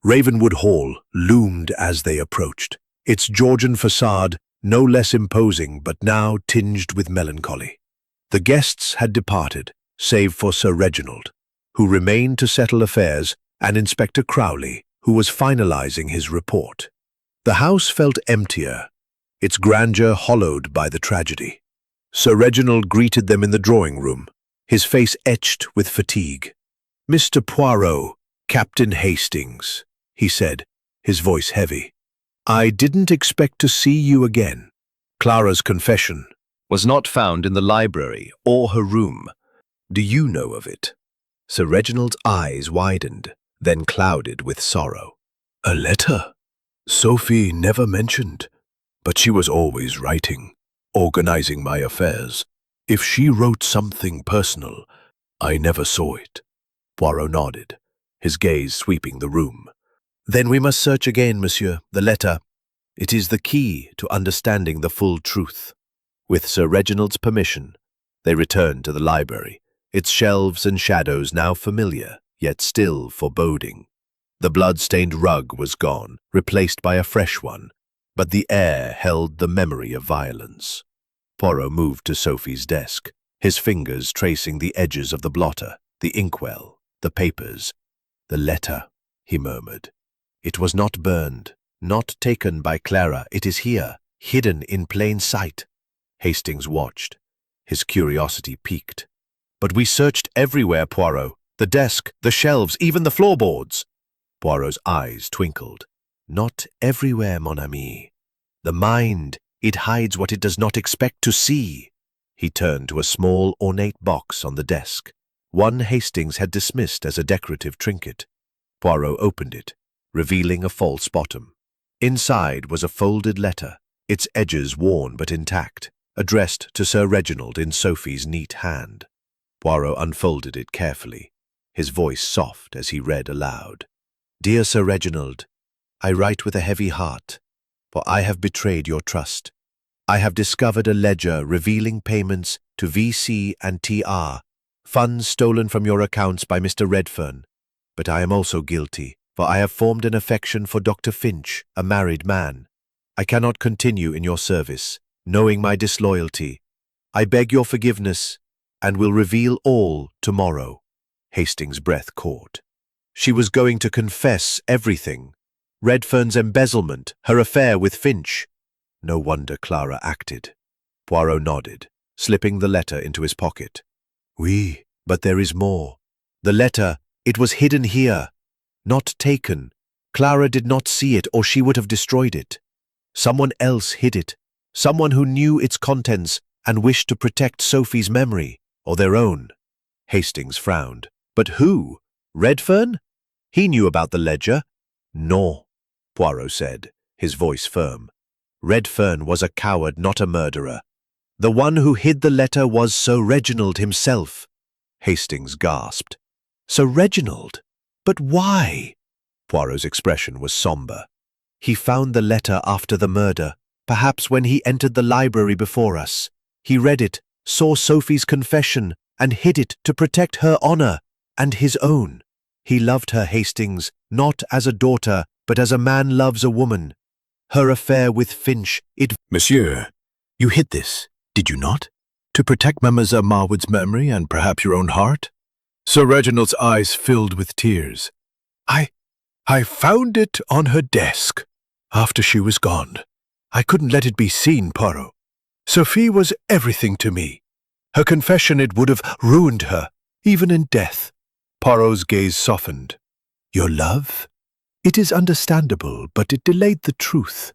Ravenwood Hall loomed as they approached, its Georgian facade no less imposing but now tinged with melancholy. The guests had departed, save for Sir Reginald, who remained to settle affairs, and Inspector Crowley, who was finalizing his report. The house felt emptier, its grandeur hollowed by the tragedy. Sir Reginald greeted them in the drawing-room, his face etched with fatigue. "Mr. Poirot, Captain Hastings," he said, his voice heavy. "I didn't expect to see you again." Clara's confession Was not found in the library or her room. Do you know of it? Sir Reginald's eyes widened, then clouded with sorrow. A letter? Sophie never mentioned, but she was always writing, organizing my affairs. If she wrote something personal, I never saw it. Poirot nodded, his gaze sweeping the room. Then we must search again, monsieur. The letter. It is the key to understanding the full truth. With Sir Reginald's permission, they returned to the library, its shelves and shadows now familiar, yet still foreboding. The blood-stained rug was gone, replaced by a fresh one, but the air held the memory of violence. Poirot moved to Sophie's desk, his fingers tracing the edges of the blotter, the inkwell, the papers. "The letter," he murmured. "It was not burned, not taken by Clara. It is here, hidden in plain sight." Hastings watched, his curiosity piqued. "But we searched everywhere, Poirot. The desk, the shelves, even the floorboards." Poirot's eyes twinkled. "Not everywhere, mon ami. The mind, it hides what it does not expect to see." He turned to a small, ornate box on the desk, one Hastings had dismissed as a decorative trinket. Poirot opened it, revealing a false bottom. Inside was a folded letter, its edges worn but intact, addressed to Sir Reginald in Sophie's neat hand. Poirot unfolded it carefully, his voice soft as he read aloud. "Dear Sir Reginald, I write with a heavy heart, for I have betrayed your trust. I have discovered a ledger revealing payments to VC and TR, funds stolen from your accounts by Mr. Redfern. But I am also guilty, for I have formed an affection for Dr. Finch, a married man. I cannot continue in your service, knowing my disloyalty. I beg your forgiveness, and will reveal all tomorrow." Hastings' breath caught. She was going to confess everything. Redfern's embezzlement, her affair with Finch. No wonder Clara acted. Poirot nodded, slipping the letter into his pocket. "Oui, but there is more. The letter, it was hidden here, not taken. Clara did not see it, or she would have destroyed it. Someone else hid it, someone who knew its contents and wished to protect Sophie's memory, or their own." Hastings frowned. "But who? Redfern? He knew about the ledger." "No," Poirot said, his voice firm. "Redfern was a coward, not a murderer. The one who hid the letter was Sir Reginald himself." Hastings gasped. "Sir Reginald? But why?" Poirot's expression was somber. "He found the letter after the murder, perhaps when he entered the library before us. He read it, saw Sophie's confession, and hid it to protect her honor and his own. He loved her, Hastings, not as a daughter, but as a man loves a woman. Her affair with Finch, it—" "Monsieur, you hid this, did you not? To protect Mademoiselle Marwood's memory and perhaps your own heart?" Sir Reginald's eyes filled with tears. I found it on her desk, after she was gone. I couldn't let it be seen, Poirot. Sophie was everything to me. Her confession, it would have ruined her, even in death." Poirot's gaze softened. "Your love? It is understandable, but it delayed the truth.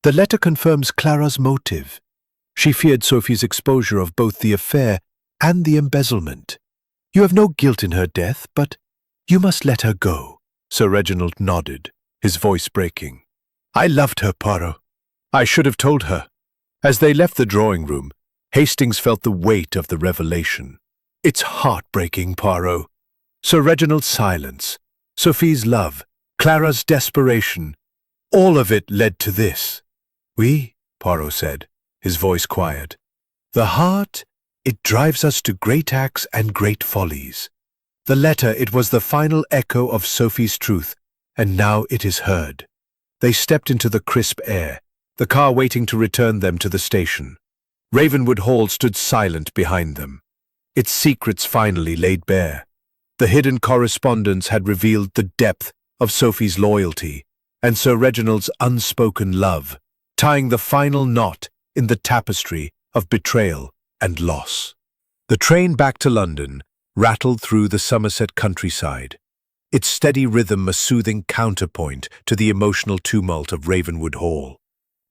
The letter confirms Clara's motive. She feared Sophie's exposure of both the affair and the embezzlement. You have no guilt in her death, but you must let her go. Sir Reginald nodded, his voice breaking. I loved her, Poirot. I should have told her. As they left the drawing room, Hastings felt the weight of the revelation. It's heartbreaking, Poirot. Sir Reginald's silence, Sophie's love, Clara's desperation, all of it led to this. Oui, Poirot said, his voice quiet. The heart, it drives us to great acts and great follies. The letter, it was the final echo of Sophie's truth, and now it is heard. They stepped into the crisp air, the car waiting to return them to the station. Ravenwood Hall stood silent behind them, its secrets finally laid bare. The hidden correspondence had revealed the depth of Sophie's loyalty and Sir Reginald's unspoken love, tying the final knot in the tapestry of betrayal and loss. The train back to London rattled through the Somerset countryside, its steady rhythm a soothing counterpoint to the emotional tumult of Ravenwood Hall.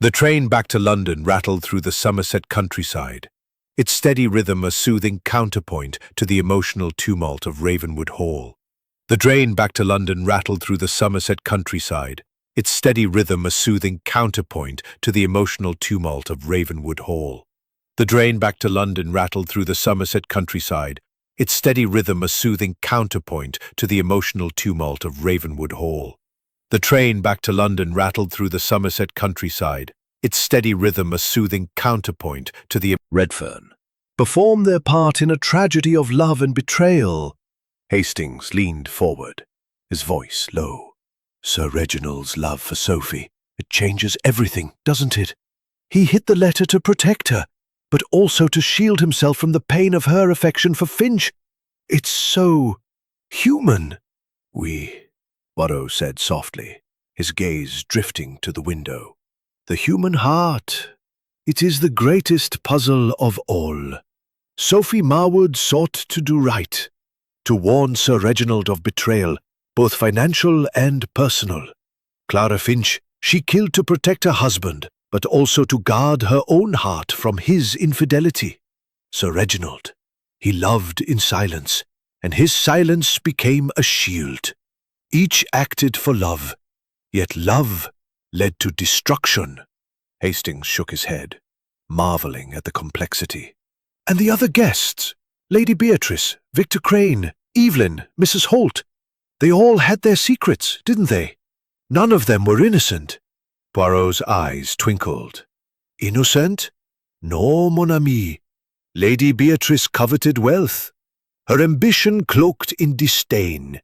The train back to London rattled through the Somerset countryside, its steady rhythm a soothing counterpoint to the emotional tumult of Ravenwood Hall. The train back to London rattled through the Somerset countryside, its steady rhythm a soothing counterpoint to the emotional tumult of Ravenwood Hall. The train back to London rattled through the Somerset countryside, its steady rhythm a soothing counterpoint to the emotional tumult of Ravenwood Hall. The train back to London rattled through the Somerset countryside, its steady rhythm a soothing counterpoint to the Redfern perform their part in a tragedy of love and betrayal. Hastings leaned forward, his voice low. Sir Reginald's love for Sophie, it changes everything, doesn't it? He hid the letter to protect her, but also to shield himself from the pain of her affection for Finch. It's so human. Oui, Poirot said softly, his gaze drifting to the window. The human heart, it is the greatest puzzle of all. Sophie Marwood sought to do right, to warn Sir Reginald of betrayal, both financial and personal. Clara Finch, she killed to protect her husband, but also to guard her own heart from his infidelity. Sir Reginald, he loved in silence, and his silence became a shield. Each acted for love, yet love led to destruction. Hastings shook his head, marveling at the complexity. And the other guests, Lady Beatrice, Victor Crane, Evelyn, Mrs. Holt, they all had their secrets, didn't they? None of them were innocent. Poirot's eyes twinkled. Innocent? No, mon ami. Lady Beatrice coveted wealth, her ambition cloaked in disdain.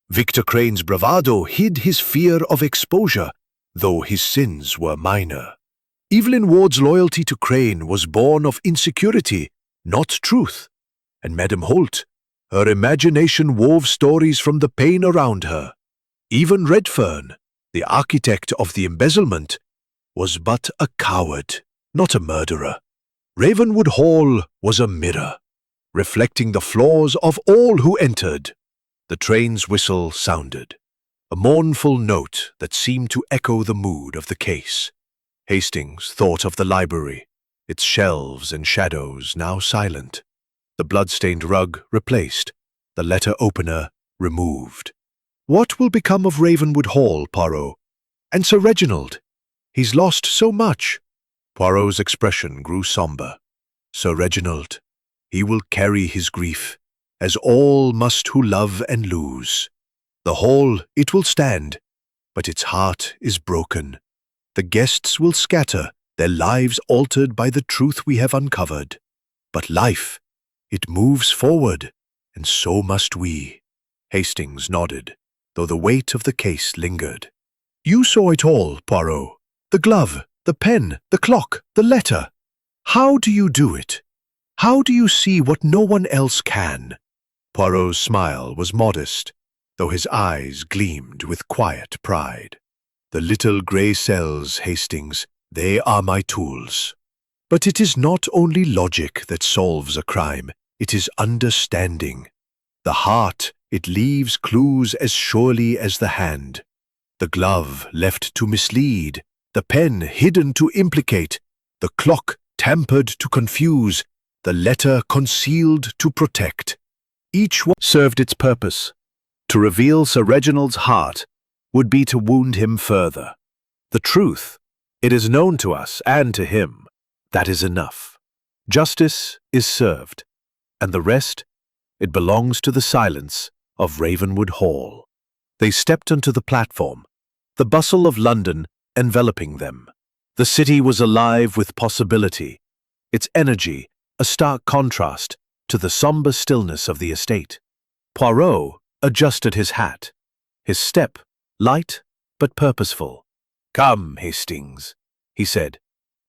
Victor Crane's bravado hid his fear of exposure, though his sins were minor. Evelyn Ward's loyalty to Crane was born of insecurity, not truth. And Madame Holt, her imagination wove stories from the pain around her. Even Redfern, the architect of the embezzlement, was but a coward, not a murderer. Ravenwood Hall was a mirror, reflecting the flaws of all who entered. The train's whistle sounded, a mournful note that seemed to echo the mood of the case. Hastings thought of the library, its shelves and shadows now silent, the blood-stained rug replaced, the letter opener removed. What will become of Ravenwood Hall, Poirot? And Sir Reginald? He's lost so much. Poirot's expression grew sombre. Sir Reginald, he will carry his grief, as all must who love and lose. The hall, it will stand, but its heart is broken. The guests will scatter, their lives altered by the truth we have uncovered. But life, it moves forward, and so must we. Hastings nodded, though the weight of the case lingered. You saw it all, Poirot. The glove, the pen, the clock, the letter. How do you do it? How do you see what no one else can? Poirot's smile was modest, though his eyes gleamed with quiet pride. The little grey cells, Hastings, they are my tools. But it is not only logic that solves a crime, it is understanding. The heart, it leaves clues as surely as the hand. The glove left to mislead, the pen hidden to implicate, the clock tampered to confuse, the letter concealed to protect. Each one served its purpose. To reveal Sir Reginald's heart would be to wound him further. The truth, it is known to us and to him. That is enough. Justice is served, and the rest, it belongs to the silence of Ravenwood Hall. They stepped onto the platform, the bustle of London enveloping them. The city was alive with possibility, its energy a stark contrast to the somber stillness of the estate. Poirot adjusted his hat, his step light but purposeful. "Come, Hastings," he said,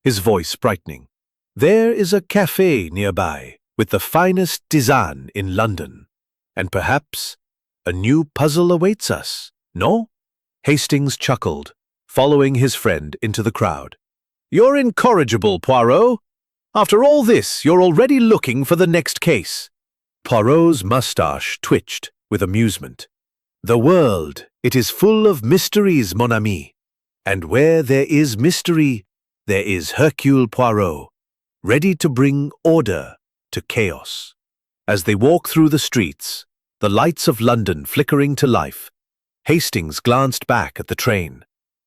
his voice brightening. "There is a café nearby with the finest tisane in London, and perhaps a new puzzle awaits us, no?" Hastings chuckled, following his friend into the crowd. "You're incorrigible, Poirot. After all this, you're already looking for the next case." Poirot's moustache twitched with amusement. "The world, it is full of mysteries, mon ami. And where there is mystery, there is Hercule Poirot, ready to bring order to chaos." As they walked through the streets, the lights of London flickering to life, Hastings glanced back at the train,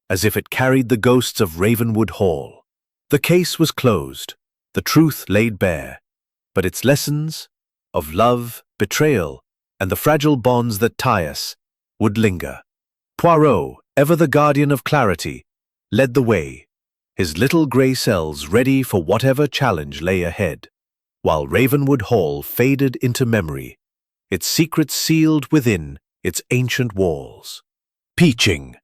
as if it carried the ghosts of Ravenwood Hall. The case was closed, the truth laid bare, but its lessons of love, betrayal, and the fragile bonds that tie us would linger. Poirot, ever the guardian of clarity, led the way, his little grey cells ready for whatever challenge lay ahead, while Ravenwood Hall faded into memory, its secrets sealed within its ancient walls. Peaching.